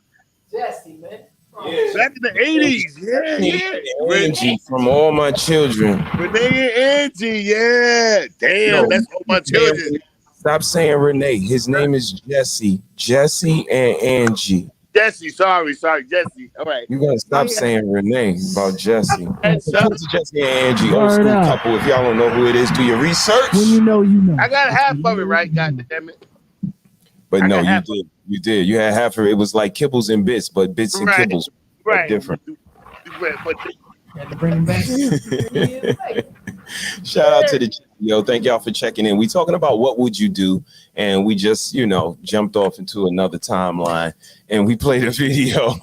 Jesse, man. Yeah. Back in the 80s. Yeah. Angie from All My Children. Renee and Angie, yeah. Damn, that's All My Children. Stop saying Renee. His name is Jesse. Jesse and Angie. Jesse, sorry, Jesse. All right. You gotta stop saying Renee about Jesse. Jesse and Angie, old Word school up. couple. If y'all don't know who it is, do your research. When you know, you know. I got half of it right, God damn it. But no, you did. You did. You had half of it. It was like kibbles and bits, but bits and kibbles are different. Had to bring him back. Shout out to the yo. Thank y'all for checking in. We talking about what would you do, and we just jumped off into another timeline, and we played a video,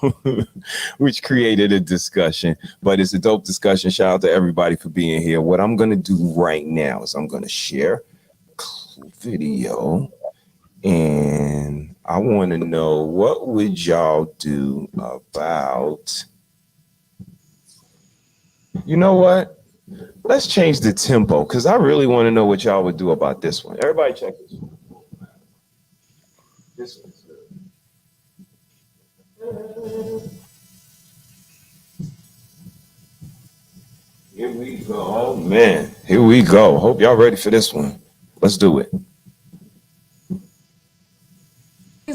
which created a discussion. But it's a dope discussion. Shout out to everybody for being here. What I'm gonna do right now is I'm gonna share video, and I want to know what would y'all do about. You know what? Let's change the tempo because I really want to know what y'all would do about this one. Everybody check this one. This one's good. Here we go. Oh, man. Here we go. Hope y'all ready for this one. Let's do it.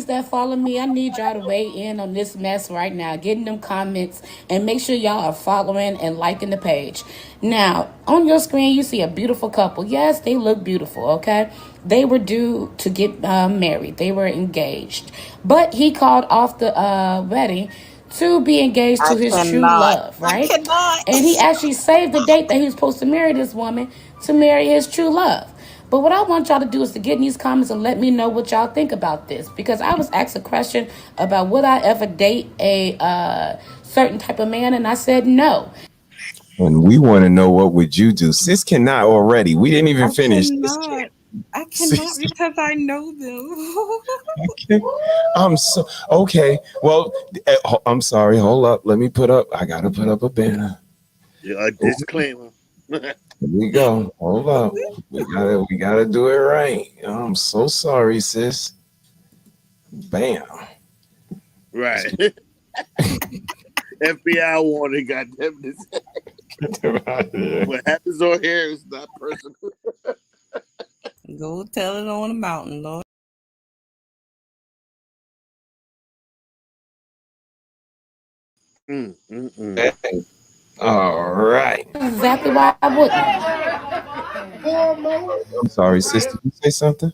That follow me, I need y'all to weigh in on this mess right now. Get in them comments and make sure y'all are following and liking the page. Now, on your screen, you see a beautiful couple. Yes, they look beautiful, okay? They were due to get married. They were engaged. But he called off the wedding to be engaged to his true love, right? And he actually saved the date that he was supposed to marry this woman to marry his true love. But what I want y'all to do is to get in these comments and let me know what y'all think about this. Because I was asked a question about would I ever date a certain type of man, and I said no. And we want to know what would you do. Sis cannot already. We didn't even finish. I cannot because I know them. I'm so okay. Well, I'm sorry. Hold up. Let me put up. I gotta put up a banner. Yeah, a disclaimer. Here we go. Hold up. We gotta do it right. I'm so sorry, sis. Bam. Right. FBI warning, goddamn this. What happens on here is not personal. Go tell it on the mountain, Lord. All right. Exactly why I wouldn't. I'm sorry, sis. Did you say something?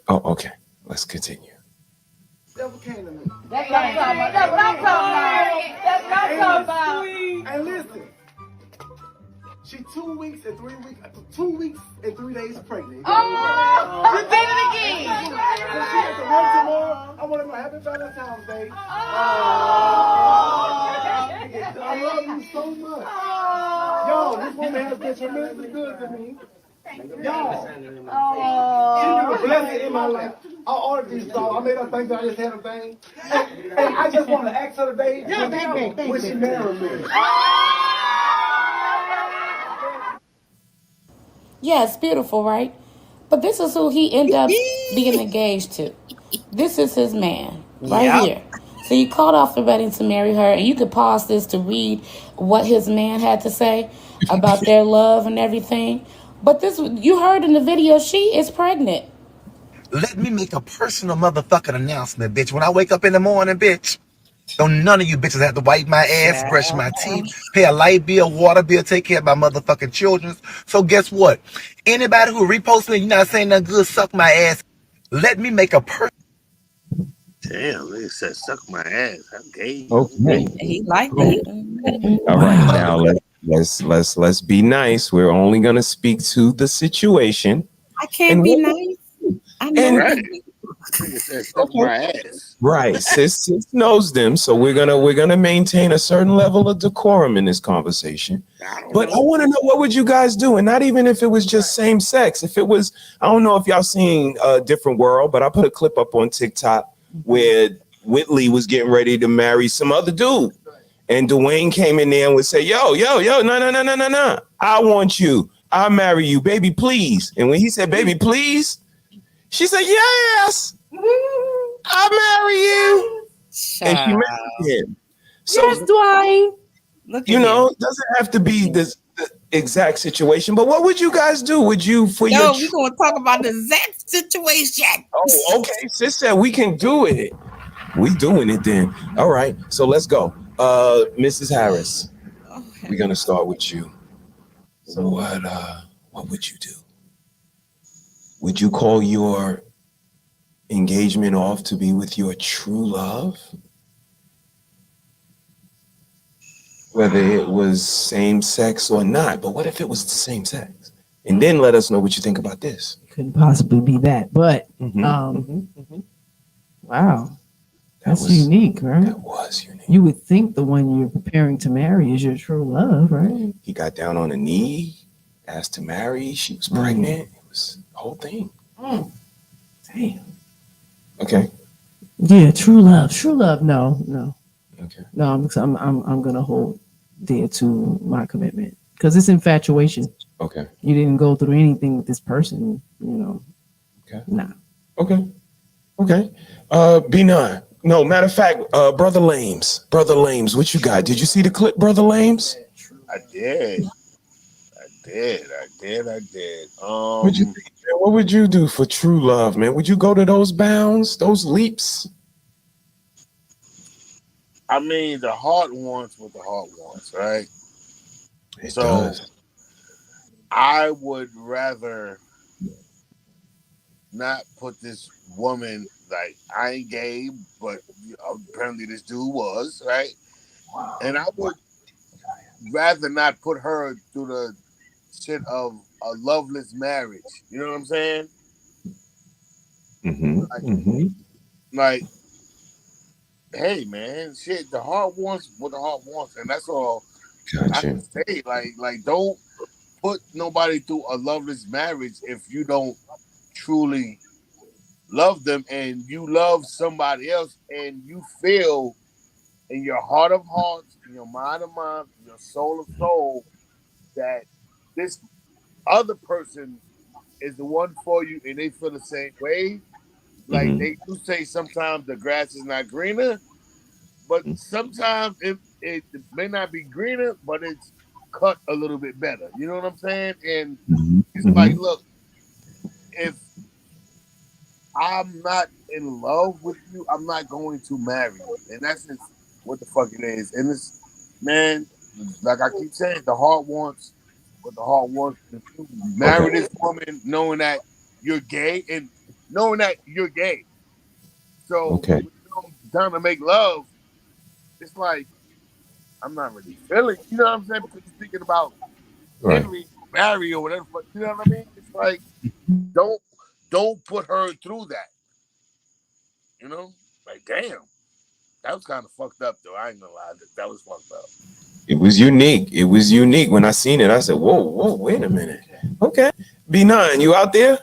Oh, okay. Let's continue. That's what I'm talking about. That's what I'm talking about. And listen, she 2 weeks and 3 weeks, 2 weeks and 3 days pregnant. Oh, you did it again. She has to work tomorrow. I want to go happy Valentine's Day. I love you so much. Yo, this woman has been tremendously good to me. Y'all, she's been a blessing in my life. I ordered these songs. I made her think that I just had a thing. And I just want to ask her today, when she married me. Yeah, it's beautiful, right? But this is who he ended up being engaged to. This is his man right here. So he called off the wedding to marry her, and you could pause this to read what his man had to say about their love and everything. But this, you heard in the video, she is pregnant. Let me make a personal motherfucking announcement, bitch. When I wake up in the morning, bitch, don't none of you bitches have to wipe my ass, brush my teeth, pay a light bill, water bill, take care of my motherfucking children. So guess what? Anybody who reposting, you're not saying nothing good, suck my ass. Let me make a Damn, they said suck my ass. How gay. Okay. He liked it. All right, now let's be nice. We're only gonna speak to the situation. I can't be nice. I know. Nigga said stuff my ass. Right, sis knows them, so we're gonna maintain a certain level of decorum in this conversation. But I want to know, what would you guys do? And not even if it was just same sex. If it was, I don't know if y'all seen a Different World, but I put a clip up on TikTok where Whitley was getting ready to marry some other dude, and Dwayne came in there and would say, "Yo, no, I want you. I'll marry you, baby, please." And when he said, "Baby, please," she said, "Yes, I'll marry you." And she married him. So, yes, Dwayne. You know, it doesn't have to be the exact situation, but what would you guys do? Would you, for your... No, we're going to talk about the exact situation. Oh, okay. Sis said we can do it. We doing it then. All right. So let's go. Mrs. Harris, we're going to start with you. So what would you do? Would you call your engagement off to be with your true love? Whether it was same sex or not, but what if it was the same sex? And then let us know what you think about this. Couldn't possibly be that, but wow, that's unique, right? That was unique. You would think the one you're preparing to marry is your true love, right? He got down on a knee, asked to marry. She was pregnant. It was the whole thing. Damn. Okay. Yeah, true love. True love. No. Okay. No, I'm gonna hold dear to my commitment because it's infatuation. Okay. You didn't go through anything with this person, you know. Okay. Nah. Okay. B9. No, matter of fact, Brother Lames, what you got? Did you see the clip, Brother Lames? I did. What'd you think, man? What would you do for true love, man? Would you go to those bounds, those leaps? I mean, the heart wants what the heart wants, right? It does. I would rather not put this woman, like, I ain't gay, but apparently this dude was, right? And I would rather not put her through the shit of a loveless marriage. You know what I'm saying? Like, hey, man, shit, the heart wants what the heart wants, and that's all I can say. Like, don't put nobody through a loveless marriage if you don't truly love them and you love somebody else and you feel in your heart of hearts, in your mind of mind, in your soul of soul that this other person is the one for you and they feel the same way. Like they do say sometimes the grass is not greener, but sometimes it may not be greener, but it's cut a little bit better. You know what I'm saying? And it's like, look, if I'm not in love with you, I'm not going to marry you. And that's just what the fuck it is. And it's, man, like I keep saying, the heart wants what the heart wants. If you marry this woman knowing that you're gay and knowing that you're gay. So when you come down to make love, it's like, I'm not really feeling, you know what I'm saying? Because you're thinking about Henry, marry or whatever, you know what I mean? It's like, don't put her through that. You know? Like, damn. That was kind of fucked up, though. I ain't gonna lie. That was fucked up. It was unique. When I seen it, I said, whoa, wait a minute. Okay. B9, you out there?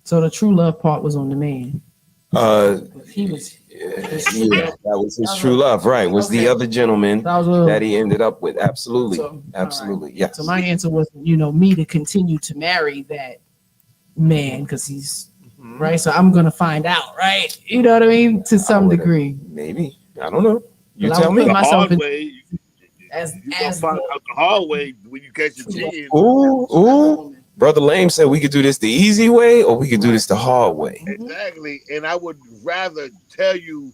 So the true love part was on the man. He was... Yeah, that was his true love, right? Was the other gentleman that he ended up with. Absolutely. Absolutely. Yes. So my answer was, me to continue to marry that man because he's right. So I'm gonna find out, right? You know what I mean? To some degree. Maybe. I don't know. You tell me. The hard way. You gonna find out the hard way when you catch your chin. Ooh. Brother Lame said we could do this the easy way or we could do this the hard way. Exactly. And I would rather tell you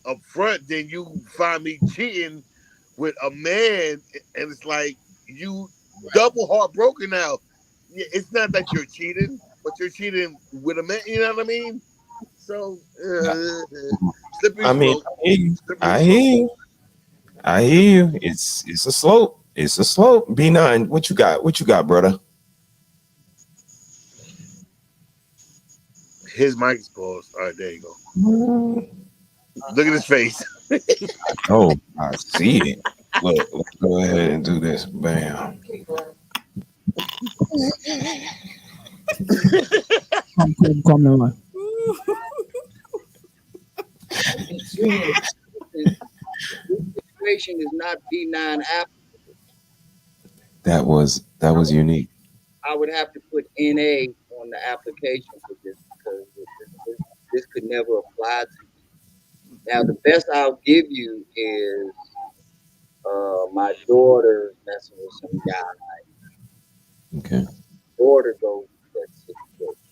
up front than you find me cheating with a man and it's like you double heartbroken now. It's not that you're cheating, but you're cheating with a man, you know what I mean? So I hear you. It's a slope. It's a slope. B9, what you got? What you got, brother? His mic is paused. All right, there you go. Look at his face. Oh, I see it. Look, let's go ahead and do this. Bam. Come on. Situation is not B9 applicable. That was unique. I would have to put NA on the application for this because this could never apply to me. Now, the best I'll give you is my daughter messing with some guy. Okay. Daughter goes through that situation.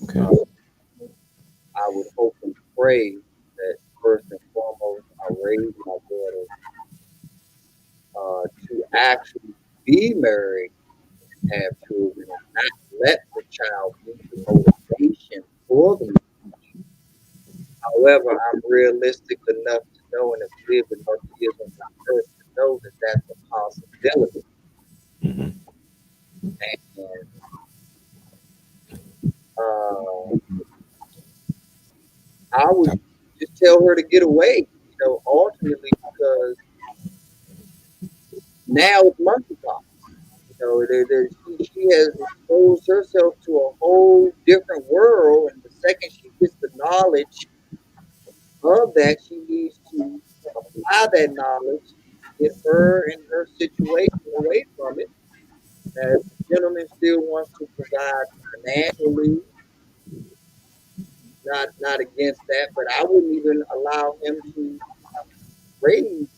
Okay. I would hope and pray that first and foremost, I raise my daughter to actually be married and have children, and not let the child be the motivation for the marriage. However, I'm realistic enough to know and have lived enough years on my earth to know that that's a possibility. Mm-hmm. And I would just tell her to get away, ultimately, because now it's monkeypox. She has exposed herself to a whole different world, and the second she gets the knowledge of that, she needs to apply that knowledge, get her and her situation away from it. Now, if the gentleman still wants to provide financially, not against that, but I wouldn't even allow him to raise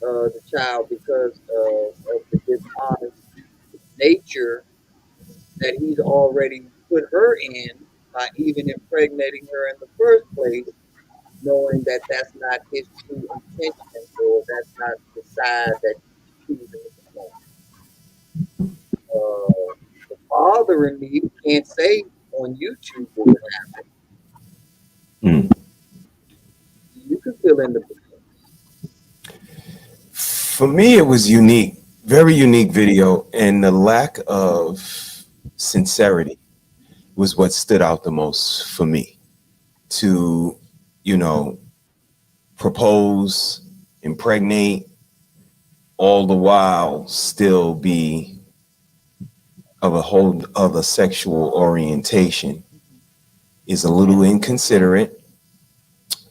the child because of the dishonest nature that he's already put her in by even impregnating her in the first place, knowing that that's not his true intention, or that's not the side that he's choosing at the moment. The father in me can't say on YouTube what would happen. You can fill in the blanks. For me, it was unique, very unique video, and the lack of sincerity was what stood out the most for me. To, propose, impregnate, all the while still be of a whole other sexual orientation is a little inconsiderate.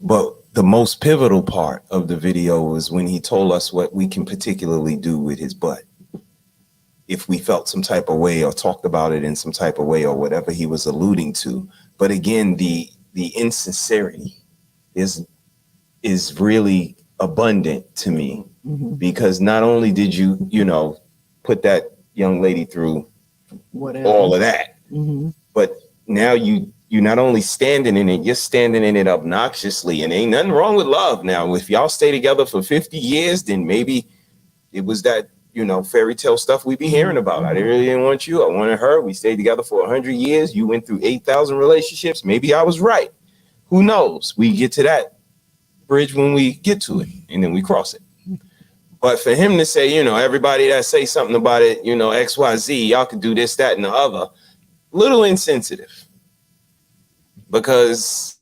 But the most pivotal part of the video was when he told us what we can particularly do with his butt. If we felt some type of way or talked about it in some type of way or whatever he was alluding to. But again, the insincerity is really abundant to me, because not only did you put that young lady through all of that, but now you not only standing in it, you're standing in it obnoxiously, and ain't nothing wrong with love. Now, if y'all stay together for 50 years, then maybe it was that, fairy tale stuff we be hearing about. I really didn't want you. I wanted her. We stayed together for 100 years. You went through 8,000 relationships. Maybe I was right. Who knows? We get to that bridge when we get to it, and then we cross it. But for him to say, everybody that say something about it, XYZ, y'all can do this, that, and the other, little insensitive. Because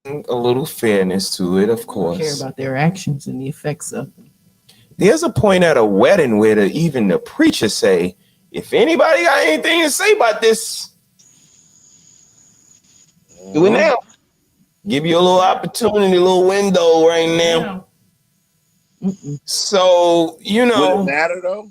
a little fairness to it, of course. Care about their actions and the effects of them. There's a point at a wedding where even the preacher say, if anybody got anything to say about this, do it now. Give you a little opportunity, a little window right now. So, Would it matter though?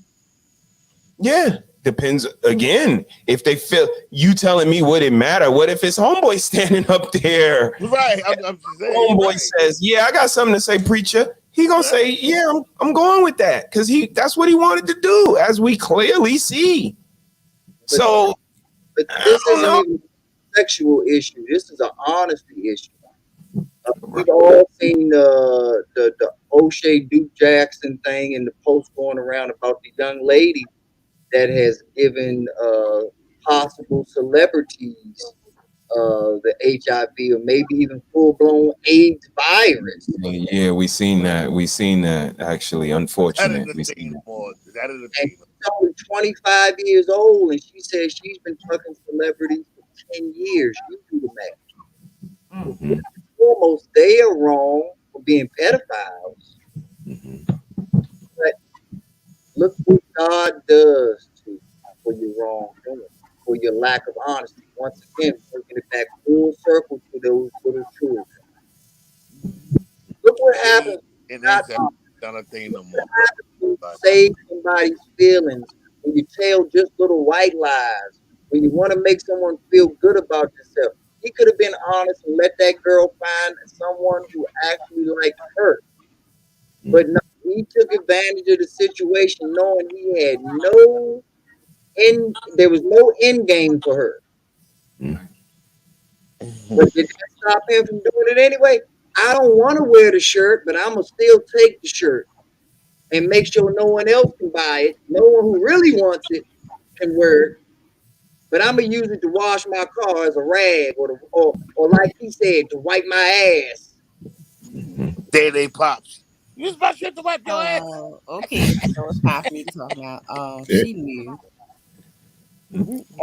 Yeah, depends. Again, if they feel, you telling me would it matter? What if his homeboy standing up there? Right. I'm just saying. Homeboy says, yeah, I got something to say, preacher. He gonna say, yeah, I'm going with that, because that's what he wanted to do, as we clearly see. But this isn't even a sexual issue. This is an honesty issue. We've all seen the O'Shea Duke Jackson thing and the post going around about the young lady that has given possible celebrities the HIV or maybe even full-blown AIDS virus. Yeah, we seen that. We seen that actually. That Unfortunate. is We the seen thing, that. boy. That is the And thing. she's only 25 years old, and she says she's been fucking celebrities for 10 years. You do the math. So first and foremost, they are wrong for being pedophiles. But look what God does to you for your wrongdoing, for your lack of honesty. Once again, bringing it back full circle to those little children. Look what They happens and when you're ain't not honest. done a thing no Look more. what happens when you Like, save somebody's feelings, when you tell just little white lies, when you want to make someone feel good about yourself. He could have been honest and let that girl find someone who actually liked her. But no, he took advantage of the situation knowing he had there was no end game for her. But did that stop him from doing it anyway? I don't want to wear the shirt, but I'm going to still take the shirt and make sure no one else can buy it. No one who really wants it can wear it. But I'm going to use it to wash my car as a rag or like he said, to wipe my ass. they pops. Use my shit to wipe your ass. Okay, so it's time for me to talk now. Yeah. She knew.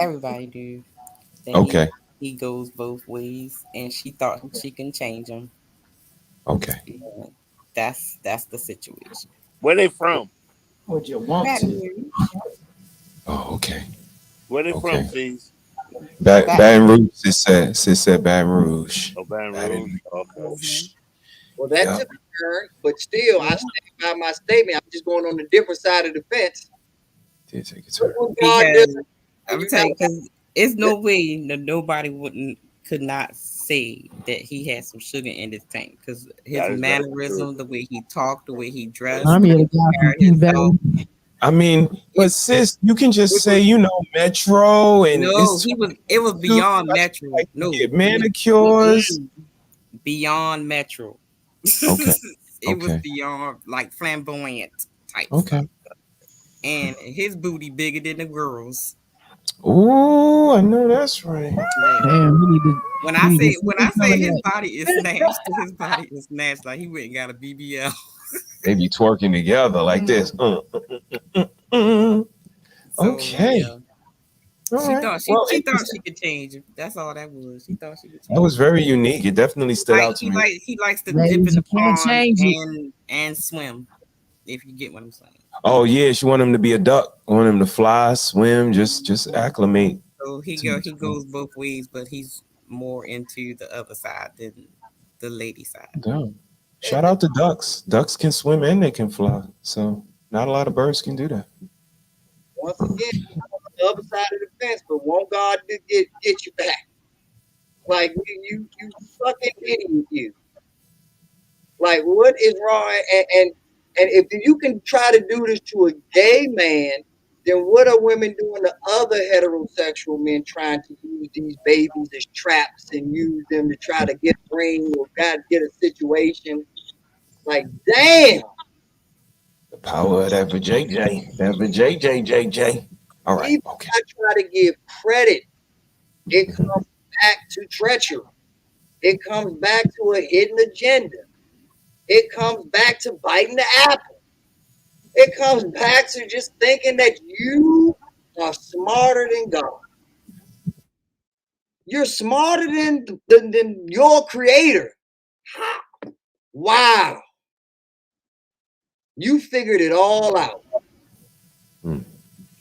Everybody knew that Okay. he goes both ways, and she thought she can change him. Okay. And that's the situation. Where they from? Would you want Baton to? Rouge. Oh, okay. Where they from, Okay. C's? Baton Rouge. Sis said Baton Rouge. Oh, Baton Rouge. Okay. Well, that took a turn, but still, I stand by my statement. I'm just going on the different side of the fence. Did take a turn. Because I'm telling you, because it's no way that nobody could not say that he had some sugar in his tank. Because his That is very mannerism, the way he talked, the way he dressed, I'm the here way to he guy from carried himself. I mean, but sis, you can just say, Metro, and No, it's it was beyond Metro. No, get manicures. beyond Metro. Okay. It was Okay. beyond like flamboyant type Okay. stuff. And his booty bigger than the girls. Oh, I know that's right. Yeah. Damn, we need to. When I say his that. body is snatched, his body is snatched like he went and got a BBL. They be twerking together like this. So, Okay. yeah. All She right. thought Well, she thought she could change him. That's all that was. She thought she could change that was him. very unique. It definitely stood out to me. He likes to Ladies, dip in you the can't pond change it. and swim. If you get what I'm saying. Oh yeah, she want him to be a duck. Want him to fly, swim, just acclimate. So he goes both ways, but he's more into the other side than the lady side. Damn. Shout out to ducks. Ducks can swim and they can fly. So not a lot of birds can do that. Once again, on the other side of the fence, but won't God get you back? Like you fucking idiot, you. Like what is wrong? And if you can try to do this to a gay man, then what are women doing to other heterosexual men trying to use these babies as traps and use them to try to get a ring or get a situation? Like, damn. The power of that JJ. That JJ. All right. Even Okay. I try to give credit, it comes back to treachery. It comes back to a hidden agenda. It comes back to biting the apple. It comes back to just thinking that you are smarter than God. You're smarter than your creator. Wow. You figured it all out.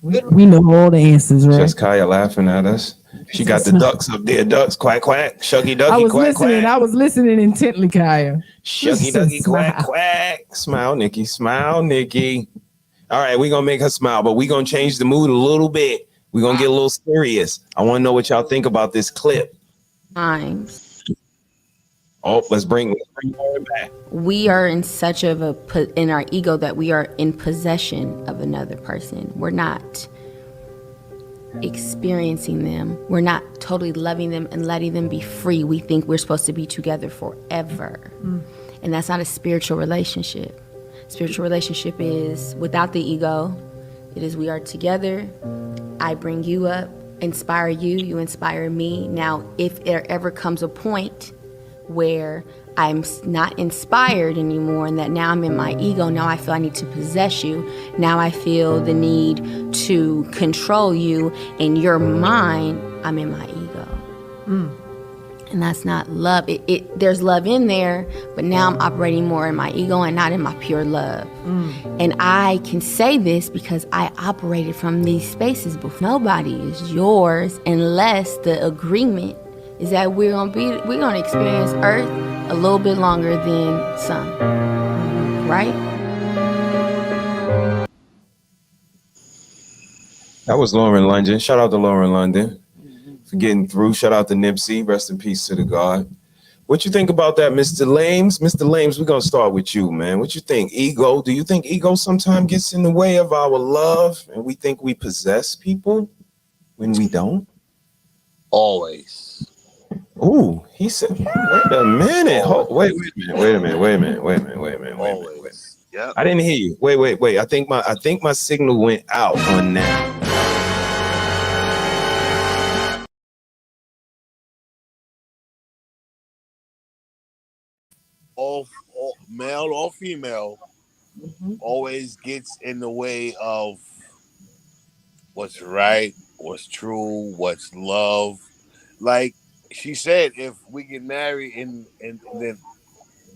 We know all the answers, right? Just Kaya laughing at us. She got the ducks up there. Ducks, quack, quack. Shucky, ducky, I was quack, listening. quack. I was listening intently, Kaya. Shucky, ducky, quack, quack. Smile, Nikki. Smile, Nikki. All right, we're going to make her smile, but we're going to change the mood a little bit. We're going to get a little serious. I want to know what y'all think about this clip. Times. Oh, let's bring Lauren back. We are in such of in our ego that we are in possession of another person. We're not experiencing them. We're not totally loving them and letting them be free. We think we're supposed to be together forever. And that's not a spiritual relationship. Spiritual relationship is without the ego. It is we are together. I bring you up. inspire you, you inspire me. Now, if there ever comes a point where I'm not inspired anymore and that now I'm in my ego, now I feel I need to possess you, now I feel the need to control you and you're mine, I'm in my ego. And that's not love. There's love in there, but now I'm operating more in my ego and not in my pure love. And I can say this because I operated from these spaces before. Nobody is yours unless the agreement is that we're gonna experience Earth a little bit longer than Sun, right? That was Lauren London. Shout out to Lauren London for getting through. Shout out to Nipsey. Rest in peace to the God. What you think about that, Mr. Lames? Mr. Lames, we're going to start with you, man. What you think? Ego? Do you think ego sometimes gets in the way of our love and we think we possess people when we don't? Always. Ooh, he said, wait a minute. Wait a minute. Yep. I didn't hear you. Wait. I think my signal went out on that. All male or female always gets in the way of what's right, what's true, what's love. Like she said, if we get married and then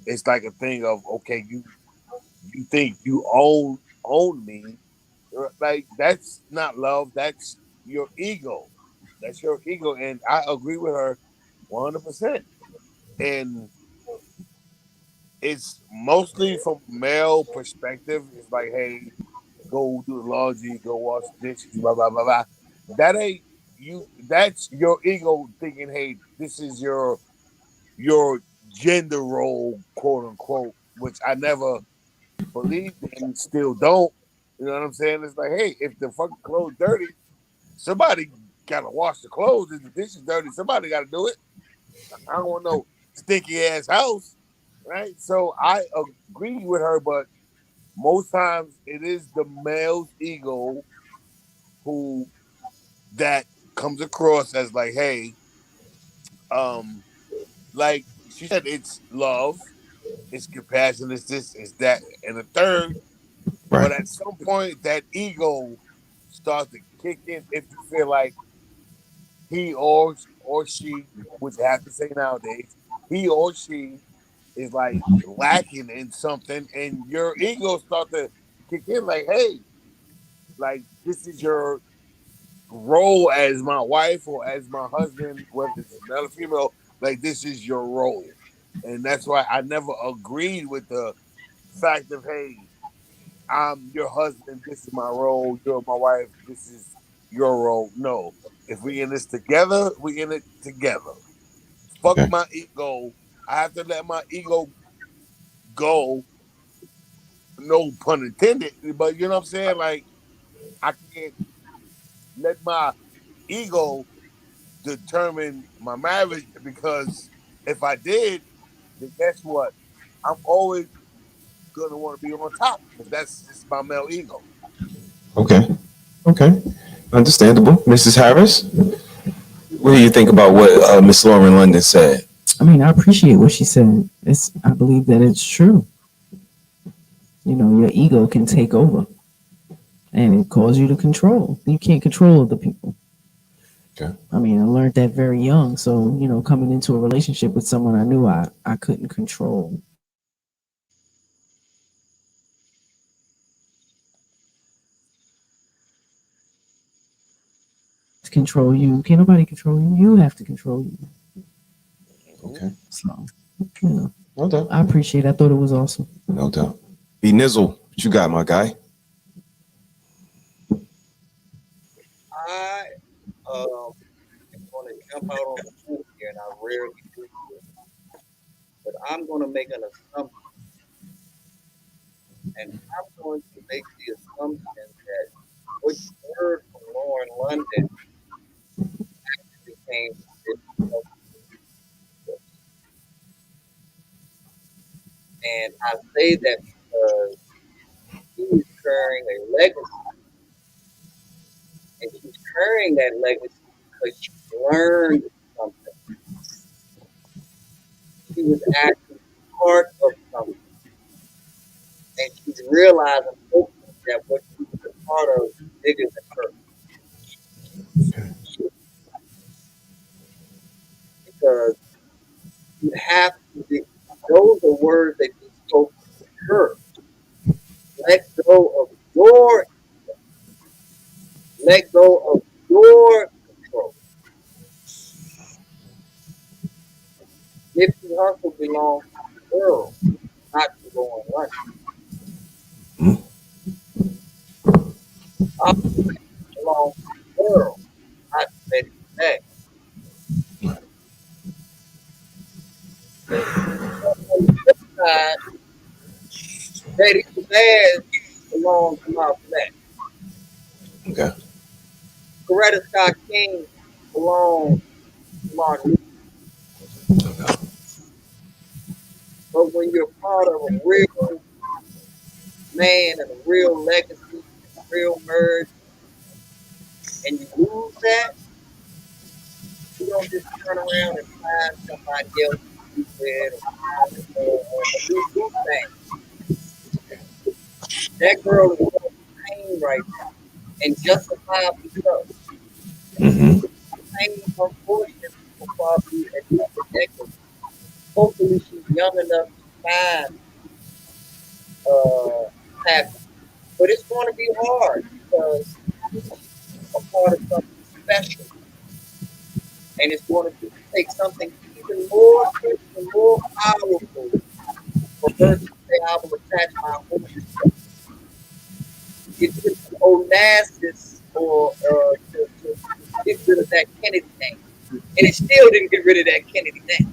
it's like a thing of, okay, you think you own me, like that's not love, that's your ego. That's your ego. And I agree with her 100%. And it's mostly from male perspective. It's like, hey, go do the laundry, go wash the dishes, blah blah blah blah. That ain't you. That's your ego thinking, hey, this is your gender role, quote unquote, which I never believed in, still don't. You know what I'm saying? It's like, hey, if the fucking clothes dirty, somebody gotta wash the clothes. If the dishes dirty, somebody gotta do it. I don't want no stinky ass house, right? So I agree with her, but most times it is the male's ego who that comes across as like, hey, like she said, it's love, it's compassion, it's this, it's that, and the third. Right. But at some point, that ego starts to kick in if you feel like he or she, which you have to say nowadays, he or she is like lacking in something, and your ego start to kick in like, hey, like this is your role as my wife or as my husband, whether it's male or female, like this is your role. And that's why I never agreed with the fact of, hey, I'm your husband, this is my role, you're my wife, this is your role. No. If we in this together, we in it together. Fuck my ego. I have to let my ego go. No pun intended, but you know what I'm saying? Like I can't let my ego determine my marriage because if I did, then guess what? I'm always gonna want to be on top because that's just my male ego. Okay. Understandable. Mrs. Harris, what do you think about what Miss Lauren London said? I mean, I appreciate what she said. I believe that it's true. You know, your ego can take over and it cause you to control. You can't control other people. Okay. I mean, I learned that very young. So, you know, coming into a relationship with someone I knew I couldn't control. Control you. Can't nobody control you. You have to control you. Okay. So, you know, no doubt. I appreciate it. I thought it was awesome. No doubt. B Nizzle, what you got, my guy? I am going to jump out on the pool here, and I rarely do this, but I'm going to make an assumption, and I'm going to make the assumption that what you heard from Lauren London actually came from this. And I say that because she is carrying a legacy, and she's carrying that legacy because she learned something. She was actually part of something. And she's realizing hopefully that what she was a part of is bigger than her. Because you have to be, those are words that you spoke to her. Let go of your, let go of your control. Nipsey Hussle belongs to the world, not to Lauren London. I belong to the world, not to Betty Beck. On the flip side, Betty Beck belongs to Malcolm X. Okay. Coretta Scott King belongs to Martin Luther King. But when you're part of a real man and a real legacy, and a real merge, and you lose that, you don't just turn around and find somebody else to be with or do things. That girl is going through pain right now, and justifiably so. Pain, unfortunately, will probably at least a decade. Hopefully, she's young enough to find happiness. But it's going to be hard because she's a part of something special. And it's going to take something even more powerful for her to say, I will attach my whole self. Get rid of Onassis or to get rid of that Kennedy name. And it still didn't get rid of that Kennedy name.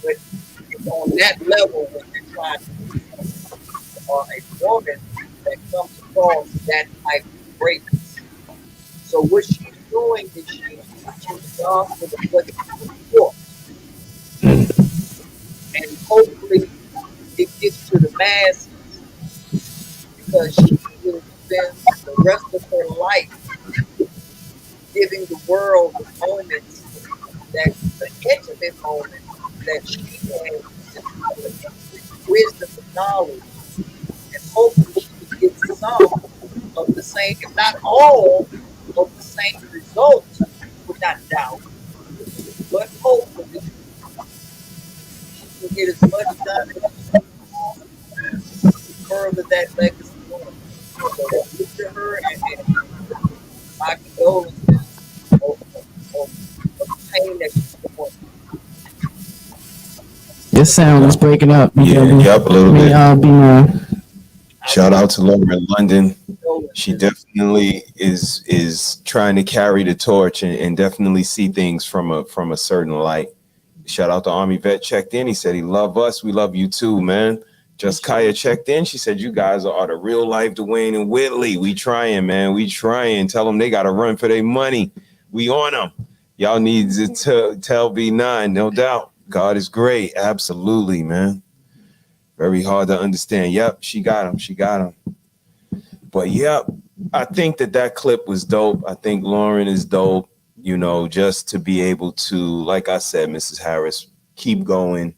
But it's on that level when you're trying to do something or a woman that comes across that type of greatness. So what she's doing is she's teaching the gospel of what it's for. And hopefully it gets to the masses because she will spend the rest of her life giving the world the moments, that the intimate moments that she has with wisdom and knowledge. And hopefully she can get some of the same, if not all, of the same results, without doubt. But hopefully she can get as much done as she can to further that legacy on. So good to her, and my condolences of the pain that she's going through. This sound is breaking up. Yep, a little bit. Be more. Shout out to Lauren London. She definitely is trying to carry the torch and definitely see things from a certain light. Shout out to Army Vet checked in. He said he love us. We love you too, man. Just Kaya checked in. She said you guys are the real life Dwayne and Whitley. We trying, man. We trying. Tell them they got to run for their money. We on them. Y'all need to tell B9, no doubt. God is great. Absolutely, man. Very hard to understand. Yep, she got him. She got him. But yep, I think that clip was dope. I think Lauren is dope. You know, just to be able to, like I said, Mrs. Harris, keep going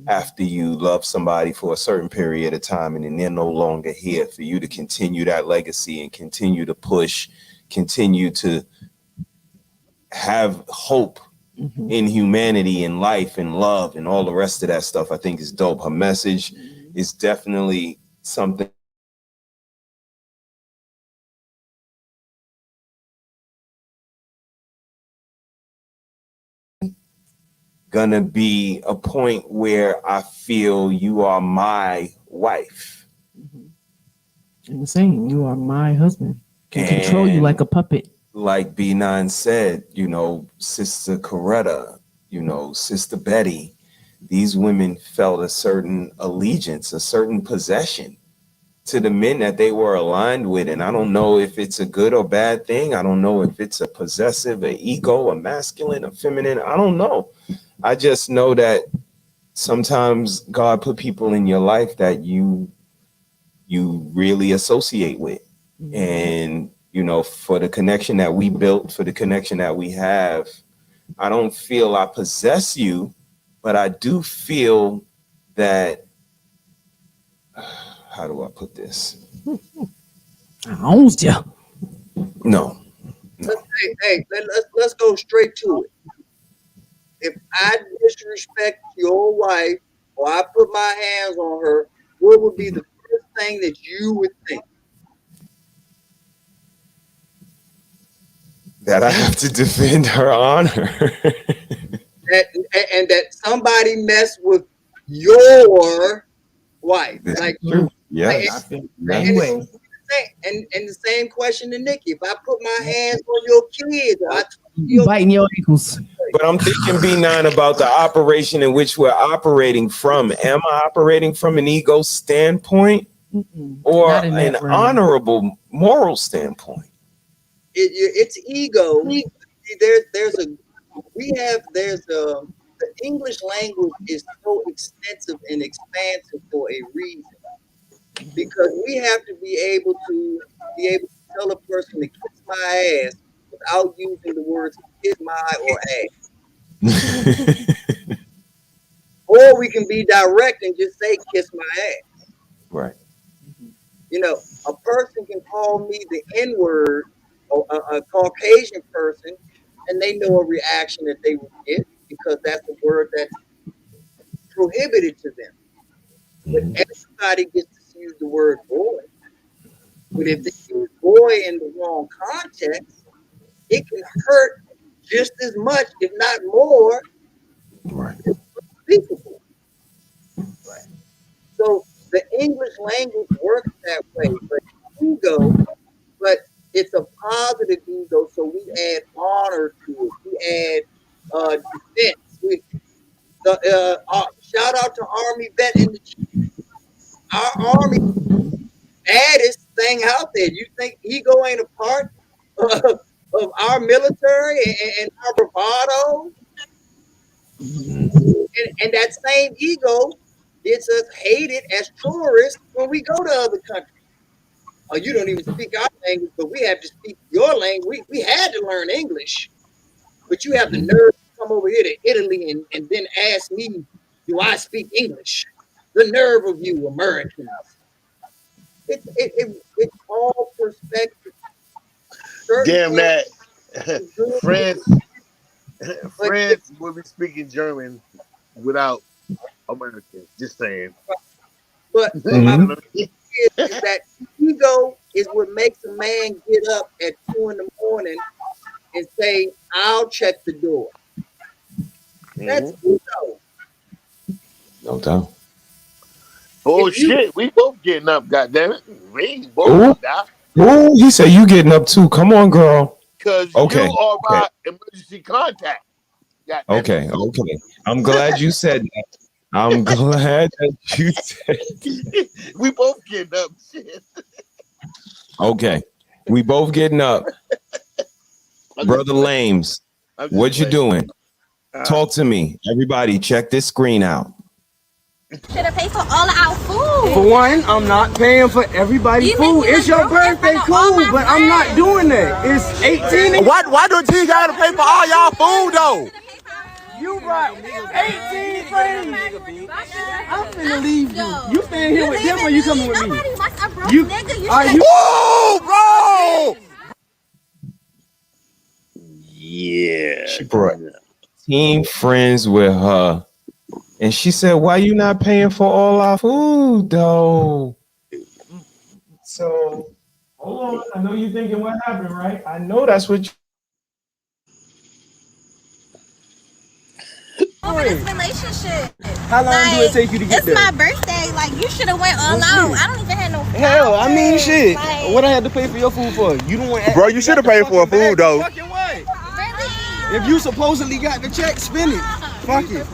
after you love somebody for a certain period of time and then they're no longer here, for you to continue that legacy and continue to push, continue to have hope in humanity and life and love and all the rest of that stuff. I think is dope. Her message is definitely something gonna be a point where I feel you are my wife. And the same, you are my husband. Can control you like a puppet. Like B9 said, you know, Sister Coretta, you know, Sister Betty, these women felt a certain allegiance, a certain possession to the men that they were aligned with. And I don't know if it's a good or bad thing. I don't know if it's a possessive, an ego, a masculine, a feminine. I don't know. I just know that sometimes God put people in your life that you really associate with. And you know, for the connection that we built, for the connection that we have. I don't feel I possess you, but I do feel that, how do I put this? I owned you. No. Let's go straight to it. If I disrespect your wife or I put my hands on her, what would be the first thing that you would think? That I have to defend her honor. and that somebody messed with your wife. That's like true. Yeah. And the same question to Nikki. If I put my hands on your kids, you biting your ankles. But I'm thinking, B9, about the operation in which we're operating from. Am I operating from an ego standpoint or an honorable moral standpoint? It's ego. The English language is so extensive and expansive for a reason, because we have to be able to tell a person to kiss my ass without using the words kiss my or ass. Or we can be direct and just say kiss my ass. Right. You know, a person can call me the N-word, or a Caucasian person, and they know a reaction that they would get because that's a word that's prohibited to them. But everybody gets to use the word boy. But if they use boy in the wrong context, it can hurt just as much, if not more, right, than unspeakable. Right. So the English language works that way, but ego, but it's a positive ego, so we add honor to it. We add defense. Shout out to Army vet in the chat. Our Army baddest thing out there. You think ego ain't a part of our military and our bravado? And that same ego gets us hated as tourists when we go to other countries. Oh, you don't even speak our language, but we have to speak your language. We had to learn English, but you have the nerve to come over here to Italy and then ask me, do I speak English? The nerve of you Americans. It's all perspective. Damn that. France will be speaking German without Americans. Just saying. But my point is that ego is what makes a man get up at 2 a.m. and say, I'll check the door. That's ego. No doubt. Oh shit, we both getting up, goddammit. We both die. Oh, he said you getting up too. Come on, girl. Because you are my emergency contact. Okay. I'm glad you said that. I'm glad that you said that. We both getting up. Shit. Okay. We both getting up. Brother Lames, what you doing? Talk to me. Everybody, check this screen out. Should have paid for all of our food. For one, I'm not paying for everybody's food. It's your birthday, cool, but I'm not doing that. It's 18. Why don't you gotta pay for all y'all food though? You brought 18 friends. I'm finna leave you. You staying here with them or you coming with me? Bro! Yeah. She brought 18 friends with her. And she said, why you not paying for all our food, though? So, hold on. I know you're thinking what happened, right? I know that's what you... Over this relationship. How long do it take you to get there? It's my birthday. Like, you should have went all out. I don't even have no food. Hell, I mean, shit. Like, what I had to pay for your food for? You don't want. Bro, you should have paid for a food, though. Fucking what? Really? If you supposedly got the check, spend it. Fuck it.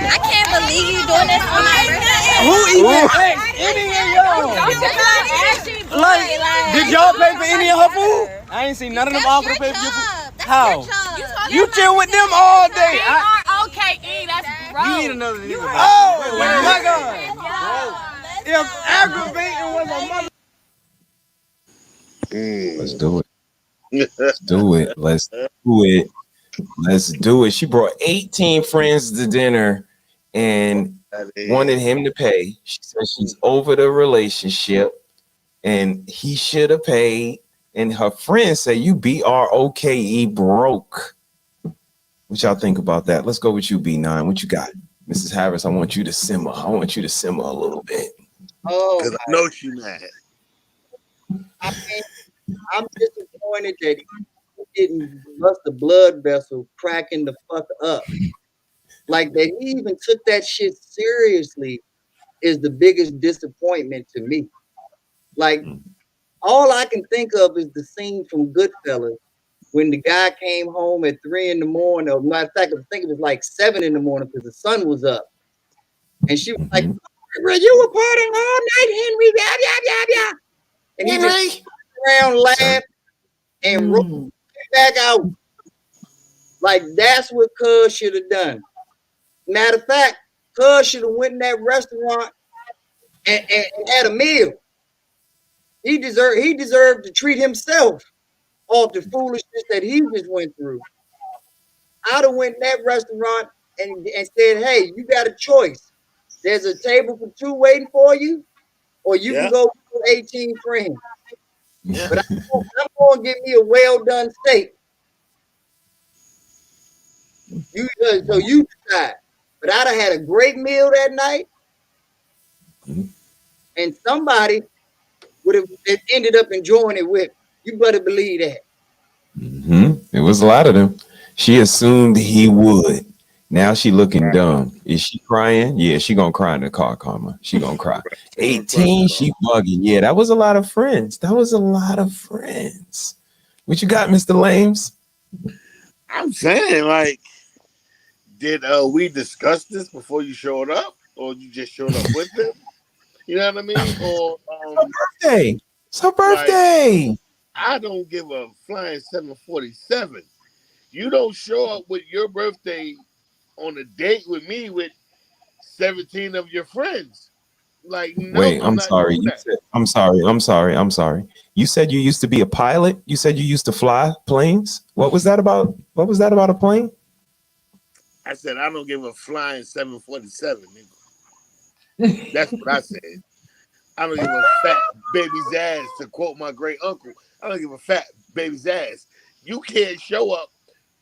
I can't believe you doing this for my birthday. Who even asked any of y'all? Like, did y'all pay for any of her food? I ain't seen none of them offer to pay for your food. How? You chill with them all day. OKE, that's gross. You need another nigga. Oh my God. If aggravating was a mother. Let's do it. Let's do it. Let's do it. Let's do it. She brought 18 friends to dinner and wanted him to pay. She said she's over the relationship and he should have paid. And her friends say, you BROKE broke. What y'all think about that? Let's go with you, B9. What you got? Mrs. Harris, I want you to simmer. I want you to simmer a little bit. Oh, because I know she mad. I mean, I'm disappointed that he didn't bust the blood vessel cracking the fuck up. Like that he even took that shit seriously is the biggest disappointment to me. Like all I can think of is the scene from Goodfellas when the guy came home at 3 a.m. Or matter of fact, I think it was like 7 a.m. because the sun was up. And she was like, bro, you were partying all night, Henry. Yeah. And he just around laughed and rolled back out. Like that's what Cuz should have done. Matter of fact, Cuz should have went in that restaurant and had a meal. He deserved to treat himself off the foolishness that he just went through. I'd have went in that restaurant and said, hey, you got a choice. There's a table for 2 waiting for you, or you can go with 18 friends. But I'm going to give me a well-done steak. So you decide. But I'd have had a great meal that night, and somebody would have ended up enjoying it with. You better believe that. It was a lot of them. She assumed he would. Now she looking dumb. Is she crying? Yeah, she gonna cry in the car, Karma. She gonna cry. 18, she bugging. Yeah, that was a lot of friends. That was a lot of friends. What you got, Mr. Lames? I'm saying, like, did we discuss this before you showed up, or you just showed up with them? You know what I mean? Or birthday. It's her birthday. Like, I don't give a flying 747. You don't show up with your birthday on a date with me with 17 of your friends. Like, no, wait, I'm sorry. I'm sorry. You said you used to be a pilot. You said you used to fly planes. What was that about? What was that about a plane? I said I don't give a flying 747. Nigga. That's what I said. I don't give a fat baby's ass, to quote my great uncle. I don't give a fat baby's ass. You can't show up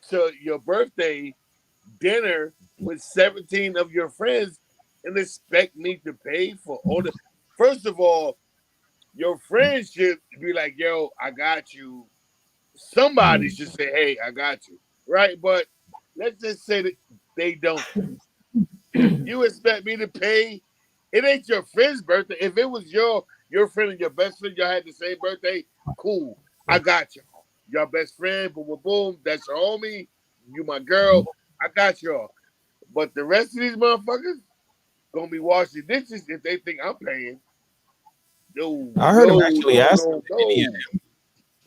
to your birthday dinner with 17 of your friends and expect me to pay for all the. First of all, your friends should be like, yo, I got you. Somebody should say, hey, I got you. Right? But let's just say that they don't. You expect me to pay? It ain't your friend's birthday. If it was your friend and your best friend, y'all had the same birthday, cool. I got you. Your best friend, boom, boom, boom. That's your homie. You my girl. I got y'all. But the rest of these motherfuckers gonna be washing dishes if they think I'm paying. No, I heard him actually ask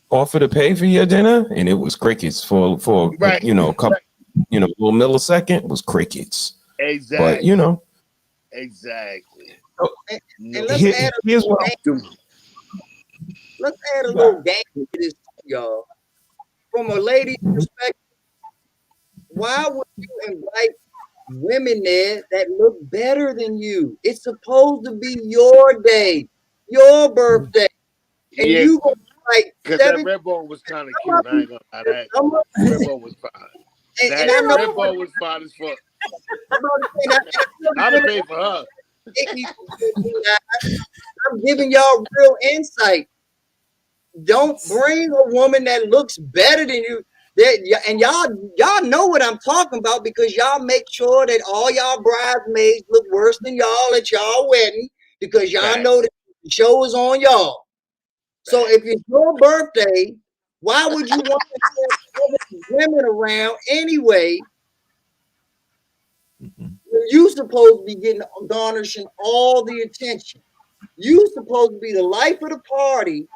offer to pay for your dinner, and it was crickets for right. A couple, little millisecond was crickets. Exactly. But exactly. And let's add a little game to this, y'all. From a lady's perspective, why would you invite women there that look better than you? It's supposed to be your day, your birthday, and you go like because that red ball was kind of cute. I ain't gonna lie, that red ball was fine. That red ball was fine as fuck. I'd have paid for her. I'm giving y'all real insight. Don't bring a woman that looks better than you. And y'all know what I'm talking about because y'all make sure that all y'all bridesmaids look worse than y'all at y'all wedding because y'all know that the show is on y'all. So if it's your birthday, why would you want to have women around anyway? You supposed to be getting garnishing all the attention. You supposed to be the life of the party,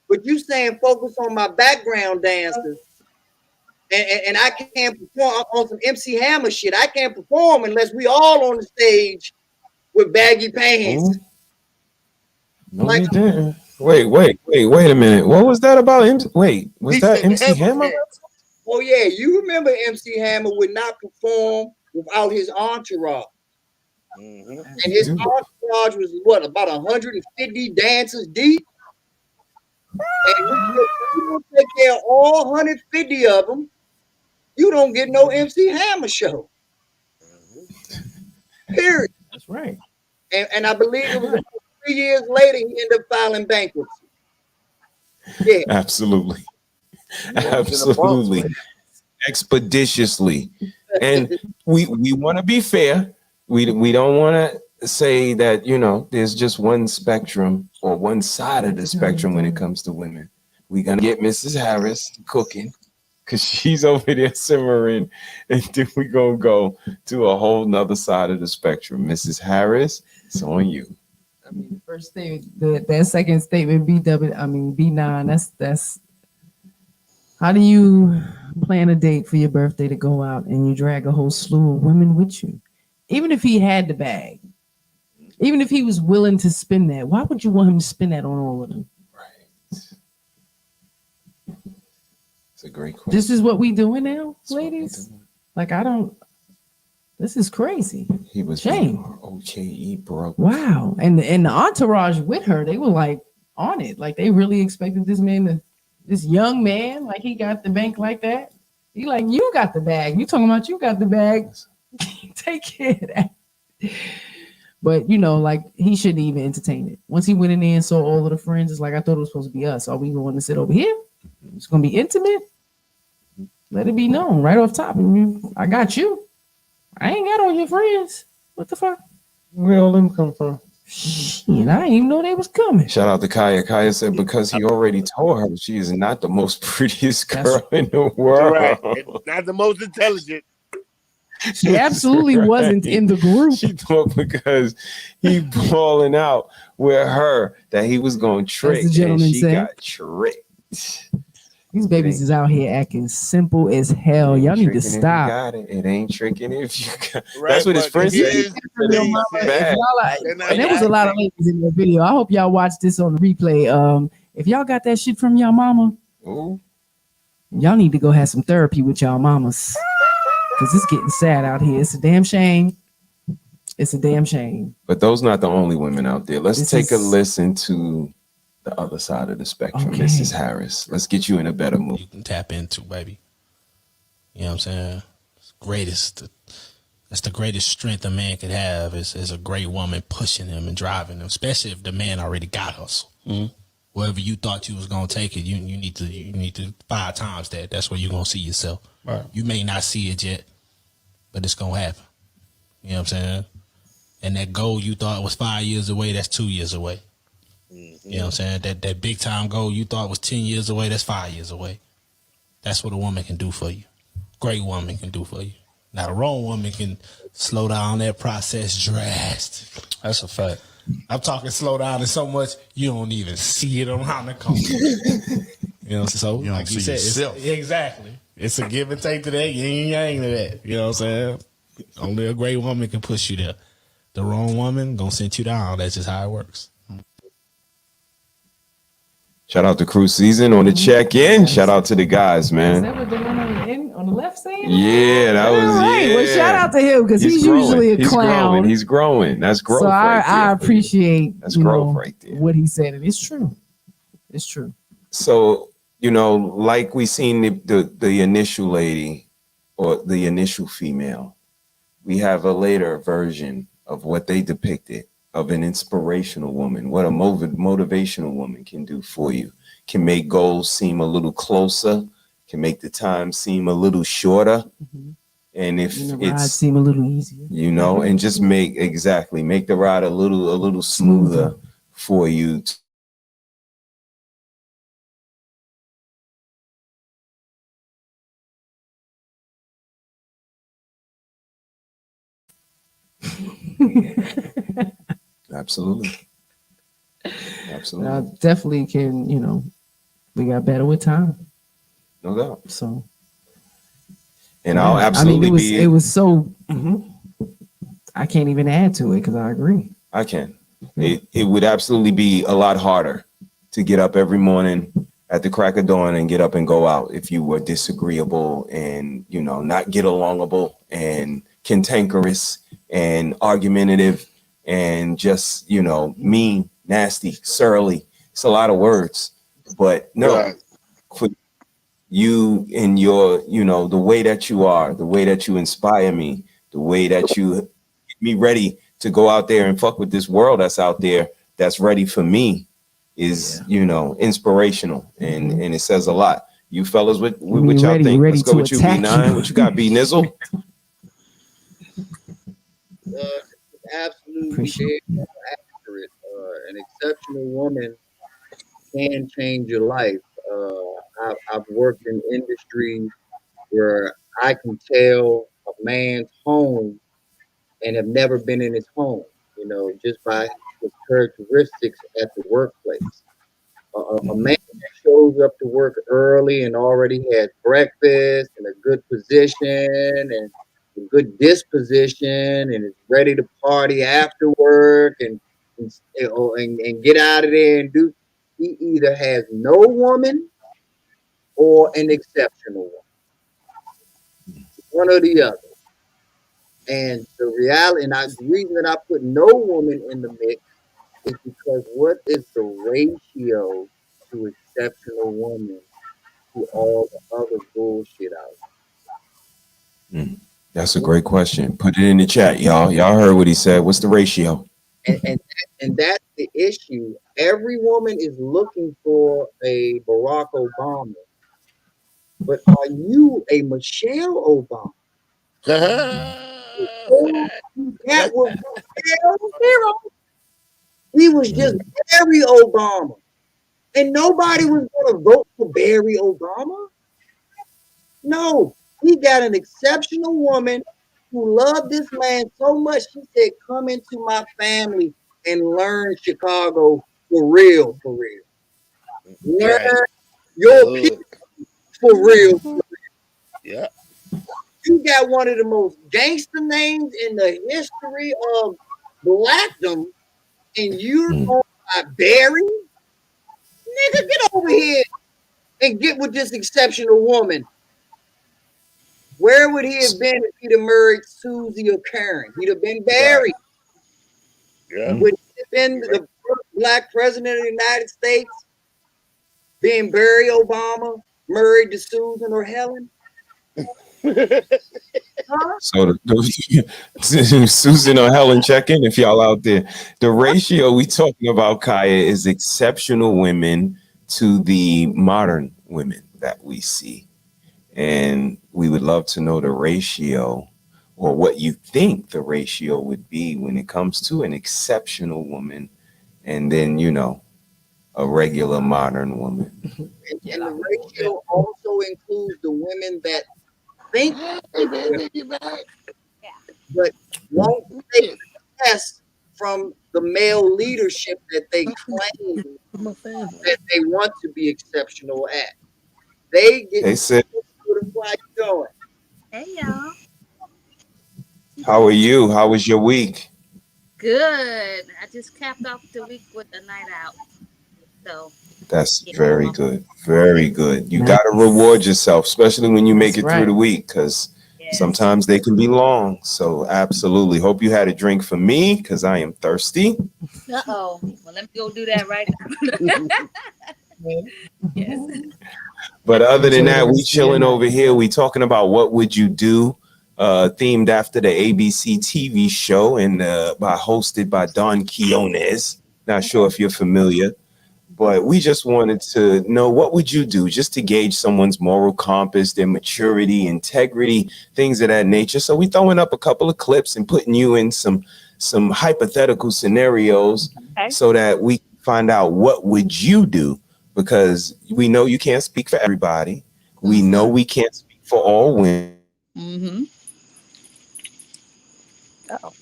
but you saying focus on my background dancers. And I can't perform on some MC Hammer shit. I can't perform unless we all on the stage with baggy pants. No, we didn't. Wait a minute. What was that about? Wait, was that MC Hammer? Oh yeah, you remember MC Hammer would not perform without his entourage. Mm-hmm. And his entourage was what, about 150 dancers deep? And if you don't take care of all 150 of them, you don't get no MC Hammer show. Period. That's right. And I believe it was about 3 years later he ended up filing bankruptcy. Yeah. Absolutely. Absolutely. Expeditiously. And we want to be fair. We don't want to say that, you know, there's just one spectrum or one side of the spectrum when it comes to women. We're going to get Mrs. Harris cooking because she's over there simmering. And then we're going to go to a whole nother side of the spectrum. Mrs. Harris, it's on you. I mean, the first statement, that second statement, B9, that's how do you plan a date for your birthday to go out and you drag a whole slew of women with you? Even if he had the bag, even if he was willing to spend that, why would you want him to spend that on all of them? Right. It's a great question. This is what we doing now, ladies? Like, this is crazy. He was shame. OKE broke. Wow. And the entourage with her, they were like on it. Like they really expected this young man, like he got the bank like that. He like, you got the bag. You talking about you got the bag. Take care of that. But you know, like he shouldn't even entertain it. Once he went in there and saw all of the friends, it's like, I thought it was supposed to be us. Are we going to sit over here? It's going to be intimate. Let it be known right off top. I got you. I ain't got all your friends. What the fuck? Where all them come from? And I didn't even know they was coming. Shout out to Kaya. Kaya said because he already told her she is not the most prettiest girl in the world. Right. Not the most intelligent. She absolutely wasn't in the group. She thought because he balling out with her that he was going to trick, and she got tricked. These babies is out here acting simple as hell. Y'all need to stop. Got it. It ain't tricking if you got it. Right, that's what his friend said. And there was a lot of ladies in the video. I hope y'all watch this on the replay. If y'all got that shit from y'all mama, y'all need to go have some therapy with y'all mamas. Because it's getting sad out here. It's a damn shame. It's a damn shame. But those not the only women out there. Let's take a listen to the other side of the spectrum, Mrs. Harris. Let's get you in a better mood. You can tap into, baby. You know what I'm saying? That's the greatest strength a man could have is a great woman pushing him and driving him, especially if the man already got hustle. Mm-hmm. Wherever you thought you was gonna take it, you need to 5 times that. That's where you're gonna see yourself. Right. You may not see it yet, but it's gonna happen. You know what I'm saying? And that goal you thought was 5 years away, that's 2 years away. Mm-hmm. You know what I'm saying? That big time goal you thought was 10 years away, that's 5 years away. That's what a woman can do for you. Great woman can do for you. Now, the wrong woman can slow down that process drastically. That's a fact. I'm talking slow down in so much you don't even see it around the corner. You know, so you don't like see you said, yourself. Exactly. It's a give and take to that, yin yang to that. You know what I'm saying? Only a great woman can push you there. The wrong woman gonna send you down. That's just how it works. Shout out to Cruise Season on the check-in. Shout out to the guys, man. Is that what the one on the left side? Yeah, that was right. yeah. Well, shout out to him because he's growing. usually a clown. He's growing. That's growth. So right I appreciate that's growth right there. What he said, and it's true. It's true. So like we seen the initial lady or the initial female, we have a later version of what they depicted of an inspirational woman, what a motivational woman can do for you, can make goals seem a little closer, can make the time seem a little shorter. Mm-hmm. And if the ride seem a little easier, and just make the ride a little smoother for you. Absolutely. I definitely can, we got better with time. No doubt. So. And I'll absolutely it was so, I can't even add to it because I agree. I can. It would absolutely be a lot harder to get up every morning at the crack of dawn and get up and go out if you were disagreeable and, you know, not get alongable and cantankerous and argumentative and just, you know, mean, nasty, surly. It's a lot of words, but no, Right. for you and your, you know, the way that you are, the way that you inspire me, the way that you get me ready to go out there and fuck with this world that's out there that's ready for me is, you know, inspirational, and it says a lot. You fellas, what y'all think? Let's go with you, B9. What you got, B Nizzle? Absolutely dead accurate. An exceptional woman can change your life. I've worked in industries where I can tell a man's home and have never been in his home, you know, just by his characteristics at the workplace. A man that shows up to work early and already has breakfast and a good position and a good disposition and is ready to party after work and get out of there and do. He either has no woman or an exceptional one or the other. And the reality, the reason that I put no woman in the mix is because what is the ratio to exceptional woman to all the other bullshit out That's a great question. Put it in the chat, y'all. Y'all heard what he said. What's the ratio? and that's the issue. Every woman is looking for a Barack Obama, but are you a Michelle Obama? That was Michelle. He was just Barry Obama, and nobody was going to vote for Barry Obama. No, he got an exceptional woman who loved this man so much. She said, "Come into my family and learn Chicago for real, for real. Learn your people for real, for real." Yeah. You got one of the most gangster names in the history of blackdom, and you're going by Barry? Nigga, get over here and get with this exceptional woman. Where would he have been if he'd have married Susie or Karen? He'd have been Barry. Yeah. Would he have been the first black president of the United States? Being Barry Obama, married to Susan or Helen? So Susan or Helen, check in if y'all out there. The ratio we talking about, Kaya, is exceptional women to the modern women that we see. And we would love to know the ratio or what you think the ratio would be when it comes to an exceptional woman and then, you know, a regular modern woman. And the ratio also includes the women that think but won't take the test from the male leadership that they claim that they want to be exceptional at. They get They said, how you doing? Hey y'all. how are you? How was your week? Good. I just capped off the week with a night out. So That's very good. Very good. You got to reward yourself, especially when you make it through the week, because sometimes they can be long. So absolutely. Hope you had a drink for me because I am thirsty. Well, let me go do that right now. Yes. But other than that, we chilling over here. We talking about what would you do, themed after the ABC TV show and hosted by Don Quiones. Not sure if you're familiar. But we just wanted to know, what would you do just to gauge someone's moral compass, their maturity, integrity, things of that nature. So we throwing up a couple of clips and putting you in some hypothetical scenarios so that we find out what would you do, because we know you can't speak for everybody. We know we can't speak for all women. Mm-hmm. Uh-oh.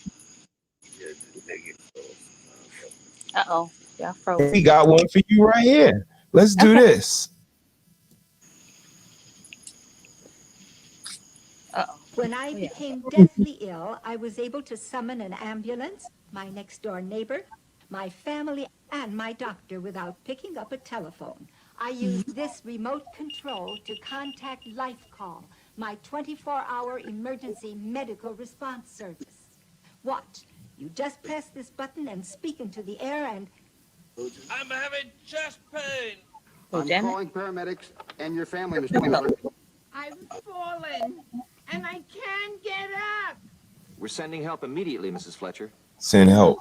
Uh-oh. Y'all froze. We got one for you right here. Let's do this. Uh-oh. When I became deathly ill, I was able to summon an ambulance, my next door neighbor, my family, and my doctor without picking up a telephone. I use this remote control to contact LifeCall, my 24-hour emergency medical response service. Watch. You just press this button and speak into the air and... I'm having chest pain. I'm calling paramedics and your family, Mr. Miller. I've fallen, and I can't get up. We're sending help immediately, Mrs. Fletcher. Send help.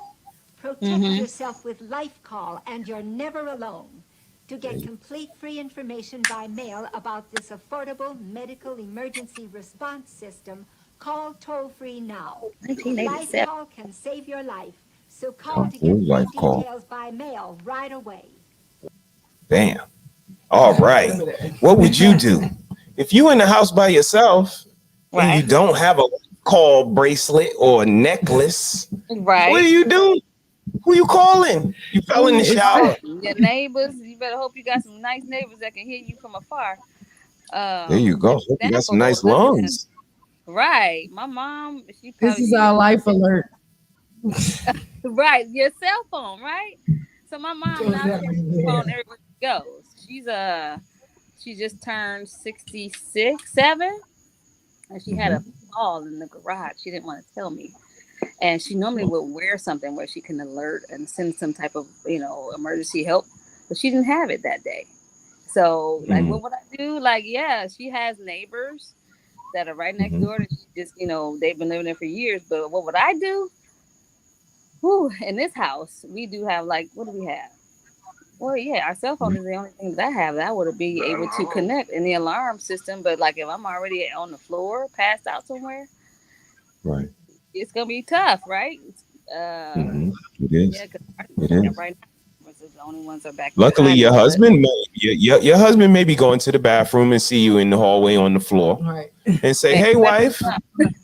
Protect yourself with LifeCall, and you're never alone. To get complete free information by mail about this affordable medical emergency response system, call toll-free now. 1987. LifeCall can save your life, so call to Ooh, get full LifeCall. details by mail right away. Bam. All right. What would you do if you in the house by yourself and you don't have a call bracelet or a necklace? Right. What do you do? Who you calling? You fell in the shower. Your neighbors. You better hope you got some nice neighbors that can hear you from afar. There you go. Hope you got some nice lungs. Right. My mom. She This is our life alert. Right. Your cell phone. Right. So my mom now has a phone everywhere she goes. She just turned 7, and she had a fall in the garage. She didn't want to tell me. And she normally would wear something where she can alert and send some type of, emergency help, but she didn't have it that day. So, like, what would I do? Like, yeah, she has neighbors that are right next door. That she just, they've been living there for years. But what would I do? In this house, we do have, like, what do we have? Well, yeah, our cell phone is the only thing that I have that I would be able to connect in the alarm system. But, like, if I'm already on the floor, passed out somewhere, right, it's gonna be tough, right? It is. Yeah, it is. right now, the only ones are back. Luckily, your husband, your husband may be going to the bathroom and see you in the hallway on the floor, right, and say, "Hey, wife,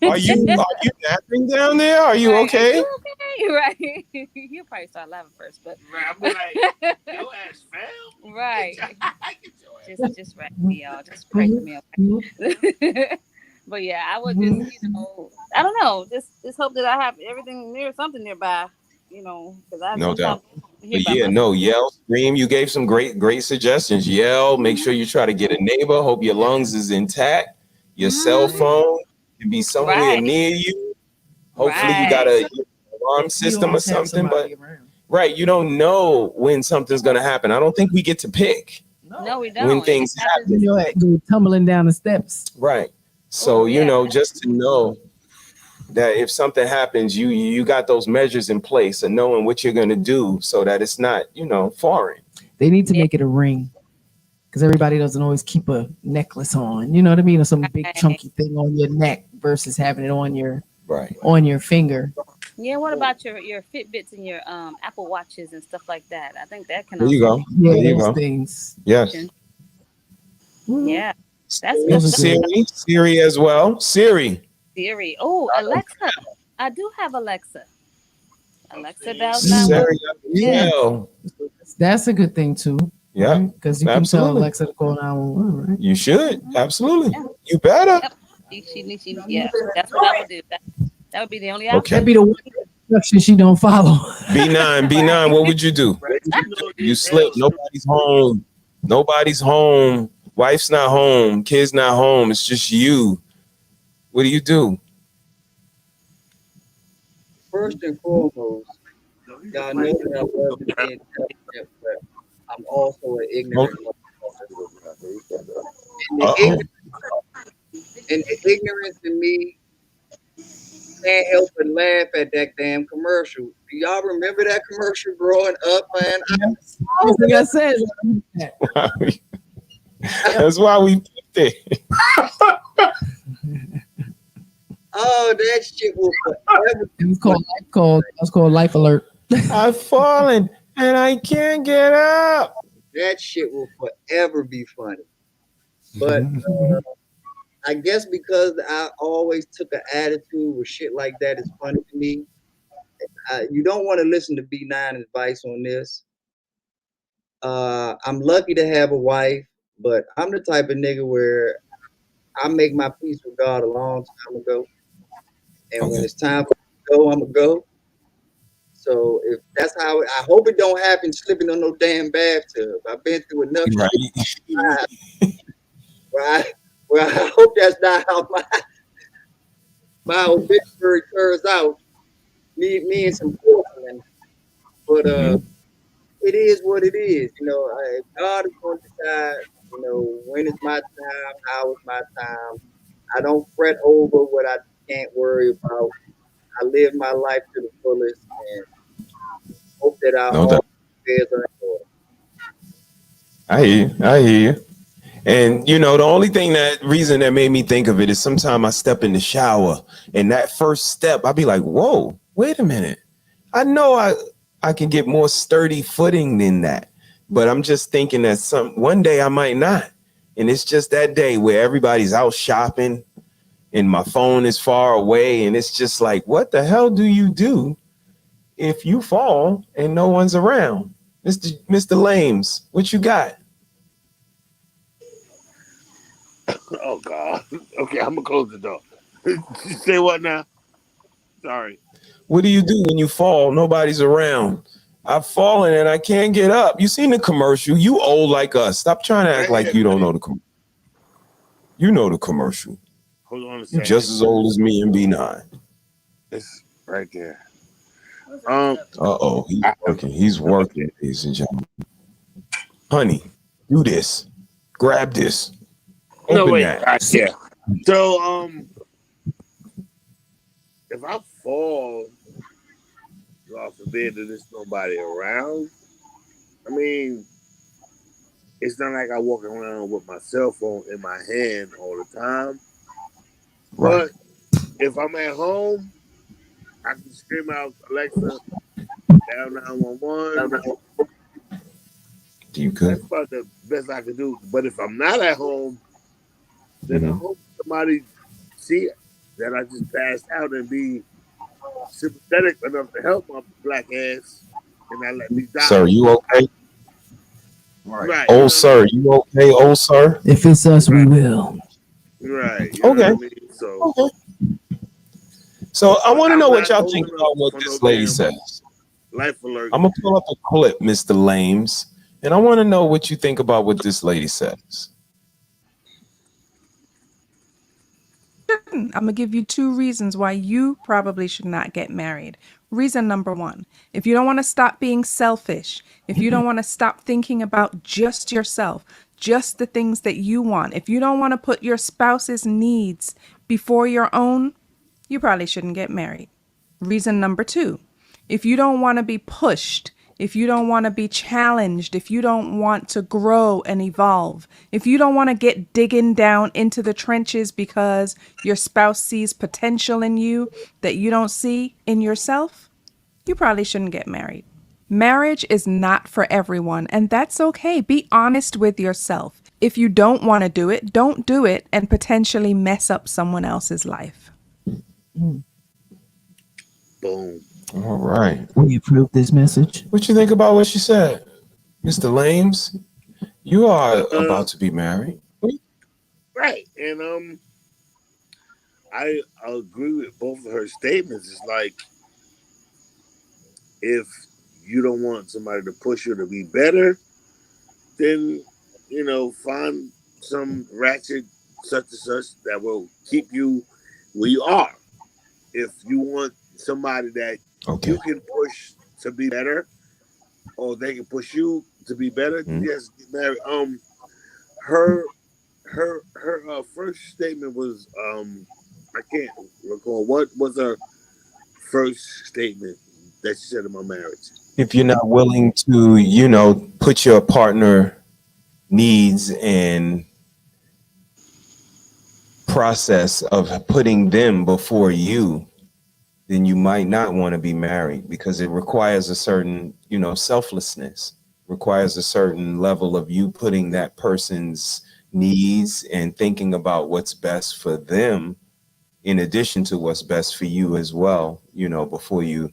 are you napping down there? Are you okay?" Are you okay? Right. You'll probably start laughing first, but I'm like, your ass fell. Right. just wreck me, y'all. Just crank me up. But yeah, I would just, I don't know, just hope that I have everything near something nearby, because I no doubt. But yell, scream. You gave some great suggestions. Yell, make sure you try to get a neighbor. Hope your lungs is intact. Your cell phone can be somewhere near you. Hopefully you got a alarm system or something, but you don't know when something's gonna happen. I don't think we get to pick. No, we don't. When things happen. You're tumbling down the steps. Right. So, just to know that if something happens, you got those measures in place and knowing what you're going to do so that it's not, foreign. They need to make it a ring because everybody doesn't always keep a necklace on. You know what I mean? Or some big chunky thing on your neck versus having it on your finger. Yeah, what about your Fitbits and your Apple Watches and stuff like that? I think that can There you go. Yeah, there you those go. things. Yes. Yeah. That's good. Siri as well. Siri. Oh, Alexa. I do have Alexa. Alexa dials 911. Yeah. That's a good thing too. Yeah. Because you can tell Alexa to call 911, right? You should. Absolutely. Yeah. You better. Yep. Yeah. That's what I would do. That would be the only option. Okay. That'd be the one instruction she don't follow. B9, what would you do? You slip. Nobody's home. Wife's not home. Kids not home. It's just you. What do you do? First and foremost, y'all know that I love to be intelligent, but I'm also an ignorant motherfucker. And the ignorance in me can't help but laugh at that damn commercial. Do y'all remember that commercial growing up, man? Like I said, that's why we picked it. Oh, that shit will forever. It was called Life Alert. I've fallen and I can't get up. That shit will forever be funny. But I guess because I always took an attitude where shit like that is funny to me, you don't want to listen to B9's advice on this. I'm lucky to have a wife, but I'm the type of nigga where I make my peace with God a long time ago. And when it's time for me to go, I'm going to go. So if that's how I hope it don't happen slipping on no damn bathtub. I've been through enough shit where I hope that's not how my obituary turns out. Me and some porcelain. But it is what it is. God is going to decide, when is my time, how is my time. I don't fret over what I can't worry about. I live my life to the fullest and hope that No all doubt. affairs are in order. I hear you. I hear you. And the only reason that made me think of it is sometimes I step in the shower and that first step, I'll be like, whoa, wait a minute. I know I can get more sturdy footing than that. But I'm just thinking that one day I might not. And it's just that day where everybody's out shopping and my phone is far away. And it's just like, what the hell do you do if you fall and no one's around? Mr. Lames, what you got? Oh God. Okay, I'm gonna close the door. Say what now? Sorry. What do you do when you fall? Nobody's around. I've fallen and I can't get up. You seen the commercial? You old like us. Stop trying to act like you don't know the commercial. You know the commercial. Hold on a You second. just as old as me and B9. It's right there. He's working. He's working, ladies and gentlemen. Honey, do this. Grab this. Open that. Right, yeah. So if I fall, God forbid that there's nobody around, I mean, it's not like I walk around with my cell phone in my hand all the time. Right. But if I'm at home, I can scream out, Alexa, dial 911. You could. That's about the best I can do. But if I'm not at home, then I hope somebody see it, that I just passed out and be sympathetic enough to help my black ass and not let me die. Sir, you okay? Right. Old sir, you okay, old sir? If it's us, we will. Right. You know what I mean? So, So I want to know what y'all old think enough about what for this no lady damn says. life alert. I'm going to pull up a clip, Mr. Lames, and I want to know what you think about what this lady says. I'm going to give you 2 reasons why you probably should not get married. Reason number 1, if you don't want to stop being selfish, if you don't want to stop thinking about just yourself, just the things that you want, if you don't want to put your spouse's needs before your own, you probably shouldn't get married. Reason number 2, if you don't want to be pushed, if you don't want to be challenged, if you don't want to grow and evolve, if you don't want to get digging down into the trenches because your spouse sees potential in you that you don't see in yourself, you probably shouldn't get married. Marriage is not for everyone, and that's okay. Be honest with yourself. If you don't want to do it, don't do it and potentially mess up someone else's life. Boom. All right. We approve this message. What you think about what she said? Mr. Lames, you are about to be married. Right. And I agree with both of her statements. It's like, if you don't want somebody to push you to be better, then, find some ratchet such and such that will keep you where you are. If you want somebody that you can push to be better, or they can push you to be better, then yes, get married. Her first statement was, I can't recall what was her first statement that she said about marriage. If you're not willing to, put your partner needs and process of putting them before you, then you might not want to be married, because it requires a certain, selflessness, requires a certain level of you putting that person's needs and thinking about what's best for them, in addition to what's best for you as well, before you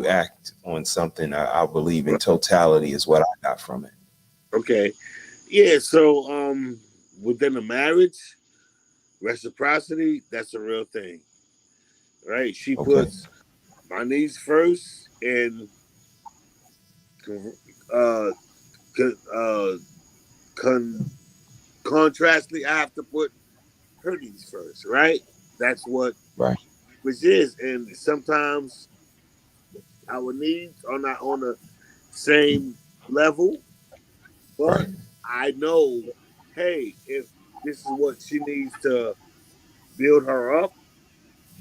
act on something. I believe in totality is what I got from it. Okay. Yeah, so within a marriage, reciprocity, that's a real thing. Right? She puts my needs first, and uh, uh, contrastly, I have to put her needs first, right? That's what Right. which is, and sometimes our needs are not on the same level, but Right. I know, hey, if this is what she needs to build her up,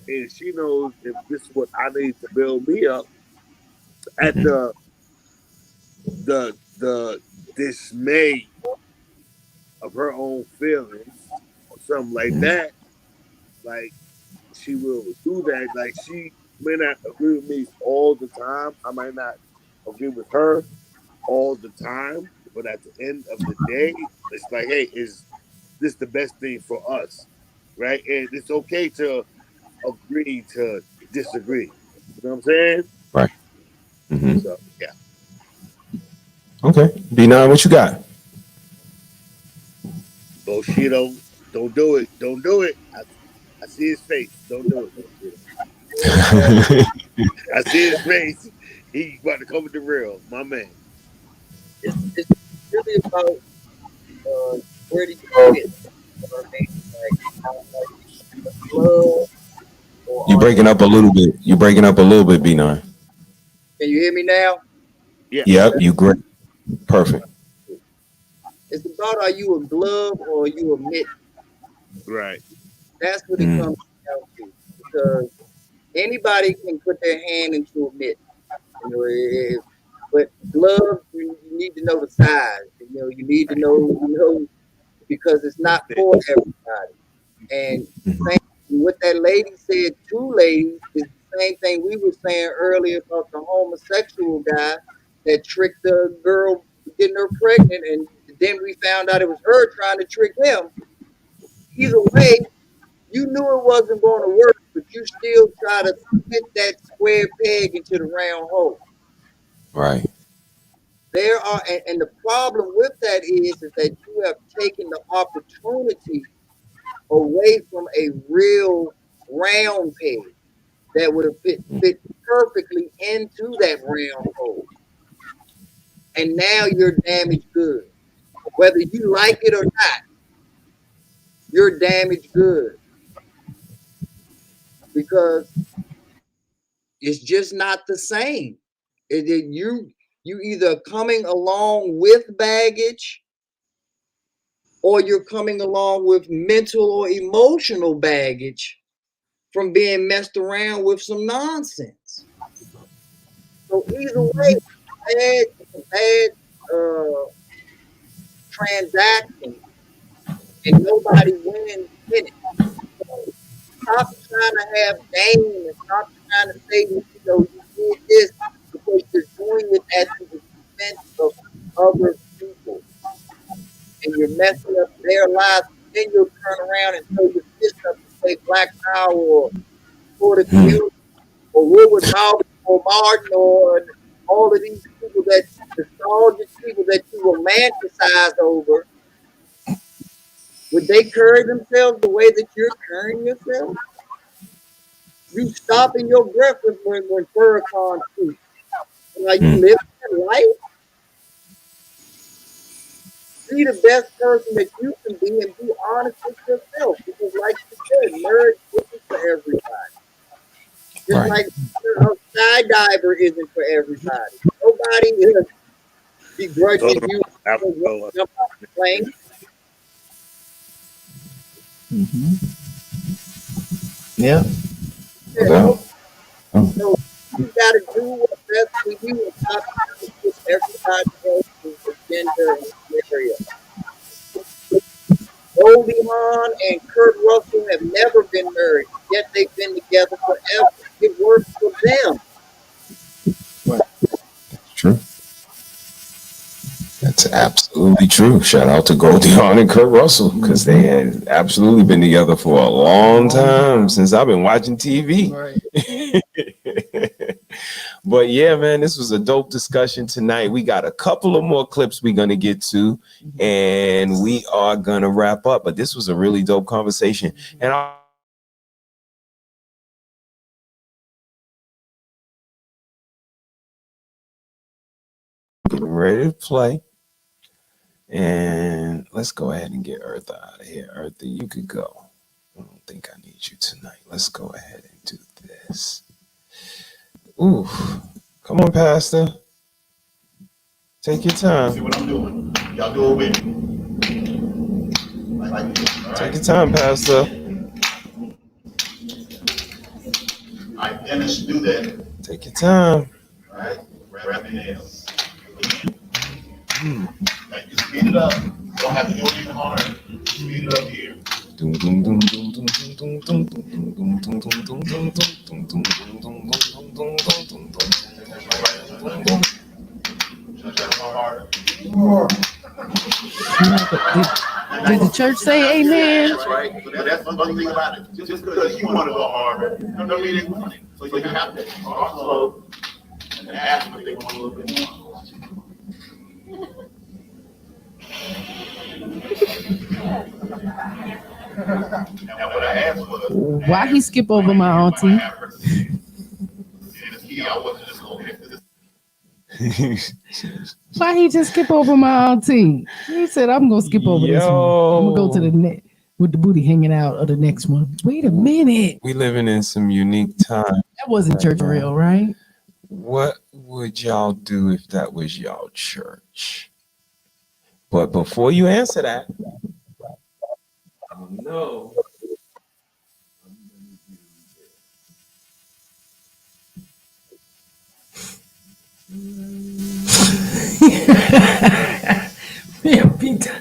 and she knows if this is what I need to build me up at Mm-hmm. the dismay of her own feelings or something like Mm-hmm. that, like she will do that. Like she may not agree with me all the time. I might not agree with her all the time, but at the end of the day, it's like, hey, is this the best thing for us? Right? And it's okay to agree to disagree. You know what I'm saying? Right. Mm-hmm. So yeah. Okay. B9, what you got? Bushido, don't do it. Don't do it. I see his face. Don't do it, Bushido. I see his face. He about to come with the real, my man. It's really about where do you fit? You know what I mean? Like, are you in love or You are breaking you? up a little bit. You breaking up a little bit, B9. Can you hear me now? Yeah. Yep, you great. Perfect. It's about are you a glove or are you a mitt? Right. That's what it Mm. comes down to. Because anybody can put their hand into a mitt. You know, but gloves, you need to know the size. You know, you need to know, because it's not for everybody. And same what that lady said, two ladies, is the same thing we were saying earlier about the homosexual guy that tricked the girl getting her pregnant, and then we found out it was her trying to trick him. Either way, you knew it wasn't going to work, but you still try to fit that square peg into the round hole. Right. There are, and the problem with that is that you have taken the opportunity away from a real round peg that would have fit perfectly into that round hole. And now you're damaged goods. Whether you like it or not, you're damaged goods because it's just not the same. You either coming along with baggage or you're coming along with mental or emotional baggage from being messed around with some nonsense. So either way, it's a bad transaction, and nobody wins in it. So stop trying to have game and stop trying to say that you did this because you're doing it at the expense of other people, and you're messing up their lives. Then you'll turn around and throw your fist up and say Black Power or for the Mm. community or what would Malcolm or Martin or all of these people that nostalgic people that you romanticize over, would they carry themselves the way that you're carrying yourself? You stopping your breath when Farrakhan speaks. And are you Mm. living that life? Be the best person that you can be and be honest with yourself. Because like you said, marriage isn't for everybody. Just Right. like a skydiver isn't for everybody. Nobody is Hold begrudging on. you I have to for go. jumping off the plane. Mm-hmm. Yeah. No Yeah, doubt. Oh. so you got to do what's best for you and stop trying to put everybody else's agenda in the area. Goldie Hawn and Kurt Russell have never been married, yet they've been together forever. It works for them. Right. True. That's absolutely true. Shout out to Goldie Hawn and Kurt Russell because they had absolutely been together for a long time since I've been watching TV. Right. But yeah, man, this was a dope discussion tonight. We got a couple of more clips we're gonna get to, and we are gonna wrap up. But this was a really dope conversation, and getting ready to play. And let's go ahead and get Eartha out of here. Eartha, you could go. I don't think I need you tonight. Let's go ahead and do this. Ooh, come on, Pastor. Take your time. See what I'm doing. Y'all do it with me. Take your time, Pastor. All right, Dennis, do that. Take your time. All right, grab your nails. Now you speed it up. You don't have to go even harder. Speed it up here. Did the church say amen? That's right. So that's the funny thing about it. Just because you want to go harder, don't mean they want it. So you have to start slow and ask them if they want a little bit more. Now, what I asked was, why he skip over my auntie? Why he just skip over my auntie? He said, I'm gonna skip over this one. I'm gonna go to the net with the booty hanging out of the next one. Wait a minute. We living in some unique times. That wasn't church real, right? What would y'all do if that was y'all church? But before you answer that, no. Yeah, Peter.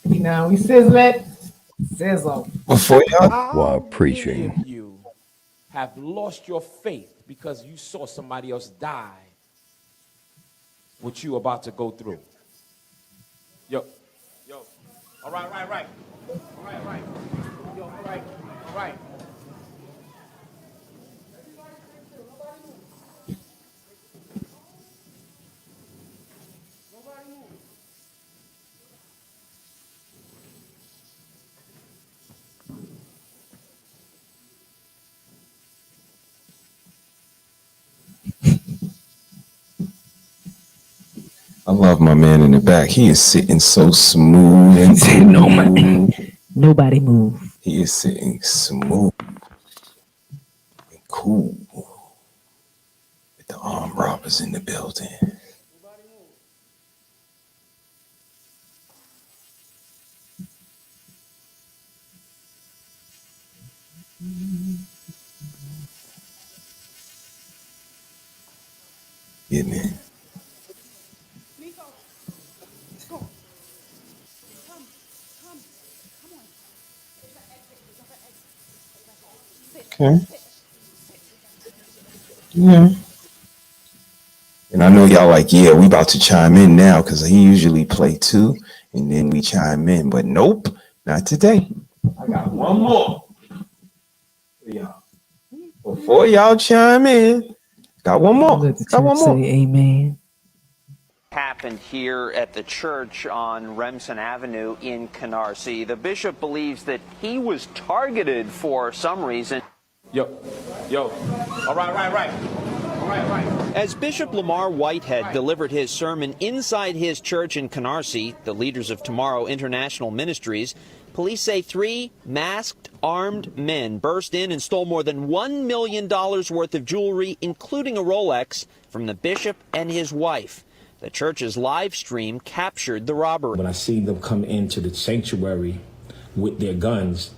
Now he says that. Says all. Before y'all. While preaching. You have lost your faith because you saw somebody else die. What you about to go through. Yo. All right. All right. Yo, all right. I love my man in the back. He is sitting so smooth and nobody move. He is sitting smooth and cool with the armed robbers in the building. Get me. Okay. Yeah. And I know y'all like, yeah, we about to chime in now because he usually play two and then we chime in. But nope, not today. I got one more for y'all. Before y'all chime in, got one more. Got one more. Say amen. Happened here at the church on Remsen Avenue in Canarsie. The bishop believes that he was targeted for some reason. Yo. All right. As Bishop Lamar Whitehead delivered his sermon inside his church in Canarsie, the leaders of Tomorrow International Ministries, police say 3 masked, armed men burst in and stole more than $1 million worth of jewelry, including a Rolex, from the bishop and his wife. The church's live stream captured the robbery. When I see them come into the sanctuary with their guns,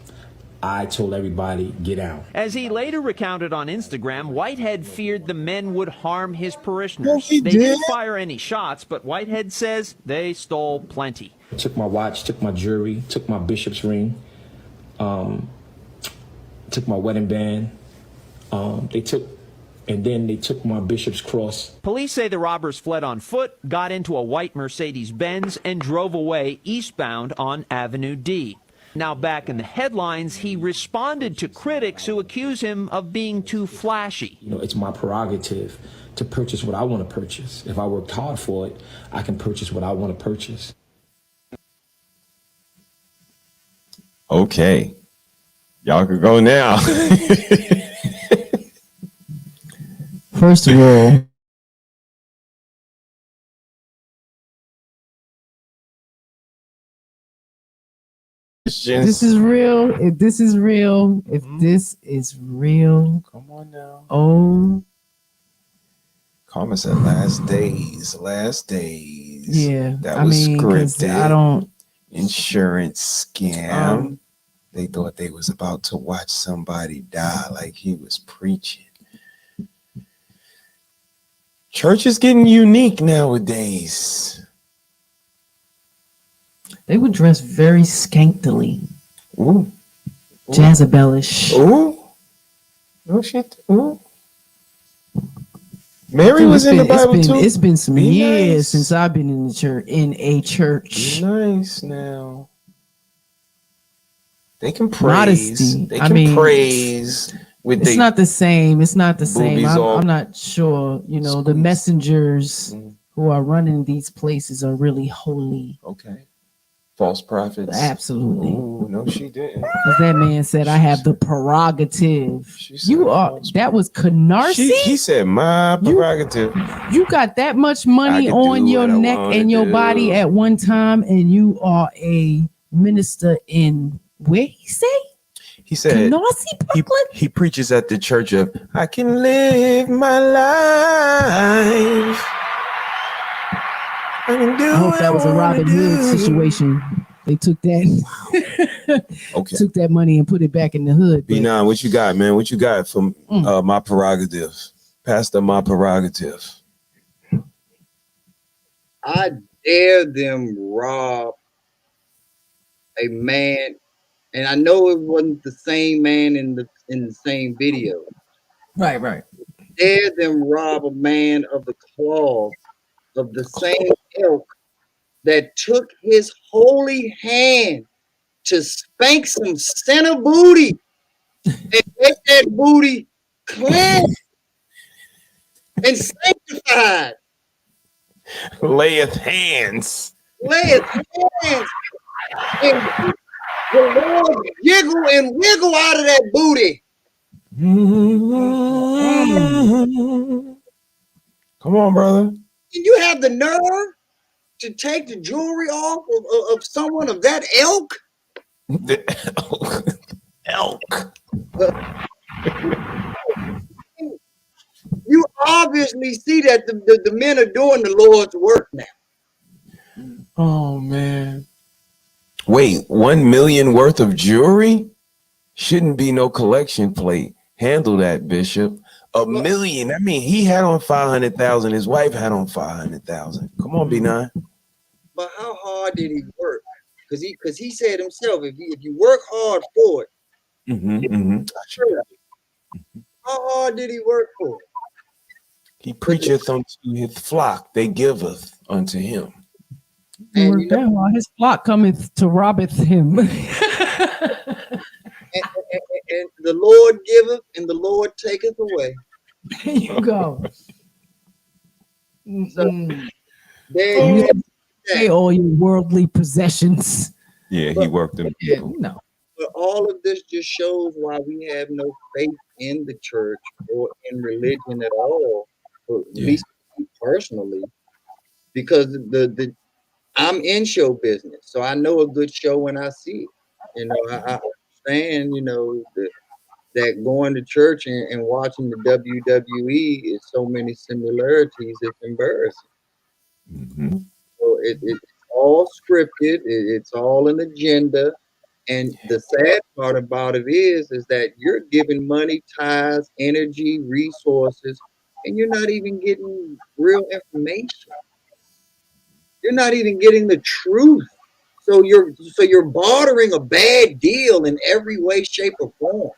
I told everybody, get out. As he later recounted on Instagram, Whitehead feared the men would harm his parishioners. They didn't fire any shots, but Whitehead says they stole plenty. Took my watch, took my jewelry, took my bishop's ring, took my wedding band. They took my bishop's cross. Police say the robbers fled on foot, got into a white Mercedes-Benz, and drove away eastbound on Avenue D. Now back in the headlines, he responded to critics who accuse him of being too flashy. You know, it's my prerogative to purchase what I want to purchase. If I worked hard for it, I can purchase what I want to purchase. Okay. Y'all can go now. First of all, This is real. If this is real, if this is real, come on now. Oh, Karma said last days. yeah. That was scripted. I don't insurance scam. They thought they was about to watch somebody die like he was preaching. Church is getting unique nowadays. They would dress very skankily. Ooh. Jezebelish. Ooh. Oh shit. Ooh. Mary was in the Bible too. It's been some years since I've been in the church. Be nice now. They can praise. Modesty. They can praise. It's not the same. It's not the same. I'm not sure. You know, the messengers who are running these places are really holy. Okay. False prophets. Absolutely. Ooh, no, she didn't. Because that man said, I have the prerogative. You are, that was Canarsie? He said, my prerogative. You got that much money on your neck and your body at one time, and you are a minister in, where he say? He said, he preaches at the church of, I can live my life. I hope that was a Robin Hood situation. They took that, took that money and put it back in the hood. B9, what you got, man? What you got from my prerogative? Pastor, my prerogative. I dare them rob a man, and I know it wasn't the same man in the same video. Right. Dare them rob a man of the cloth of the same ilk that took his holy hand to spank some sinner booty and make that booty cleansed and sanctified. Layeth hands. And the Lord jiggle and wiggle out of that booty. Come on, brother. And you have the nerve to take the jewelry off of someone of that ilk? Elk. You obviously see that the men are doing the Lord's work now. Oh, man. Wait, 1 million worth of jewelry? Shouldn't be no collection plate. Handle that, Bishop. $1 million. I mean, he had on 500,000. His wife had on 500,000. Come on, B9. But how hard did he work? Because he said himself, if you work hard for it, how hard did he work for it? He preacheth unto his flock, they giveth unto him. And you know, while his flock cometh to robbeth him. and the Lord giveth and the Lord taketh away. There you go. So, there you pay all your worldly possessions. Yeah, he worked them. No. But all of this just shows why we have no faith in the church or in religion at all, or at least personally, because I'm in show business, so I know a good show when I see it. You know, I understand, you know, that going to church and watching the WWE is so many similarities, it's embarrassing. So it's all scripted, it's all an agenda. And the sad part about it is that you're giving money, tithes, energy, resources, and you're not even getting real information. You're not even getting the truth. So you're bartering a bad deal in every way, shape, or form.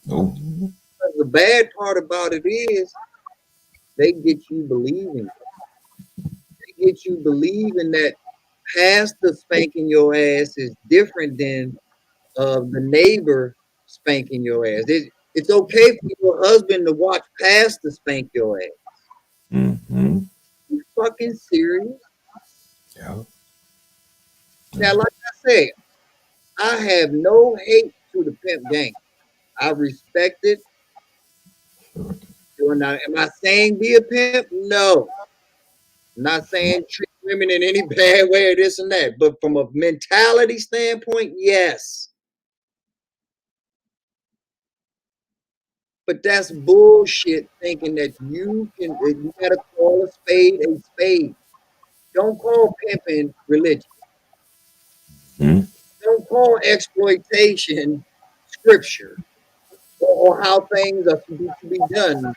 The bad part about it is they get you believing. They get you believing that pastor spanking your ass is different than the neighbor spanking your ass. It's okay for your husband to watch pastor spank your ass. You fucking serious? Yeah. Now, like I said, I have no hate to the pimp gang. I respect it. Am I saying be a pimp? No. I'm not saying treat women in any bad way or this and that, but from a mentality standpoint, yes. But that's bullshit thinking that you gotta call a spade a spade. Don't call pimping religion. Don't call exploitation scripture or how things are to be done.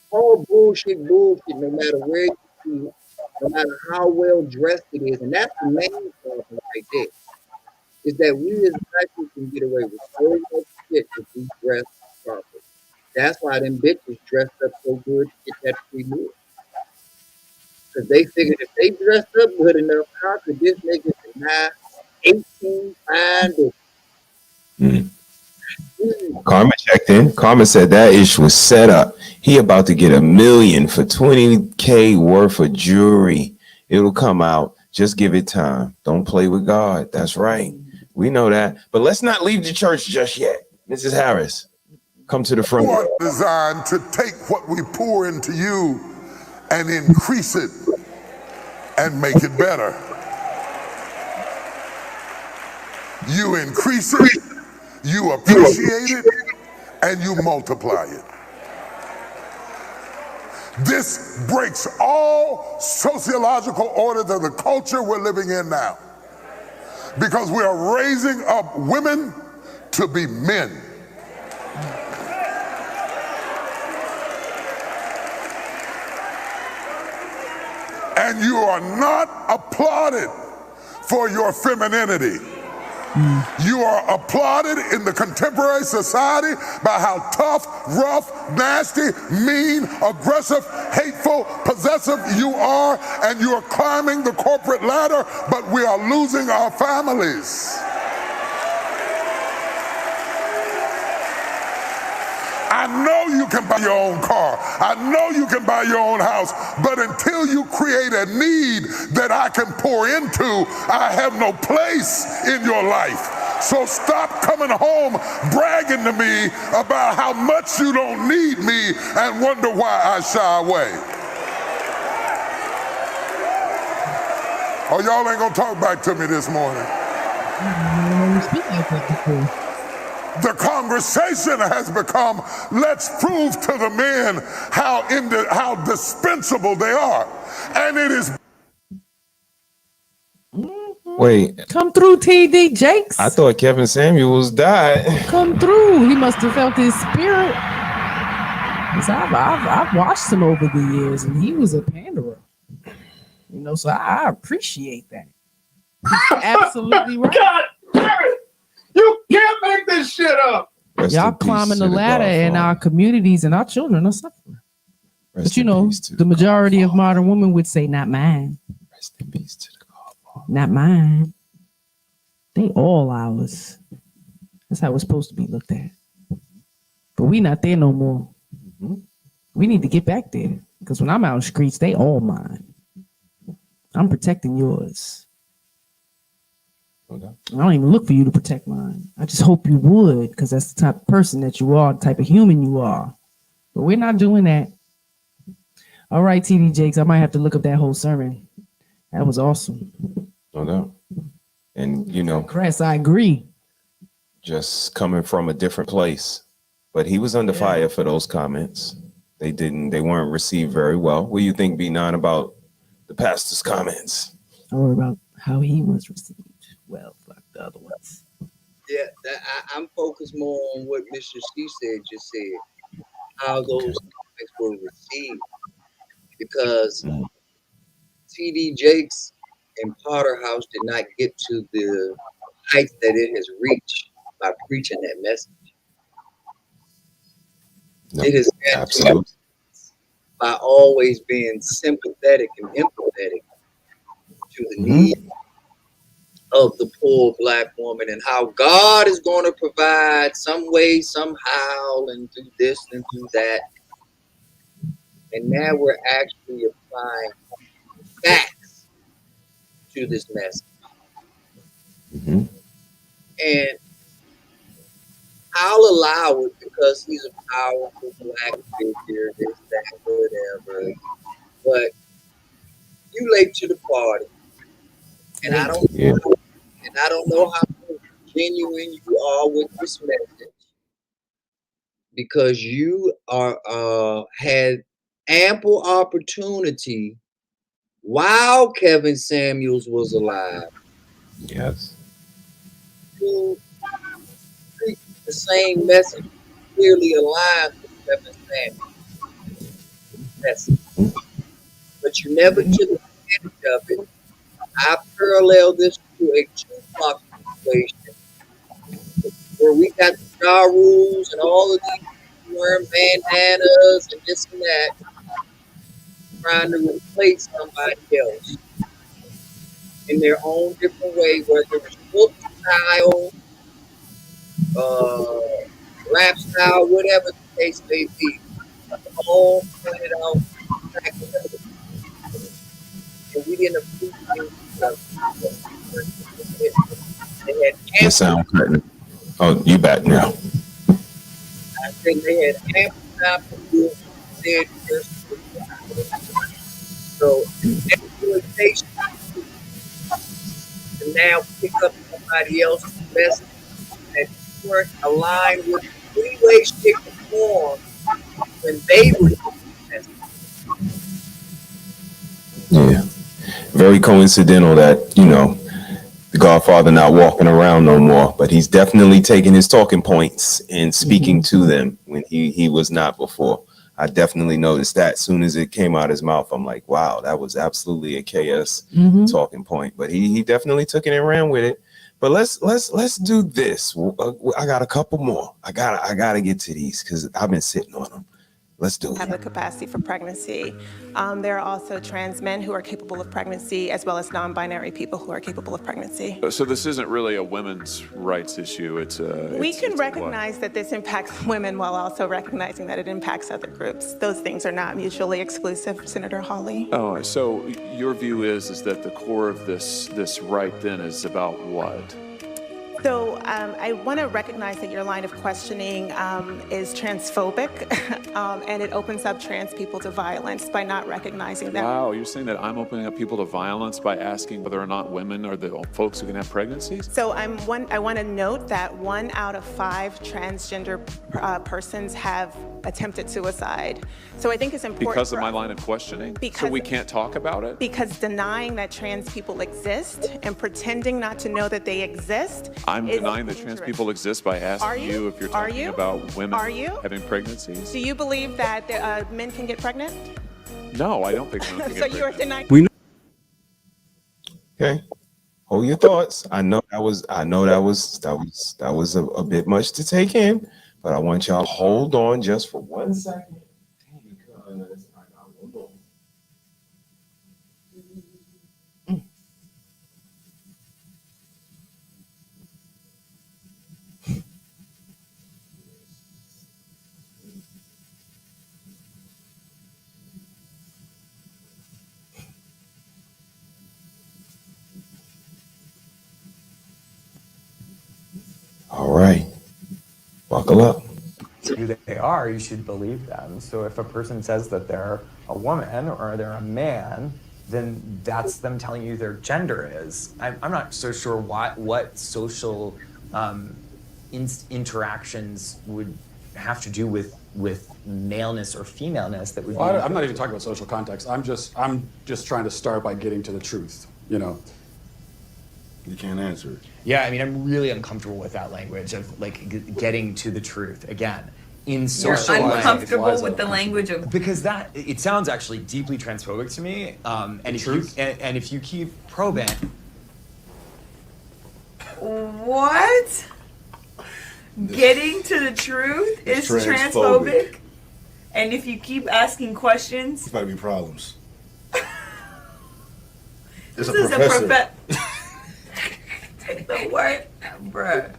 All bullshit, no matter where you see it, no matter how well dressed it is. And that's the main problem right there. Is that we as black people can get away with so much shit if we dress properly. That's why them bitches dressed up so good to get that free meal. Because they figured if they dressed up good enough, how could this nigga deny 18 fine bitches? Karma checked in. Karma said that ish was set up. He about to get $1 million for $20K worth of jewelry. It'll come out. Just give it time. Don't play with God. That's right. We know that. But let's not leave the church just yet. Mrs. Harris, come to the front. We are designed to take what we pour into you and increase it and make it better. You increase it, you appreciate it, and you multiply it. This breaks all sociological orders of the culture we're living in now. Because we are raising up women to be men. And you are not applauded for your femininity. You are applauded in the contemporary society by how tough, rough, nasty, mean, aggressive, hateful, possessive you are, and you are climbing the corporate ladder, but we are losing our families. I know you can buy your own car. I know you can buy your own house. But until you create a need that I can pour into, I have no place in your life. So stop coming home bragging to me about how much you don't need me and wonder why I shy away. Oh, y'all ain't gonna talk back to me this morning. The conversation has become, let's prove to the men how dispensable they are. And it is. Wait. Come through, TD Jakes. I thought Kevin Samuels died. Come through. He must have felt his spirit. I've watched him over the years, and he was a panderer. You know, so I appreciate that. Absolutely right. God damn it! You can't make this shit up. Y'all climbing the ladder, and our communities and our children are suffering. But you know, the majority of modern women would say, "Not mine." Rest in peace to the God. Not mine. They all ours. That's how it's supposed to be looked at. But we not there no more. We need to get back there, because when I'm out in the streets, they all mine. I'm protecting yours. I don't even look for you to protect mine. I just hope you would, because that's the type of person that you are, the type of human you are. But we're not doing that. All right, TD Jakes, I might have to look up that whole sermon. That was awesome. No doubt. And, you know, Chris, I agree. Just coming from a different place. But he was under fire for those comments. They weren't received very well. What do you think, B9, about the pastor's comments? Or about how he was received? Well, fuck the other ones. Yeah, I'm focused more on what Mr. Shesaid just said, how those comments were received. Because TD Jakes and Potter House did not get to the heights that it has reached by preaching that message. No, it has absolutely by always being sympathetic and empathetic to the needs of the poor black woman and how God is going to provide some way, somehow, and do this and do that. And now we're actually applying facts to this message. And I'll allow it because he's a powerful black figure, this, that, whatever. But You late to the party, and I don't know how genuine you are with this message, because you are had ample opportunity while Kevin Samuels was alive. Yes. To preach the same message clearly aligns with Kevin Samuels' message, but you never took advantage of it. I parallel this to a Tupac situation where we got the Ja Rules and all of these people wearing bandanas and this and that, trying to replace somebody else in their own different way, whether it's book style, rap style, whatever the case may be. All pointed out the fact that and we didn't appreciate they had The sound cutting. Oh, you back now. I think they had ample time to do it. So exploitation to now pick up somebody else's message that you weren't aligned with in any way, shape, or form when they were doing the message. Yeah. Very coincidental that, the Godfather not walking around no more, but he's definitely taking his talking points and speaking to them when he was not before. I definitely noticed that as soon as it came out his mouth. I'm like, wow, that was absolutely a KS talking point. But he definitely took it and ran with it. But let's do this. I got a couple more. I gotta get to these because I've been sitting on them. Let's do it. Have the capacity for pregnancy. There are also trans men who are capable of pregnancy, as well as non-binary people who are capable of pregnancy. So this isn't really a women's rights issue. We can recognize that this impacts women while also recognizing that it impacts other groups. Those things are not mutually exclusive, Senator Hawley. Oh, so your view is that the core of this right then is about what? So I want to recognize that your line of questioning is transphobic, and it opens up trans people to violence by not recognizing that. Wow, you're saying that I'm opening up people to violence by asking whether or not women are the folks who can have pregnancies? So I want to note that 1 out of 5 transgender persons have attempted suicide. So I think it's important because of my line of questioning? So we can't talk about it? Because denying that trans people exist and pretending not to know that they exist. I'm denying that trans people exist by asking you if you're talking about women having pregnancies. Do you believe that men can get pregnant? No, I don't think women can get So you're denying. Okay. Hold your thoughts. I know that was a bit much to take in, but I want y'all to hold on just for 1 second. Because I got one more. All right. Buckle up. Who they are, you should believe them. So if a person says that they're a woman or they're a man, then that's them telling you their gender is. I'm not so sure what social interactions would have to do with maleness or femaleness that would. Well, I'm not even talking about social context. I'm just trying to start by getting to the truth. You can't answer it. Yeah, I mean, I'm really uncomfortable with that language of like getting to the truth again. In social You're life, uncomfortable with the language of because it sounds actually deeply transphobic to me. And if you keep probing, what? Getting to the truth is transphobic, and if you keep asking questions, There's might be problems. This is a professor. The word, bruh.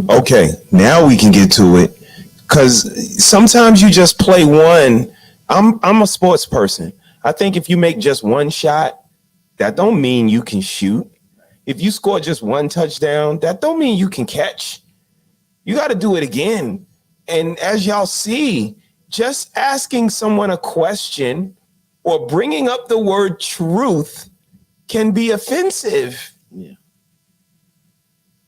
Okay, now we can get to it. Cause sometimes you just play one. I'm a sports person. I think if you make just one shot, that don't mean you can shoot. If you score just one touchdown, that don't mean you can catch. You got to do it again. And as y'all see, just asking someone a question or bringing up the word truth can be offensive. Yeah.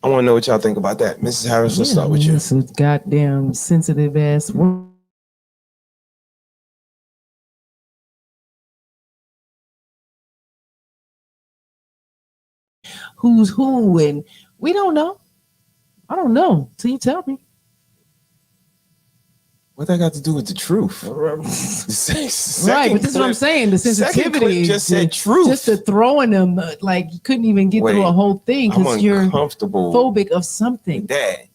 I want to know what y'all think about that. Mrs. Harris, let's start with you. It's a goddamn sensitive ass word. Who's who, and we don't know. I don't know. So you tell me. What that got to do with the truth? Right, but this is what I'm saying. The sensitivity just said truth. Just to throwing them like you couldn't even get through a whole thing because you're phobic of something. That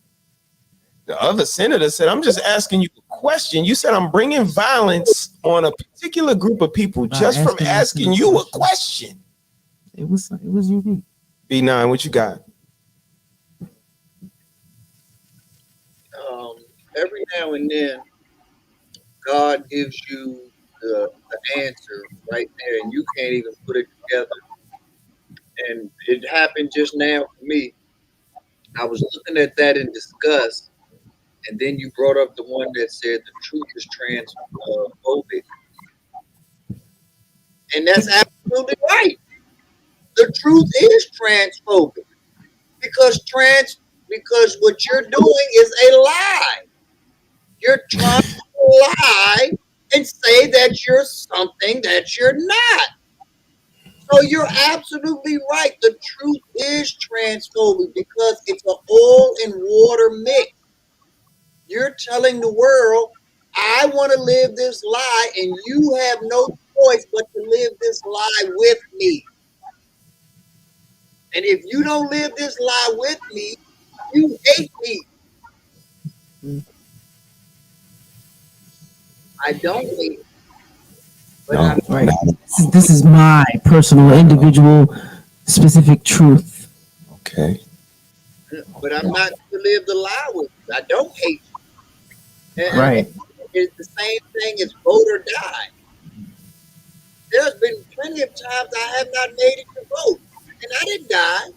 the other senator said, "I'm just asking you a question." You said I'm bringing violence on a particular group of people just from asking you a question. It was unique. B9, what you got? Every now and then, God gives you the answer right there, and you can't even put it together. And it happened just now for me. I was looking at that in disgust, and then you brought up the one that said the truth is transphobic. And that's absolutely right. The truth is transphobic because what you're doing is a lie. You're trying to lie and say that you're something that you're not. So you're absolutely right. The truth is transphobic because it's an oil and water mix. You're telling the world, I want to live this lie, and you have no choice but to live this lie with me. And if you don't live this lie with me, you hate me. I don't hate you. But Right. This is my personal, individual, specific truth. Okay. But I'm not to live the lie with you. I don't hate you. And right. It's the same thing as vote or die. There's been plenty of times I have not made it to vote, and I didn't die.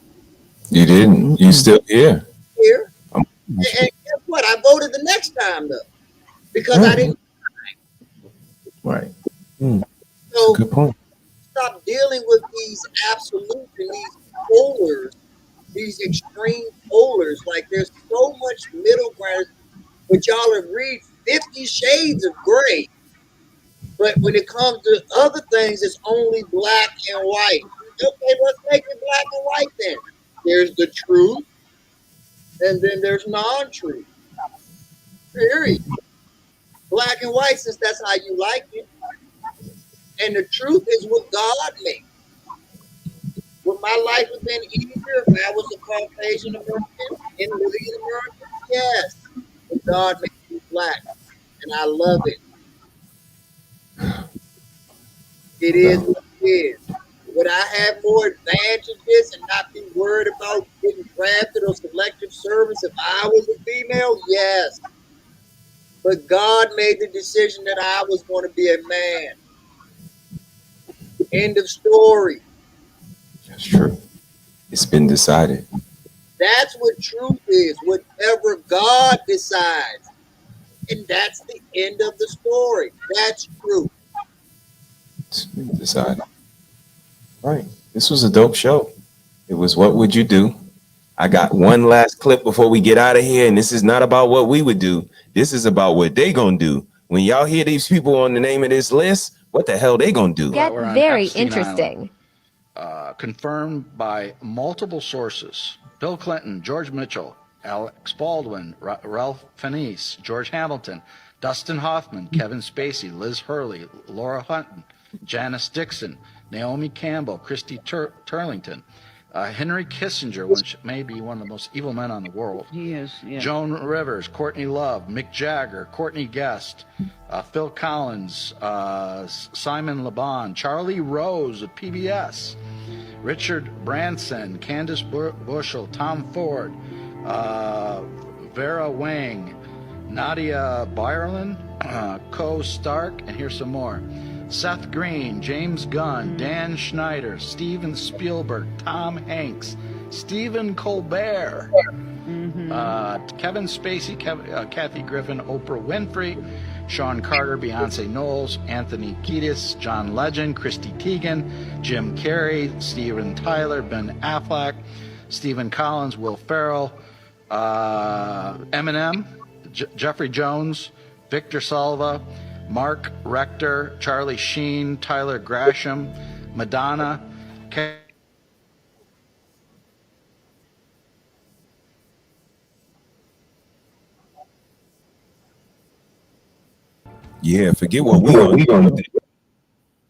You didn't. You still here. Here. And guess what? I voted the next time though, because I didn't die. Right. So good point. Stop dealing with these absolutes and these polars, these extreme polars. Like there's so much middle ground. But y'all have read 50 Shades of Gray. But when it comes to other things, it's only black and white. Okay, let's make it black and white then. There's the truth, and then there's non-truth. Period. Black and white, since that's how you like it. And the truth is what God made. Would my life have been easier if I was a Caucasian American and living in America? Yes. But God made me black, and I love it. It is what it is. Would I have more advantages and not be worried about getting drafted or selective service if I was a female? Yes. But God made the decision that I was going to be a man. End of story. That's true. It's been decided. That's what truth is. Whatever God decides. And that's the end of the story. That's truth. It's been decided. Right. This was a dope show. It was What Would You Do? I got one last clip before we get out of here. And this is not about what we would do. This is about what they gonna do. When y'all hear these people on the name of this list, what the hell they gonna do? Get very interesting. Confirmed by multiple sources. Bill Clinton, George Mitchell, Alex Baldwin, Ralph Fiennes, George Hamilton, Dustin Hoffman, Kevin Spacey, Liz Hurley, Laura Hutton, Janice Dixon, Naomi Campbell, Christy Turlington, Henry Kissinger, which may be one of the most evil men on the world. He is, yeah. Joan Rivers, Courtney Love, Mick Jagger, Courtney Guest, Phil Collins, Simon LeBon, Charlie Rose of PBS, Richard Branson, Candace Bushel, Tom Ford, Vera Wang, Nadia Byerlin, Co Stark, and here's some more. Seth Green, James Gunn, Dan Schneider, Steven Spielberg, Tom Hanks, Stephen Colbert, Kevin Spacey, Kathy Griffin, Oprah Winfrey, Sean Carter, Beyonce Knowles, Anthony Kiedis, John Legend, Christy Teigen, Jim Carrey, Steven Tyler, Ben Affleck, Stephen Collins, Will Ferrell, Eminem, Jeffrey Jones, Victor Salva, Mark Rector, Charlie Sheen, Tyler Grasham, Madonna, Yeah, forget what we gonna do.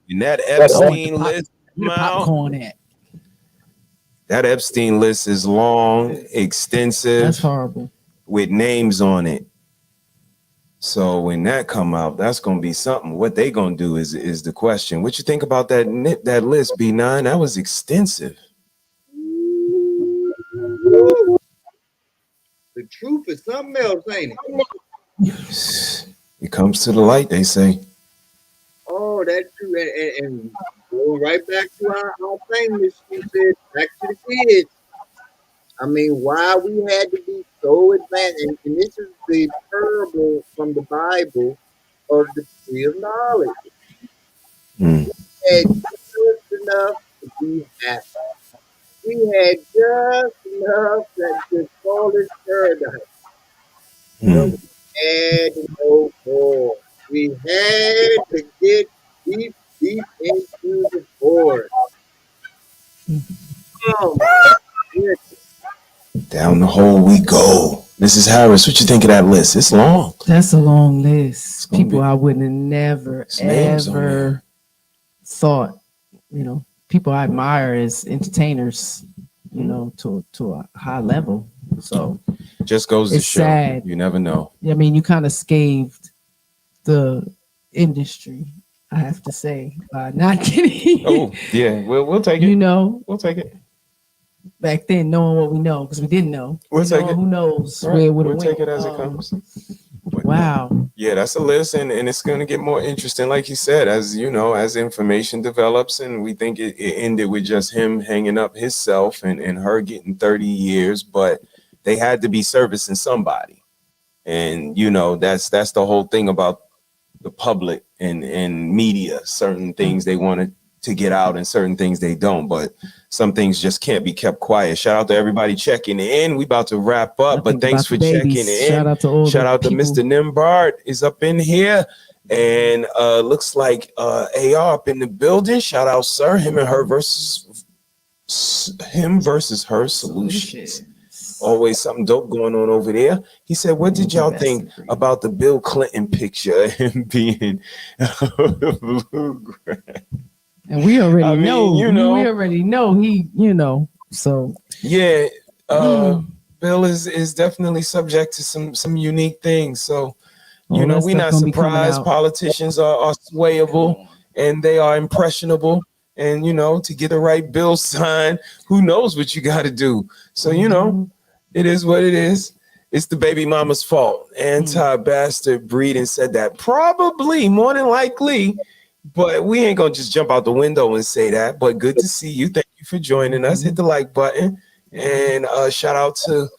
And that Epstein list, popcorn at. That Epstein list is long, extensive. That's horrible. With names on it. So when that come out, that's gonna be something. What they gonna do is the question. What you think about that list, B9? That was extensive. The truth is something else, ain't it? It comes to the light, they say. Oh, that's true. And going right back to our famous, you said, back to the kids. I mean, why we had to be so advanced, and this is the parable from the Bible of the tree of knowledge. We had just enough to be happy. We had just enough that to call it paradise. But we had no more. We had to get deep into the forest. Oh, Down the hole we go. Mrs. Harris, what you think of that list? It's long. That's a long list. People I wouldn't have never, ever thought, people I admire as entertainers, to a high level. So just goes to show, sad. You never know. I mean, you kind of scathed the industry, I have to say, by not getting. Oh, yeah, we'll take it. We'll take it. Back then, knowing what we know, because we didn't know. We'll take it. Who knows right. where it would have went. We'll take it as it comes. Wow. Yeah, that's a list, and it's going to get more interesting, like you said, as information develops, and we think it ended with just him hanging up himself and her getting 30 years, but they had to be servicing somebody. And, that's the whole thing about the public and media. Certain things they wanted to get out and certain things they don't, but some things just can't be kept quiet. Shout out to everybody checking in. We about to wrap up, but thanks for checking in. Shout out to Mr. Nimbard is up in here, and looks like AR up in the building. Shout out, sir. Him versus her solutions. Always something dope going on over there. He said, what did y'all think about the Bill Clinton picture and being bluegrass? And we already know, we already know he, so. Yeah, Bill is definitely subject to some unique things. So, we're not surprised. Politicians are swayable and they are impressionable. And, to get the right bill signed, who knows what you got to do. So, it is what it is. It's the baby mama's fault. Anti-bastard breeding said that. Probably, more than likely. But we ain't gonna just jump out the window and say that. But good to see you. Thank you for joining us. Hit the like button. And shout out to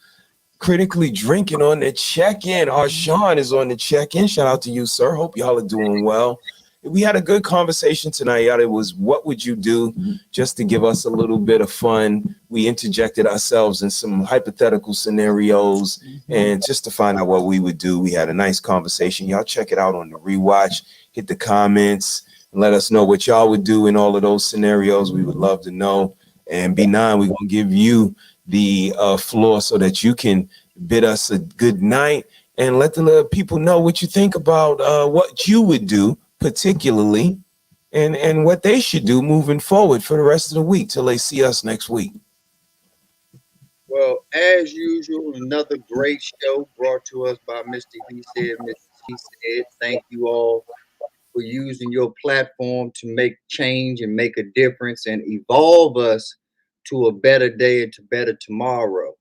Critically Drinking on the check-in. Sean is on the check-in. Shout out to you, sir. Hope y'all are doing well. We had a good conversation tonight, y'all. It was what would you do, just to give us a little bit of fun. We interjected ourselves in some hypothetical scenarios and just to find out what we would do. We had a nice conversation. Y'all check it out on the rewatch. Hit the comments and let us know what y'all would do in all of those scenarios. We would love to know. And B9, we're going to give you the floor so that you can bid us a good night and let the people know what you think about what you would do particularly and what they should do moving forward for the rest of the week till they see us next week. Well, as usual, another great show brought to us by Mr. He Said, Mrs. She Said. Thank you all for using your platform to make change and make a difference and evolve us to a better day and to better tomorrow.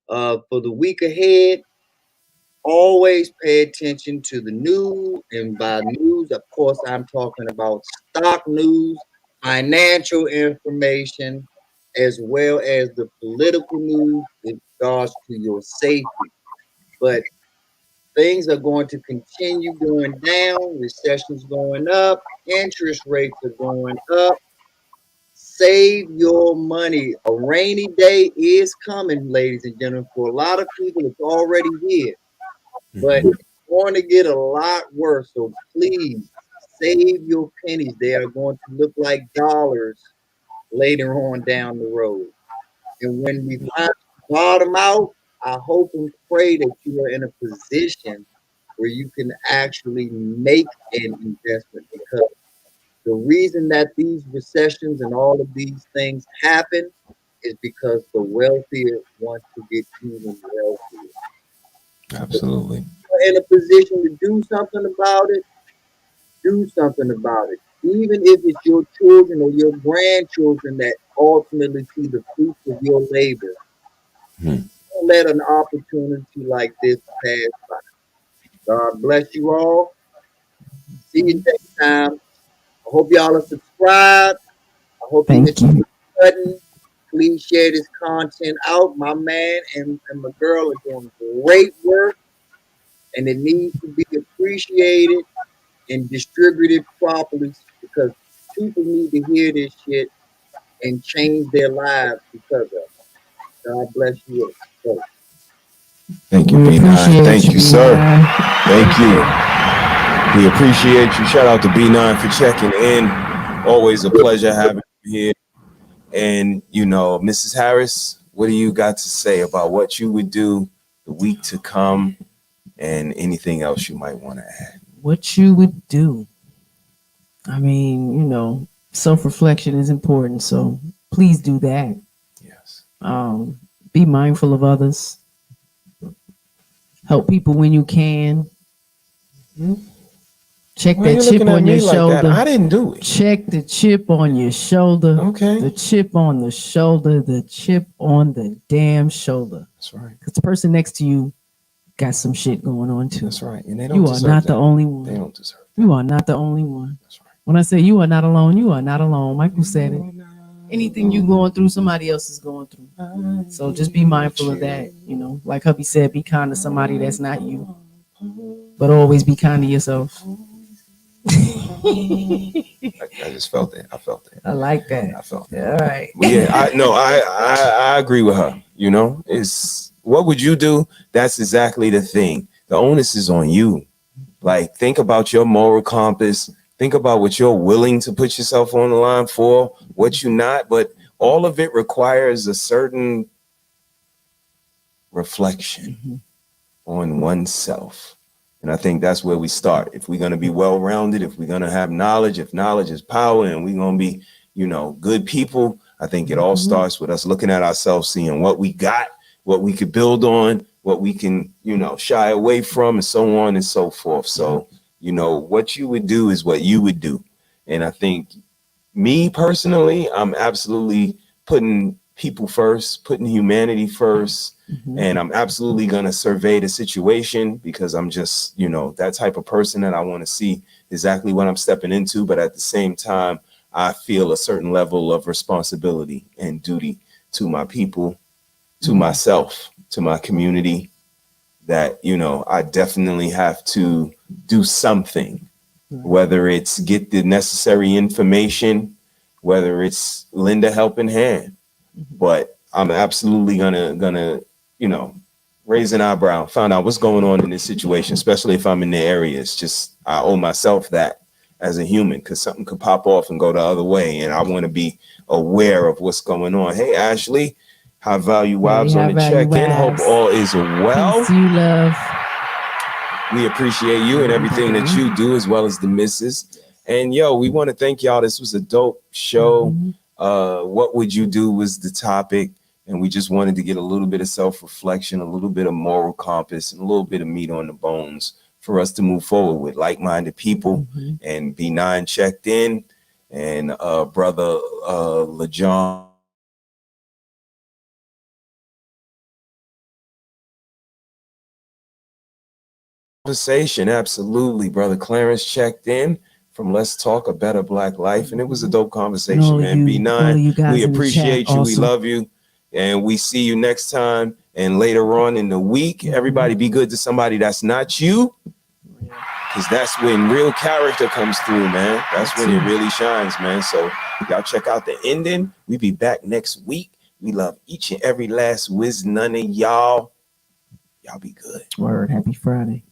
For the week ahead, always pay attention to the news. And by news, of course, I'm talking about stock news, financial information, as well as the political news in regards to your safety. But things are going to continue going down, recession's going up, interest rates are going up. Save your money. A rainy day is coming, ladies and gentlemen. For a lot of people, it's already here, but it's going to get a lot worse. So please save your pennies. They are going to look like dollars later on down the road. And when we finally bottom out, I hope and pray that you are in a position where you can actually make an investment, because the reason that these recessions and all of these things happen is because the wealthier want to get even wealthier. Absolutely. If you're in a position to do something about it, do something about it. Even if it's your children or your grandchildren that ultimately see the fruits of your labor. Don't let an opportunity like this pass by. God bless you all. See you next time. I hope y'all are subscribed. I hope you hit the button. Please share this content out. My man and my girl are doing great work, and it needs to be appreciated and distributed properly, because people need to hear this shit and change their lives because of it. God bless you all. Thank you, B9. Thank you, sir. Thank you. We appreciate you. Shout out to B9 for checking in. Always a pleasure having you here. And, you know, Mrs. Harris, what do you got to say about what you would do the week to come and anything else you might want to add? What you would do? I mean, you know, self-reflection is important, so please do that. Yes. Be mindful of others. Help people when you can. Check that chip on your shoulder. I didn't do it. Check the chip on your shoulder. Okay. The chip on the shoulder. The chip on the damn shoulder. That's right. Because the person next to you got some shit going on too. That's right. And they don't You are deserve not that. the only one. They don't deserve You are not the only one. That's right. When I say you are not alone, you are not alone. Michael said it. Anything you going through, somebody else is going through. So just be mindful of that. You know, like hubby said, be kind to somebody that's not you, but always be kind to yourself. I just felt it. I felt it. I like that. I felt it. All right. But yeah, I agree with her. You know, it's what would you do? That's exactly the thing. The onus is on you. Like, think about your moral compass. Think about what you're willing to put yourself on the line for, what you're not. But all of it requires a certain reflection on oneself. And I think that's where we start. If we're going to be well-rounded, if we're going to have knowledge, if knowledge is power, and we're going to be, you know, good people, I think it all starts with us looking at ourselves, seeing what we got, what we could build on, what we can, you know, shy away from, and so on and so forth. So, you know, what you would do is what you would do. And I think me personally, I'm absolutely putting people first, putting humanity first. And I'm absolutely going to survey the situation, because I'm just, you know, that type of person that I want to see exactly what I'm stepping into. But at the same time, I feel a certain level of responsibility and duty to my people, to myself, to my community, that, you know, I definitely have to do something, whether it's get the necessary information, whether it's lend a helping hand. But I'm absolutely gonna, you know, raise an eyebrow, find out what's going on in this situation, especially if I'm in the area. It's just, I owe myself that as a human, because something could pop off and go the other way. And I want to be aware of what's going on. Hey, Ashley, High Value Wives on the check-in. Hope all is well. Peace, you love. We appreciate you and everything that you do, as well as the missus. And yo, we want to thank y'all. This was a dope show. What would you do was the topic. And we just wanted to get a little bit of self-reflection, a little bit of moral compass, and a little bit of meat on the bones for us to move forward with like-minded people. And B9 checked in, and brother LeJohn conversation. Absolutely. Brother Clarence checked in from Let's Talk a Better Black Life. And it was a dope conversation, man. B9, we appreciate you. We love you. And we see you next time. And later on in the week, everybody be good to somebody that's not you. Because that's when real character comes through, man. That's when it really shines, man. So y'all check out the ending. We be back next week. We love each and every last whiz none of y'all. Y'all be good. Word. Happy Friday.